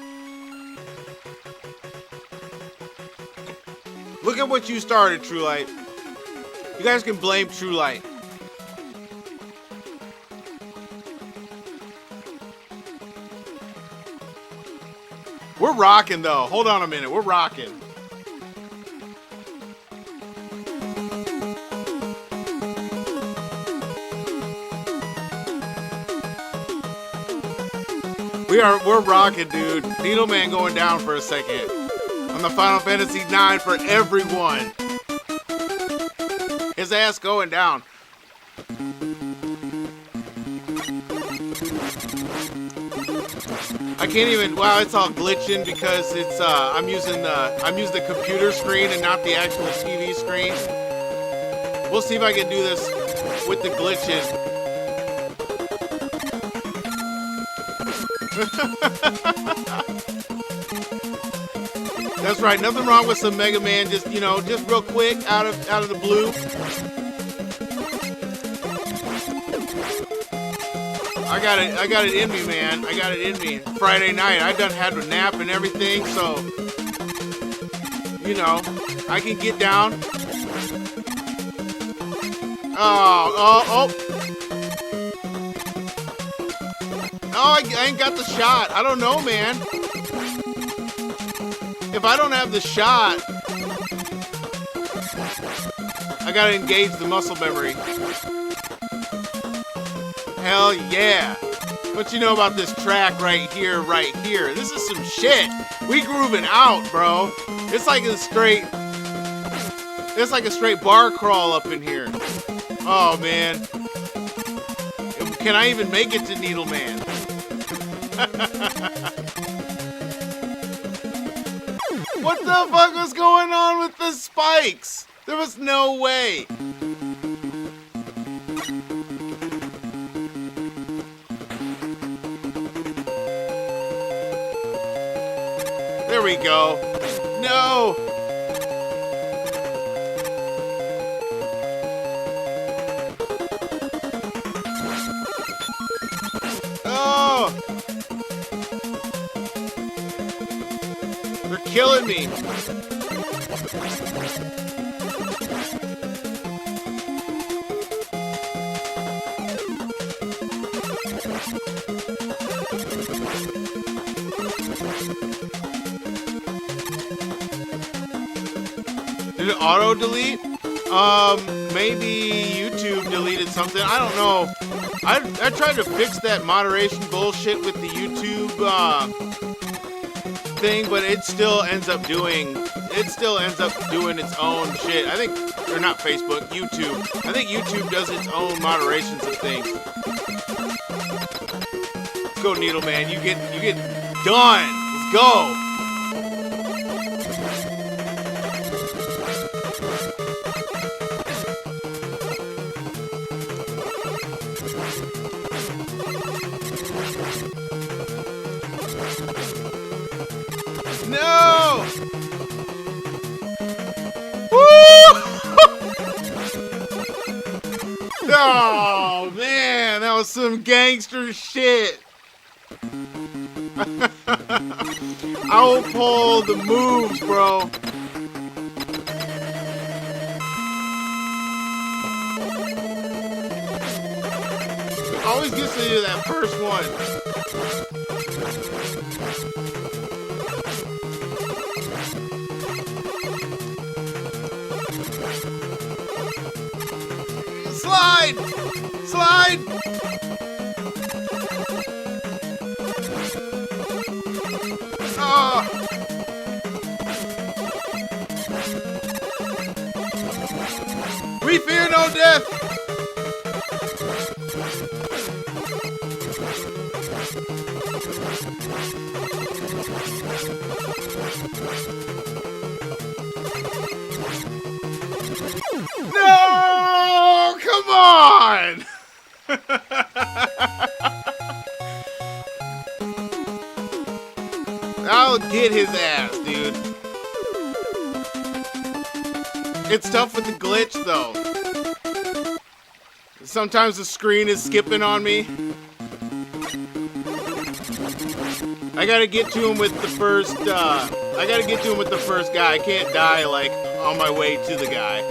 Look at what you started, True Light. You guys can blame True Light. We're rocking though. Hold on a minute. We're rocking. We're rocking, dude. Needleman going down for a second. On the Final Fantasy IX for everyone. His ass going down. I can't even. Wow, it's all glitching because it's. I'm using the computer screen and not the actual TV screen. We'll see if I can do this with the glitches. That's right. Nothing wrong with some Mega Man. Just just real quick out of the blue. I got it in me, man. I got it in me. Friday night, I done had a nap and everything, so I can get down. Oh, I ain't got the shot. I don't know, man. If I don't have the shot, I gotta engage the muscle memory. Hell yeah. What you know about this track right here? This is some shit. We grooving out, bro. It's like a straight bar crawl up in here. Oh, man. Can I even make it to Needleman? What the fuck was going on with the spikes? There was no way. There we go. No! Oh! They're killing me. Did it auto-delete? Maybe YouTube deleted something. I don't know. I tried to fix that moderation bullshit with the YouTube thing, but it still ends up doing its own shit. I think, or not Facebook, YouTube. I think YouTube does its own moderations of things. Let's go, Needleman. You get done. Let's go. No! Woo! Oh, man, that was some gangster shit. I will pull the moves, bro. Always gets to do that first one. Slide! Slide! Oh. We fear no death! No! Come on! I'll get his ass, dude. It's tough with the glitch, though. Sometimes the screen is skipping on me. I gotta get to him with the first, guy. I can't die, like, on my way to the guy.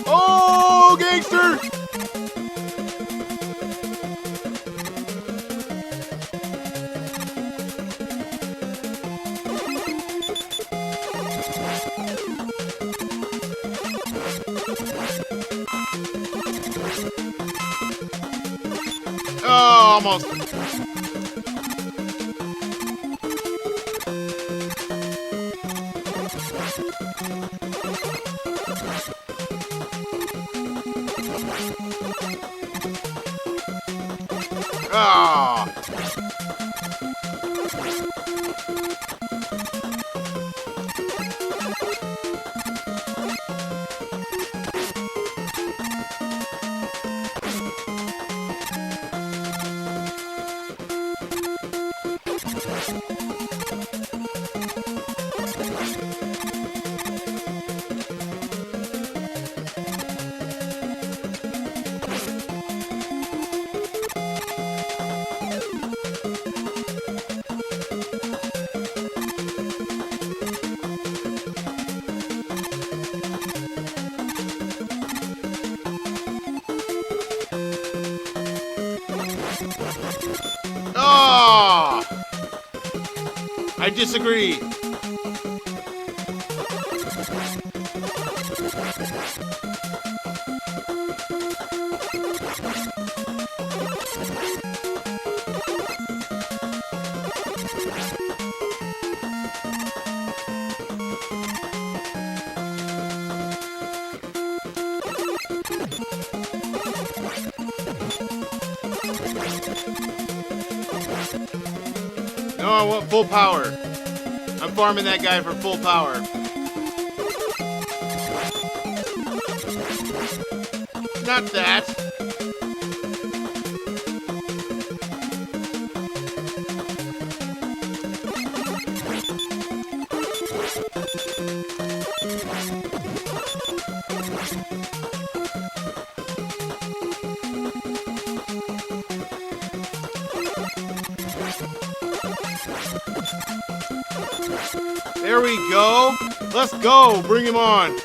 Oh, gangster! Oh, almost. Ah. Oh! I disagree. No, I want full power. I'm farming that guy for full power. Not that. There we go. Let's go. Bring him on.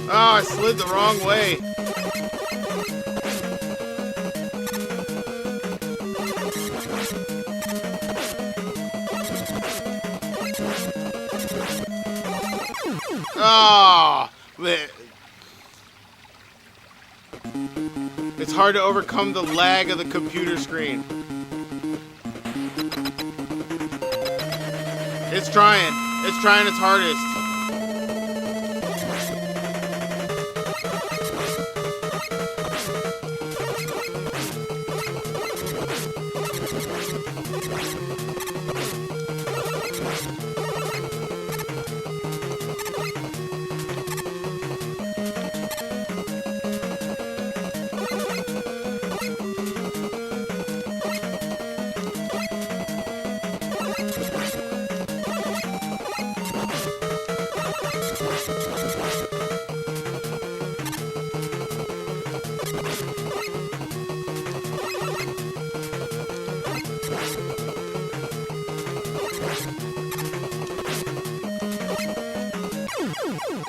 Oh, I slid the wrong way. Oh, it's hard to overcome the lag of the computer screen. It's trying. It's trying its hardest.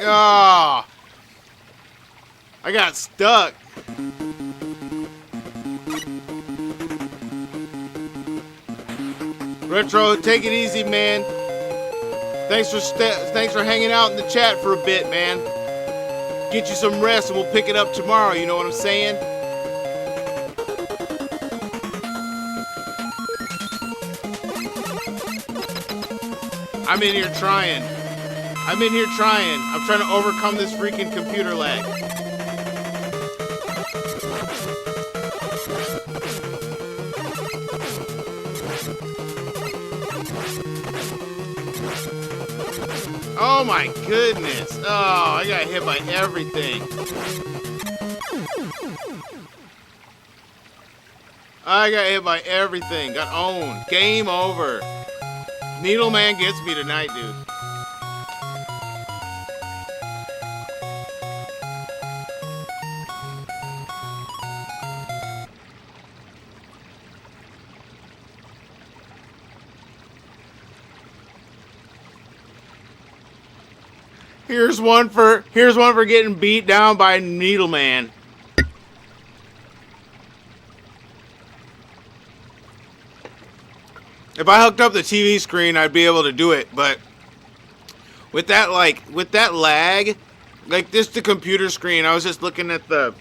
Ah, I got stuck. Retro, take it easy, man. Thanks for hanging out in the chat for a bit, man. Get you some rest and we'll pick it up tomorrow, you know what I'm saying? I'm in here trying. I'm trying to overcome this freaking computer lag. Oh my goodness. Oh, I got hit by everything. I got hit by everything. Got owned. Game over. Needle Man gets me tonight, dude. Here's one for getting beat down by Needle Man. If I hooked up the TV screen, I'd be able to do it, but with that lag, like this the computer screen, I was just looking at the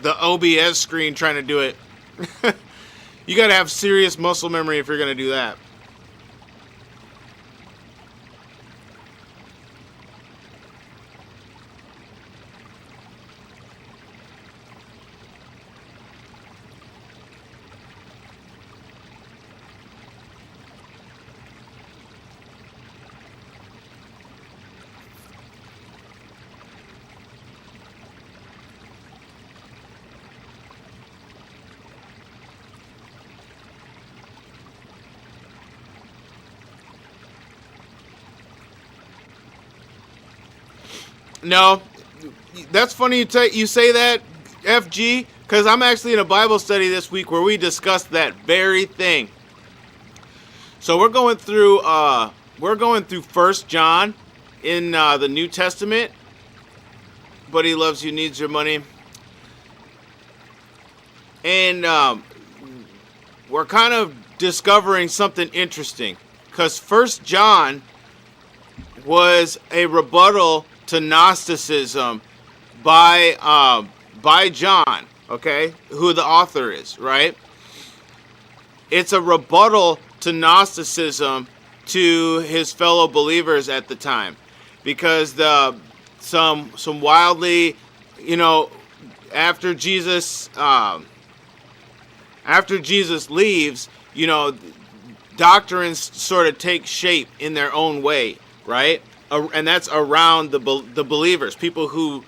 OBS screen trying to do it. You gotta have serious muscle memory if you're gonna do that. No, that's funny you say that, FG, because I'm actually in a Bible study this week where we discussed that very thing. So we're going through 1 John in the New Testament. Buddy loves you, needs your money, and we're kind of discovering something interesting because 1 John was a rebuttal to Gnosticism by John, okay, who the author is, right? It's a rebuttal to Gnosticism to his fellow believers at the time, because some wildly, after Jesus leaves, doctrines sort of take shape in their own way, right? And that's around the believers, people who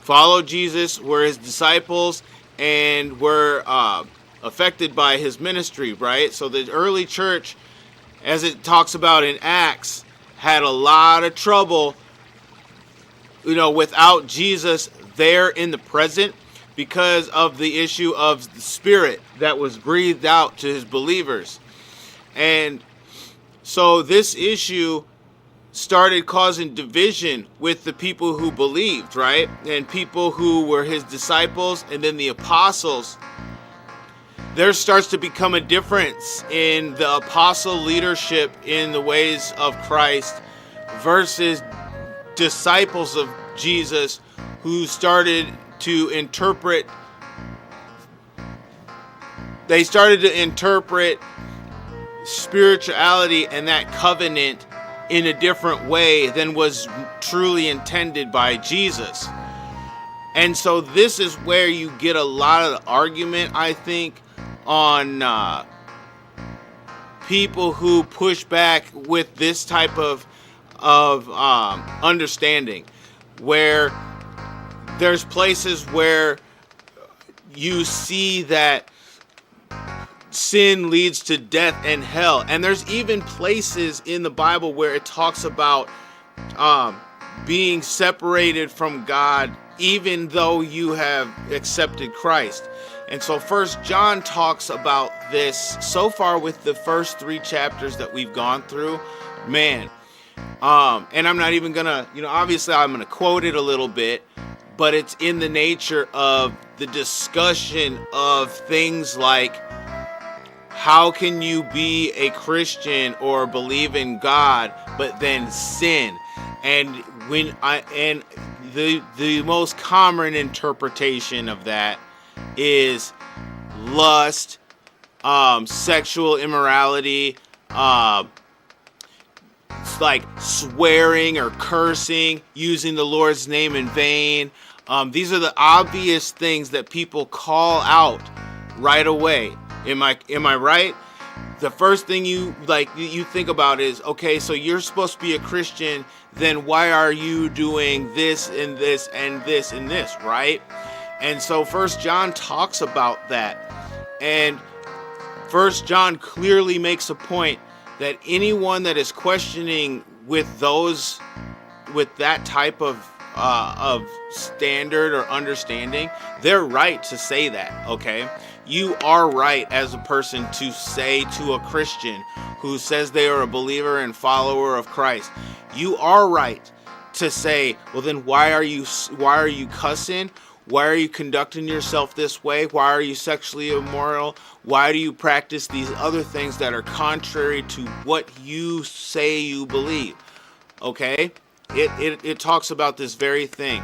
followed Jesus, were his disciples, and were affected by his ministry, right? So the early church, as it talks about in Acts, had a lot of trouble, without Jesus there in the present, because of the issue of the Spirit that was breathed out to his believers. And so this issue started causing division with the people who believed, right? And people who were his disciples, and then the apostles. There starts to become a difference in the apostle leadership in the ways of Christ versus disciples of Jesus who started to interpret spirituality and that covenant in a different way than was truly intended by Jesus. And so this is where you get a lot of the argument, I think, on people who push back with this type of understanding, where there's places where you see that sin leads to death and hell. And there's even places in the Bible where it talks about being separated from God even though you have accepted Christ. And so 1 John talks about this so far with the first 3 chapters that we've gone through. Man. And I'm not even gonna, obviously I'm gonna quote it a little bit, but it's in the nature of the discussion of things like, how can you be a Christian or believe in God but then sin? And the most common interpretation of that is lust, sexual immorality, like swearing or cursing, using the Lord's name in vain. These are the obvious things that people call out right away. Am I right? The first thing you think about is, okay, so you're supposed to be a Christian, then why are you doing this and this and this and this, right? And so 1 John talks about that. And First John clearly makes a point that anyone that is questioning with that type of standard or understanding, they're right to say that, okay? You are right as a person to say to a Christian who says they are a believer and follower of Christ, you are right to say, well, then why are you cussing? Why are you conducting yourself this way? Why are you sexually immoral? Why do you practice these other things that are contrary to what you say you believe? Okay? It talks about this very thing.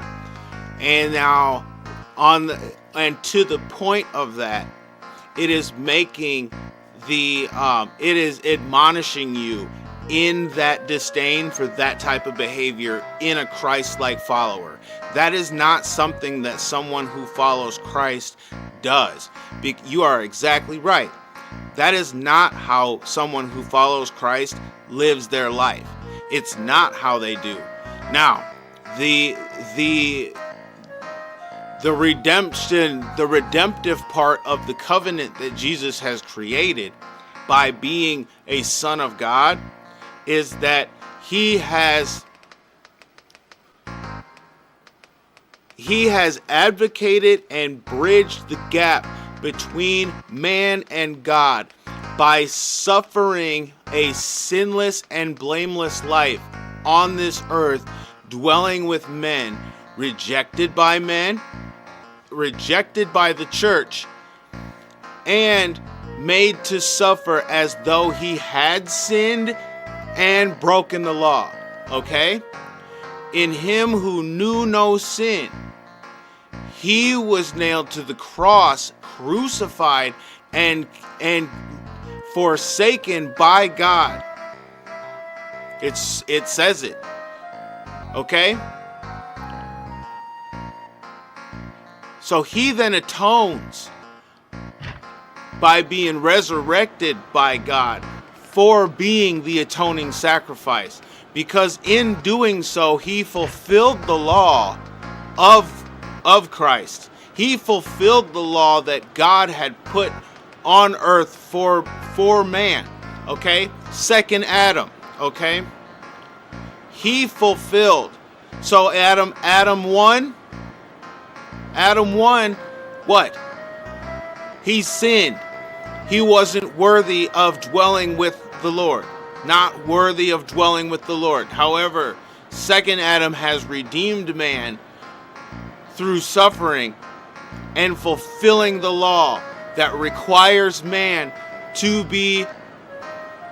And now, to the point of that, it is making it is admonishing you in that disdain for that type of behavior in a Christ-like follower. That is not something that someone who follows Christ does. You are exactly right. That is not how someone who follows Christ lives their life. It's not how they do. Now, the redemptive part of the covenant that Jesus has created by being a son of God is that he has advocated and bridged the gap between man and God by suffering a sinless and blameless life on this earth, dwelling with men, rejected by men, rejected by the church, and made to suffer as though he had sinned and broken the law. Okay? In him who knew no sin, he was nailed to the cross, crucified, and forsaken by God. It says it. Okay? So he then atones by being resurrected by God for being the atoning sacrifice. Because in doing so, he fulfilled the law of Christ. He fulfilled the law that God had put on earth for man. Okay? Second Adam. Okay? He fulfilled. So Adam 1, what? He sinned. He wasn't worthy of dwelling with the Lord. Not worthy of dwelling with the Lord. However, second Adam has redeemed man through suffering and fulfilling the law that requires man to be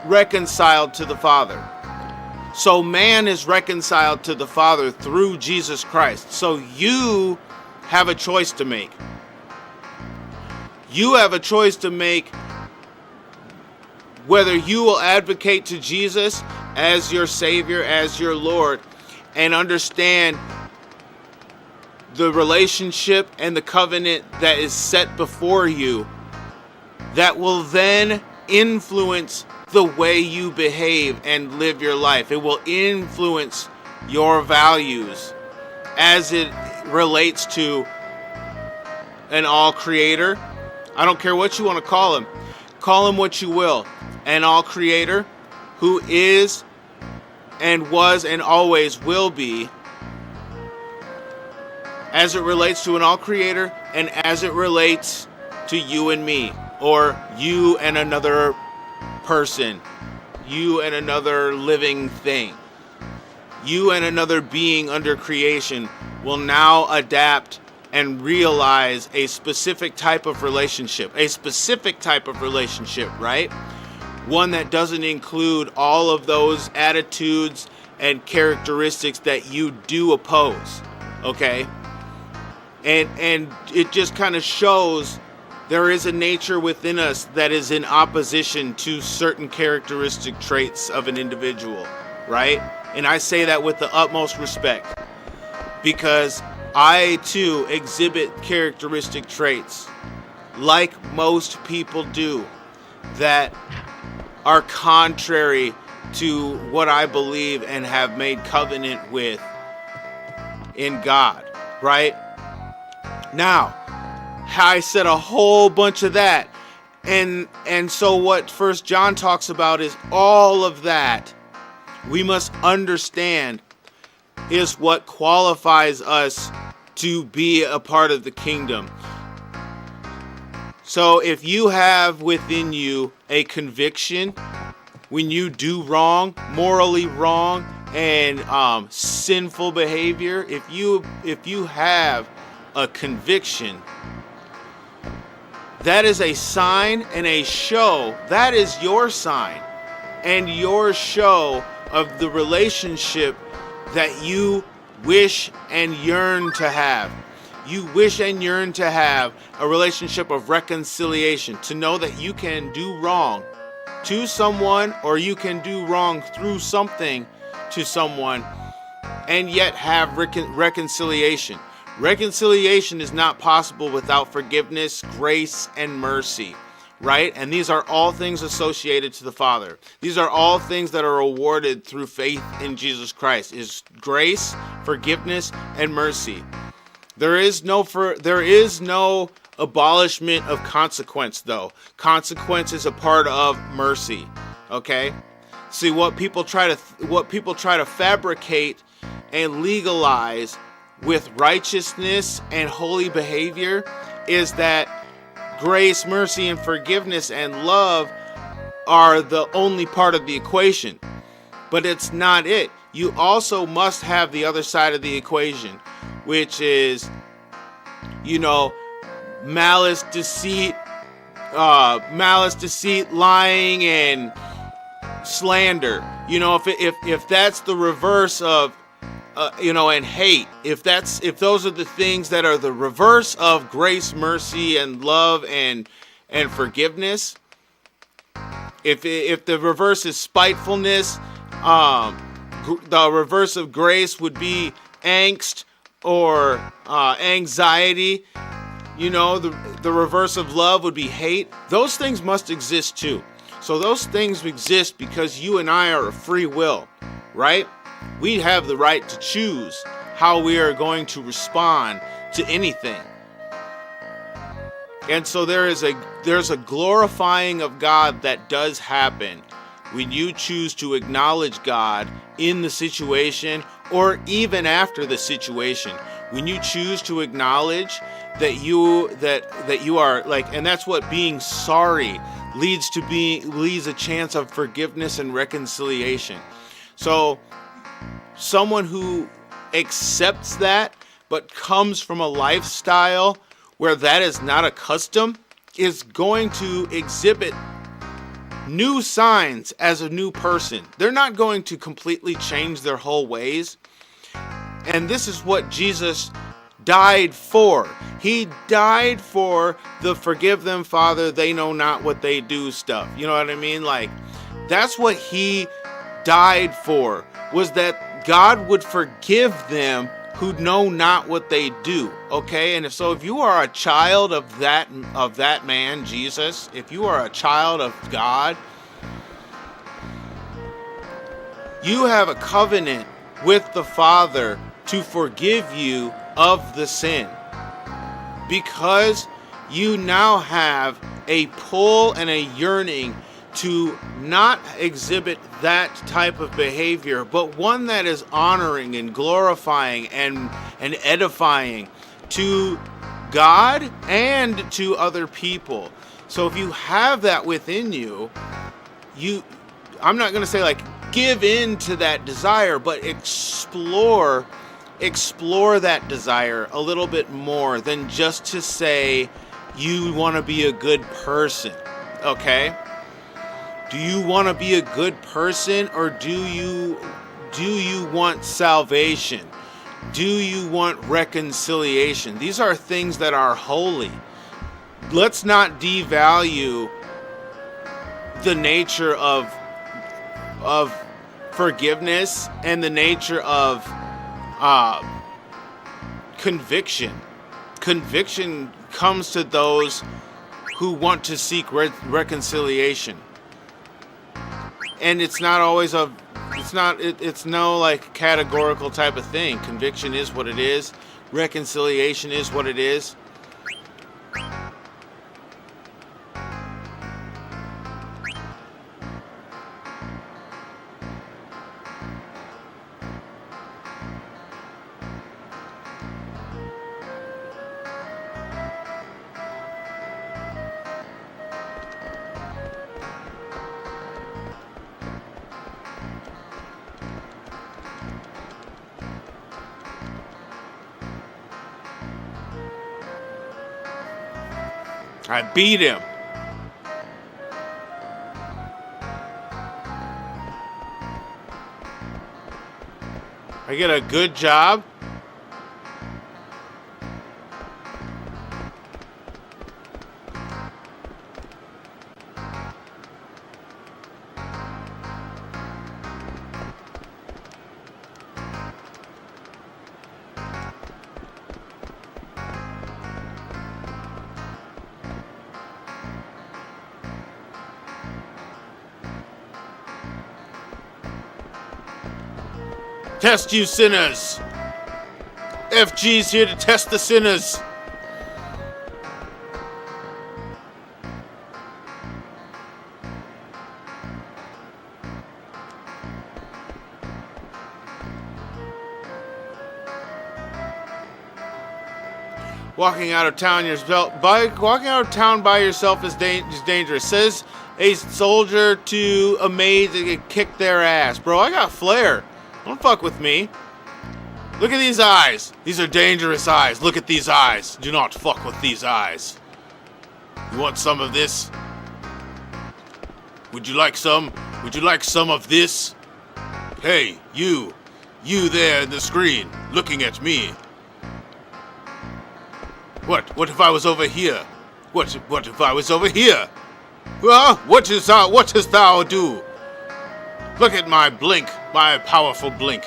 reconciled to the Father. So man is reconciled to the Father through Jesus Christ. So you have a choice to make. You have a choice to make whether you will advocate to Jesus as your Savior, as your Lord, and understand the relationship and the covenant that is set before you that will then influence the way you behave and live your life. It will influence your values as it relates to an all-creator. I don't care what you want to call him. Call him what you will. An all-creator who is and was and always will be, as it relates to an all-creator and as it relates to you and me, or you and another person, you and another living thing, you and another being under creation will now adapt and realize a specific type of relationship, right? One that doesn't include all of those attitudes and characteristics that you do oppose, okay? And it just kind of shows there is a nature within us that is in opposition to certain characteristic traits of an individual, right? And I say that with the utmost respect, because I too exhibit characteristic traits, like most people do, that are contrary to what I believe and have made covenant with in God, right? Now, I said a whole bunch of that, And so what First John talks about is all of that we must understand is what qualifies us to be a part of the kingdom. So if you have within you a conviction when you do wrong, morally wrong, and sinful behavior, if you have a conviction, that is a sign and a show. That is your sign and your show of the relationship that you wish and yearn to have. You wish and yearn to have a relationship of reconciliation, to know that you can do wrong to someone, or you can do wrong through something to someone, and yet have reconciliation. Reconciliation is not possible without forgiveness, grace, and mercy, right? And these are all things associated to the Father. These are all things that are awarded through faith in Jesus Christ, is grace, forgiveness, and mercy. There is no abolishment of consequence, though. Consequence is a part of mercy. Okay? See, what people try to fabricate and legalize with righteousness and holy behavior is that grace, mercy, and forgiveness and love are the only part of the equation. But it's not it. You also must have the other side of the equation, which is, malice, deceit, lying, and slander. If that's the reverse of, and hate. If those are the things that are the reverse of grace, mercy, and love and forgiveness. If the reverse is spitefulness, the reverse of grace would be angst or anxiety. The reverse of love would be hate. Those things must exist too. So those things exist because you and I are a free will, right? We have the right to choose how we are going to respond to anything. And so there's a glorifying of God that does happen when you choose to acknowledge God in the situation, or even after the situation. When you choose to acknowledge that you are like, and that's what being sorry leads a chance of forgiveness and reconciliation. So someone who accepts that but comes from a lifestyle where that is not a custom is going to exhibit new signs as a new person. They're not going to completely change their whole ways. And this is what Jesus died for. He died for the forgive them, Father, they know not what they do stuff. You know what I mean? Like, that's what he died for, was that God would forgive them who know not what they do. Okay? And if you are a child of that man, Jesus, if you are a child of God, you have a covenant with the Father to forgive you of the sin, because you now have a pull and a yearning to not exhibit that type of behavior, but one that is honoring and glorifying and edifying to God and to other people. So if you have that within you, I'm not going to say like give in to that desire, but explore that desire a little bit more than just to say you want to be a good person. Okay? Do you want to be a good person, or do you want salvation? Do you want reconciliation? These are things that are holy. Let's not devalue the nature of forgiveness and the nature of conviction. Conviction comes to those who want to seek reconciliation. And it's not always it's no like categorical type of thing. Conviction is what it is. Reconciliation is what it is. I beat him. I get a good job. Test you sinners. FG's here to test the sinners. Walking out of town by yourself is dangerous. Says a soldier to a maid to get kicked their ass. Bro, I got flair. Don't fuck with me. Look at these eyes. These are dangerous eyes. Look at these eyes. Do not fuck with these eyes. You want some of this? Would you like some? Would you like some of this? Hey, you there in the screen, looking at me. What if I was over here? What if I was over here? Well, what dost thou do? Look at my blink, my powerful blink.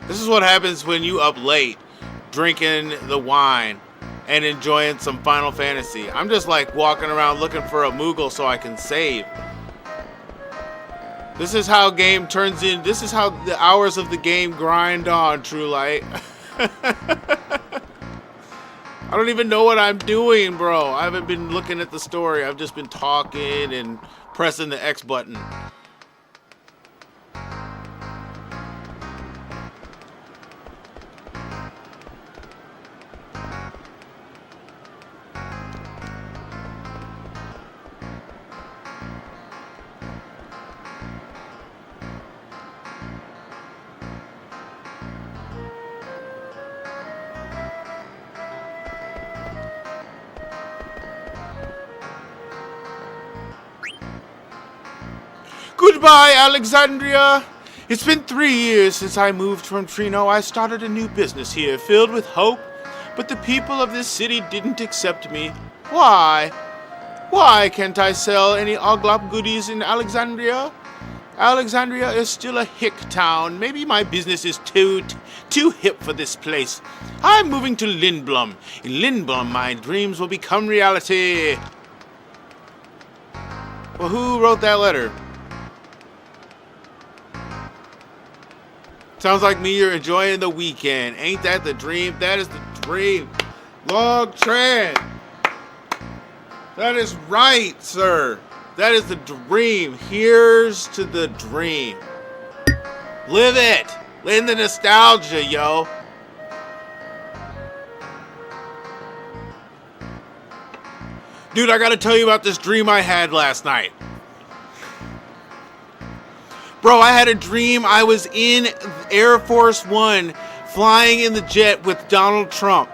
This is what happens when you up late, drinking the wine, and enjoying some Final Fantasy. I'm just like walking around looking for a Moogle so I can save. This is how game turns in. This is how the hours of the game grind on, True Light. I don't even know what I'm doing, bro. I haven't been looking at the story. I've just been talking and pressing the X button. Goodbye, Alexandria! It's been 3 years since I moved from Trino. I started a new business here, filled with hope, but the people of this city didn't accept me. Why? Why can't I sell any Oglop goodies in Alexandria? Alexandria is still a hick town. Maybe my business is too hip for this place. I'm moving to Lindblom. In Lindblom, my dreams will become reality. Well, who wrote that letter? Sounds like me, you're enjoying the weekend. Ain't that the dream? That is the dream. Log Tran. That is right, sir. That is the dream. Here's to the dream. Live it. Live in the nostalgia, yo. Dude, I gotta tell you about this dream I had last night. Bro, I had a dream I was in Air Force One flying in the jet with Donald Trump.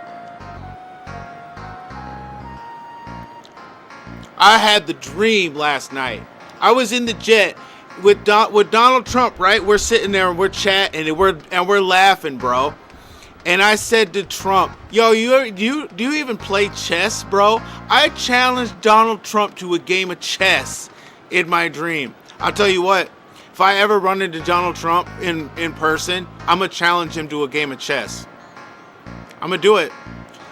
I had the dream last night. I was in the jet with Donald Trump, right? We're sitting there and we're chatting and we're laughing, bro. And I said to Trump, yo, do you even play chess, bro? I challenged Donald Trump to a game of chess in my dream. I'll tell you what. If I ever run into Donald Trump in person, I'm going to challenge him to a game of chess. I'm going to do it.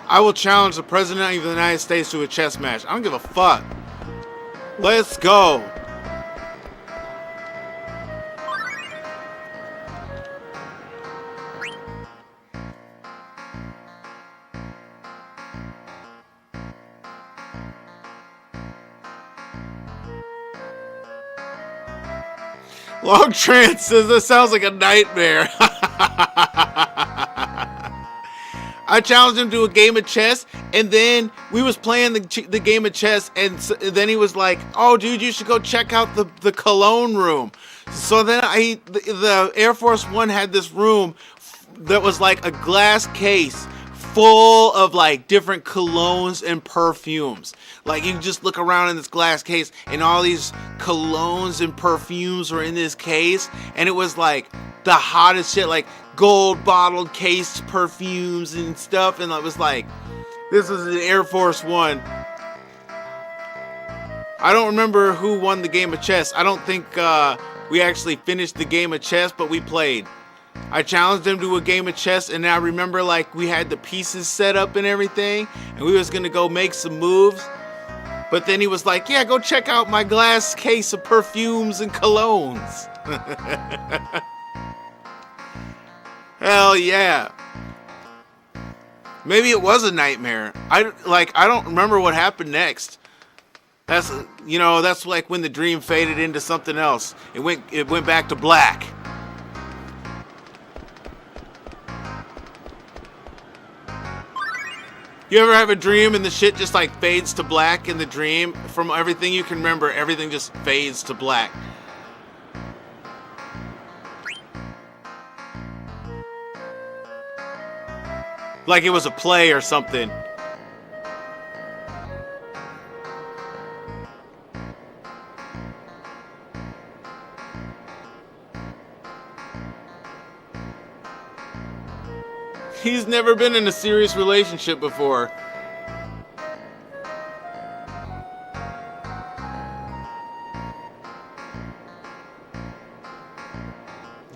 I will challenge the President of the United States to a chess match. I don't give a fuck. Let's go. Long Trance says this sounds like a nightmare. I challenged him to a game of chess, and then we was playing the game of chess, and then he was like, "Oh, dude, you should go check out the Cologne room." So then the Air Force One had this room that was like a glass case full of like different colognes and perfumes. Like you just look around in this glass case and all these colognes and perfumes were in this case, and it was like the hottest shit, like gold bottled cased perfumes and stuff. And it was like, this was an Air Force One. I don't remember who won the game of chess. I don't think we actually finished the game of chess, but we played. I challenged him to a game of chess, and I remember like we had the pieces set up and everything, and we was gonna go make some moves. But then he was like, yeah, go check out my glass case of perfumes and colognes. Hell yeah. Maybe it was a nightmare. I don't remember what happened next. That's like when the dream faded into something else. It went back to black. You ever have a dream and the shit just like fades to black in the dream? From everything you can remember, everything just fades to black. Like it was a play or something. He's never been in a serious relationship before.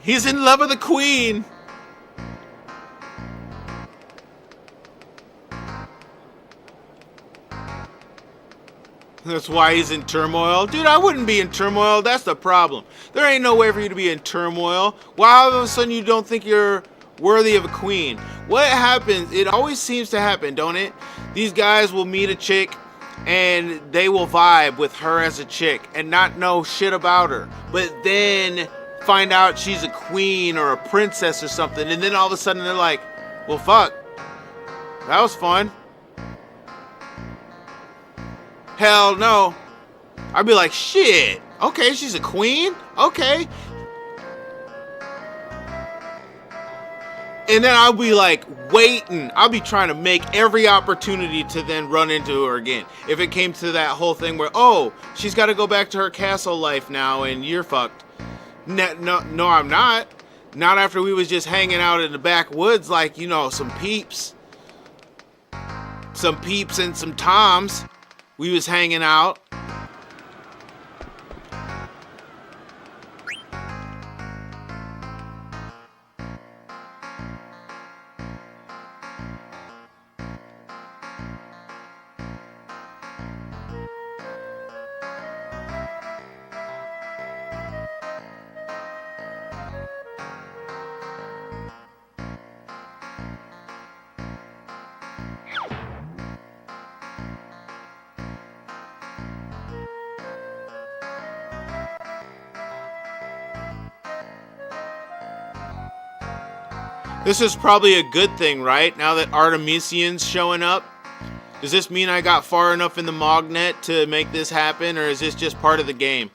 He's in love with the queen. That's why he's in turmoil. Dude, I wouldn't be in turmoil. That's the problem. There ain't no way for you to be in turmoil. Why all of a sudden you don't think you're worthy of a queen? What happens? It always seems to happen, don't it? These guys will meet a chick and they will vibe with her as a chick and not know shit about her. But then find out she's a queen or a princess or something. And then all of a sudden they're like, well, fuck. That was fun. Hell no. I'd be like, shit. Okay, she's a queen? Okay. And then I'll be like waiting. I'll be trying to make every opportunity to then run into her again. If it came to that whole thing where, oh, she's got to go back to her castle life now and you're fucked. No, I'm not. Not after we was just hanging out in the backwoods like, some peeps. Some peeps and some toms. We was hanging out. This is probably a good thing, right? Now that Artemisian's showing up. Does this mean I got far enough in the Mognet to make this happen, or is this just part of the game?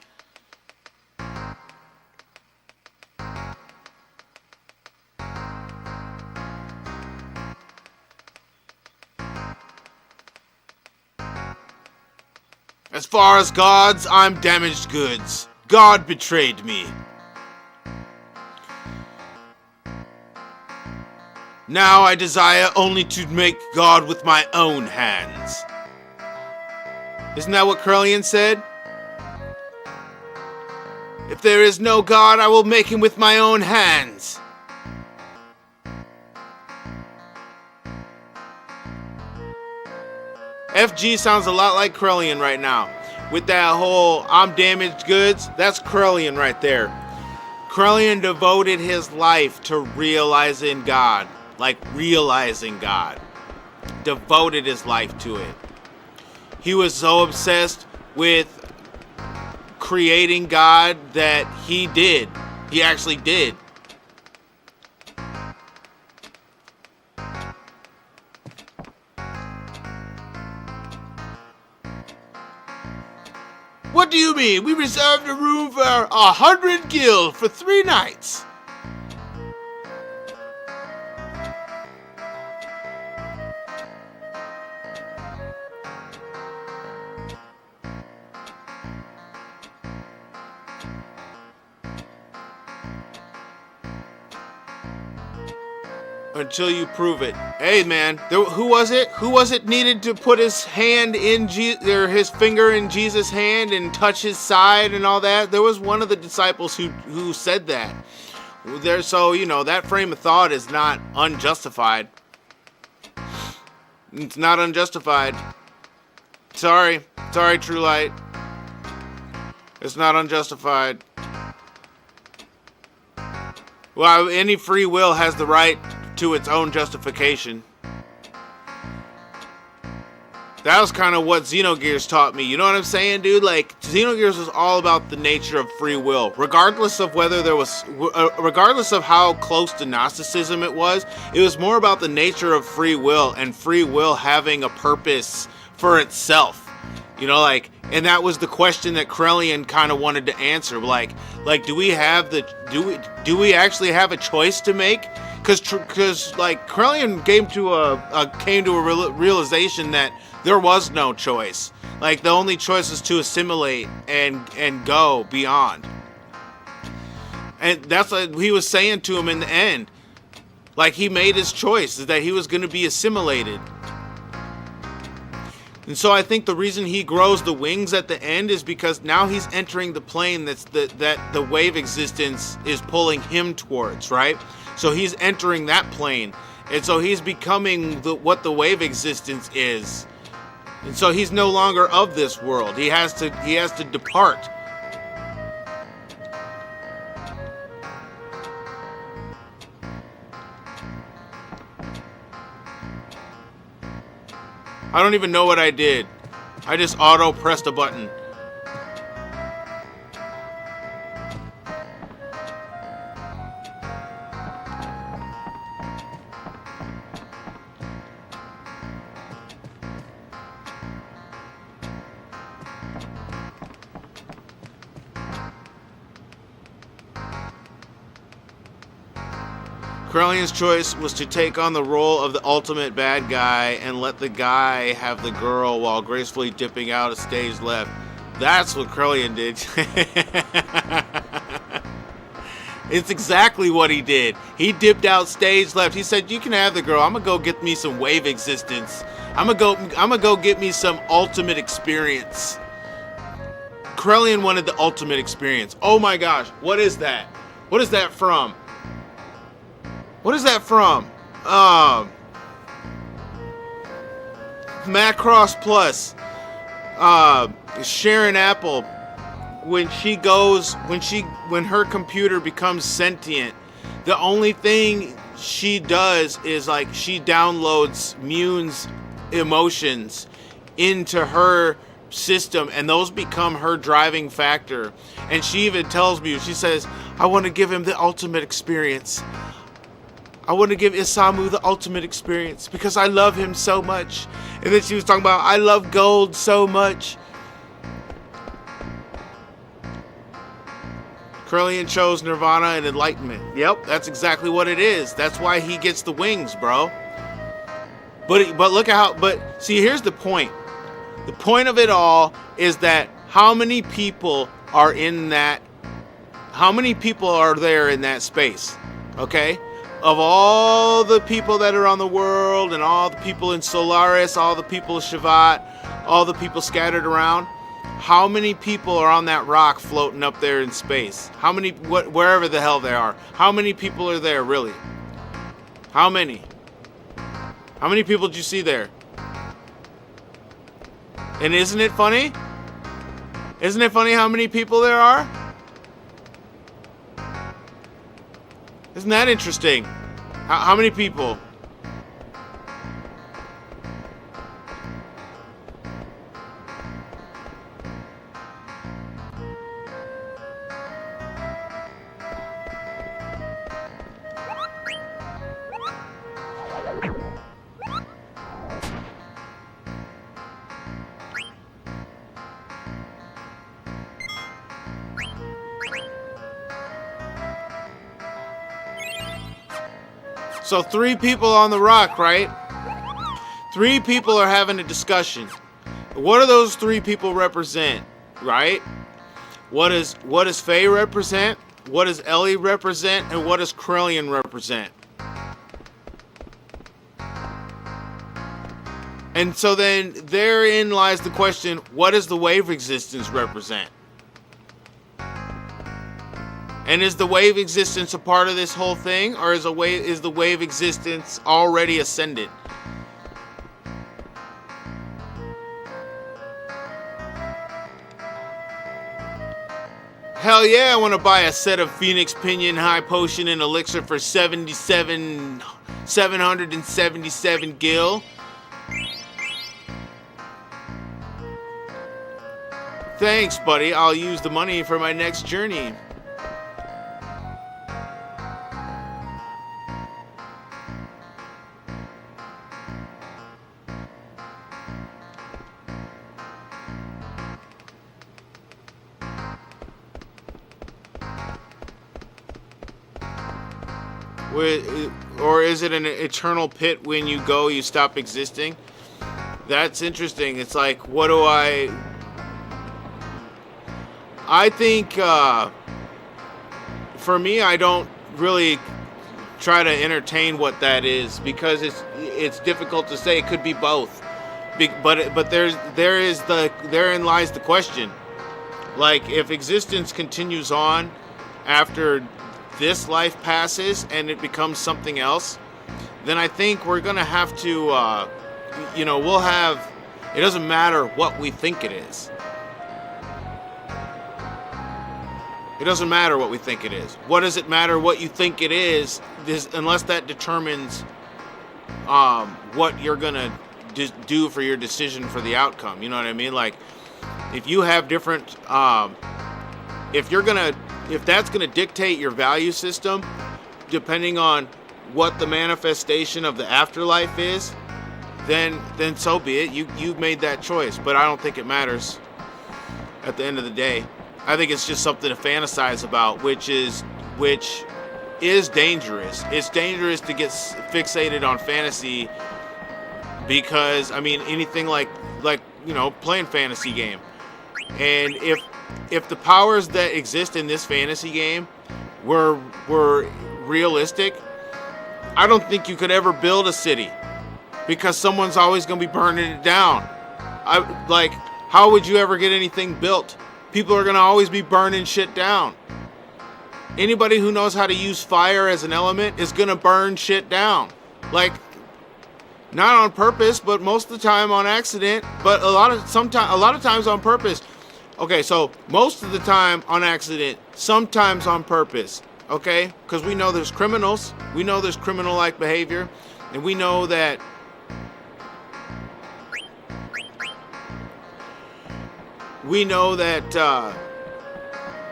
As far as gods, I'm damaged goods. God betrayed me. Now I desire only to make God with my own hands. Isn't that what Heroine said? If there is no God, I will make him with my own hands. FG sounds a lot like Heroine right now. With that whole I'm damaged goods, that's Heroine right there. Heroine devoted his life to realizing God. Like realizing God. Devoted his life to it. He was so obsessed with creating God that he did. He actually did. What do you mean? We reserved a room for 100 gil for 3 nights. until you prove it. Hey man, who was it? Who was it needed to put his hand in or his finger in Jesus' hand and touch his side and all that? There was one of the disciples who said that. So that frame of thought is not unjustified. It's not unjustified. Sorry, True Light. It's not unjustified. Well, any free will has the right to its own justification. That was kind of what Xenogears taught me. You know what I'm saying, dude? Like, Xenogears was all about the nature of free will. Regardless of regardless of how close to Gnosticism it was more about the nature of free will and free will having a purpose for itself. And that was the question that Krellian kind of wanted to answer. Like, do we actually have a choice to make? Because like Krellian came to a realization that there was no choice. Like, the only choice is to assimilate and go beyond. And that's what he was saying to him in the end. Like, he made his choice, is that he was going to be assimilated. And so I think the reason he grows the wings at the end is because now he's entering the plane that the wave existence is pulling him towards, right? So he's entering that plane. And so he's becoming what the wave existence is. And so he's no longer of this world. He has to depart. I don't even know what I did. I just auto pressed a button. Krellian's choice was to take on the role of the ultimate bad guy and let the guy have the girl while gracefully dipping out of stage left. That's what Krellian did. It's exactly what he did. He dipped out stage left. He said, "You can have the girl. I'm gonna go get me some wave existence. I'm gonna go get me some ultimate experience." Krellian wanted the ultimate experience. Oh my gosh, what is that? What is that from? What is that from? Macross Plus. Sharon Apple. When her computer becomes sentient, the only thing she does is like she downloads Mune's emotions into her system, and those become her driving factor. And she even tells me, she says, "I want to give him the ultimate experience. I want to give Isamu the ultimate experience because I love him so much." And then she was talking about, "I love gold so much." Krellian chose Nirvana and enlightenment. Yep, that's exactly what it is. That's why he gets the wings, bro. But look at how. But see, here's the point. The point of it all is that how many people are in that? How many people are there in that space? Okay. Of all the people that are on the world and all the people in Solaris, all the people of Shavat, all the people scattered around, how many people are on that rock floating up there in space? How many, wherever the hell they are? How many people are there, really? How many? How many people did you see there? And isn't it funny? Isn't it funny how many people there are? Isn't that interesting? How many people? So 3 people on the rock, right? 3 people are having a discussion. What do those 3 people represent, right? What does Faye represent? What does Ellie represent? And what does Krellian represent? And so then therein lies the question, what does the wave existence represent? And is the wave existence a part of this whole thing, or is the wave existence already ascended? Hell yeah, I want to buy a set of Phoenix Pinion High Potion and Elixir for 777 gil. Thanks, buddy. I'll use the money for my next journey. Or is it an eternal pit? When you go, you stop existing? That's interesting. It's like, what do I think, for me, I don't really try to entertain what that is, because it's difficult to say. It could be both. But therein lies the question. Like, if existence continues on after this life passes and it becomes something else, then I think we're gonna have to, we'll have. It doesn't matter what we think it is. It doesn't matter what we think it is. What does it matter what you think it is? Unless that determines what you're gonna do for your decision for the outcome. You know what I mean? Like, if you have different, if that's gonna dictate your value system, depending on what the manifestation of the afterlife is, then so be it. You've made that choice. But I don't think it matters at the end of the day. I think it's just something to fantasize about, which is dangerous. It's dangerous to get fixated on fantasy, because anything like playing fantasy game, and if the powers that exist in this fantasy game were realistic, I don't think you could ever build a city, because someone's always going to be burning it down. How would you ever get anything built? People are going to always be burning shit down. Anybody who knows how to use fire as an element is going to burn shit down. Not on purpose, but most of the time on accident, but a lot of times on purpose. Okay, so most of the time on accident, sometimes on purpose. Okay? Because we know there's criminals. We know there's criminal-like behavior. And we know that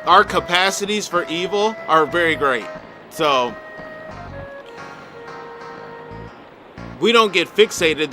our capacities for evil are very great. So we don't get fixated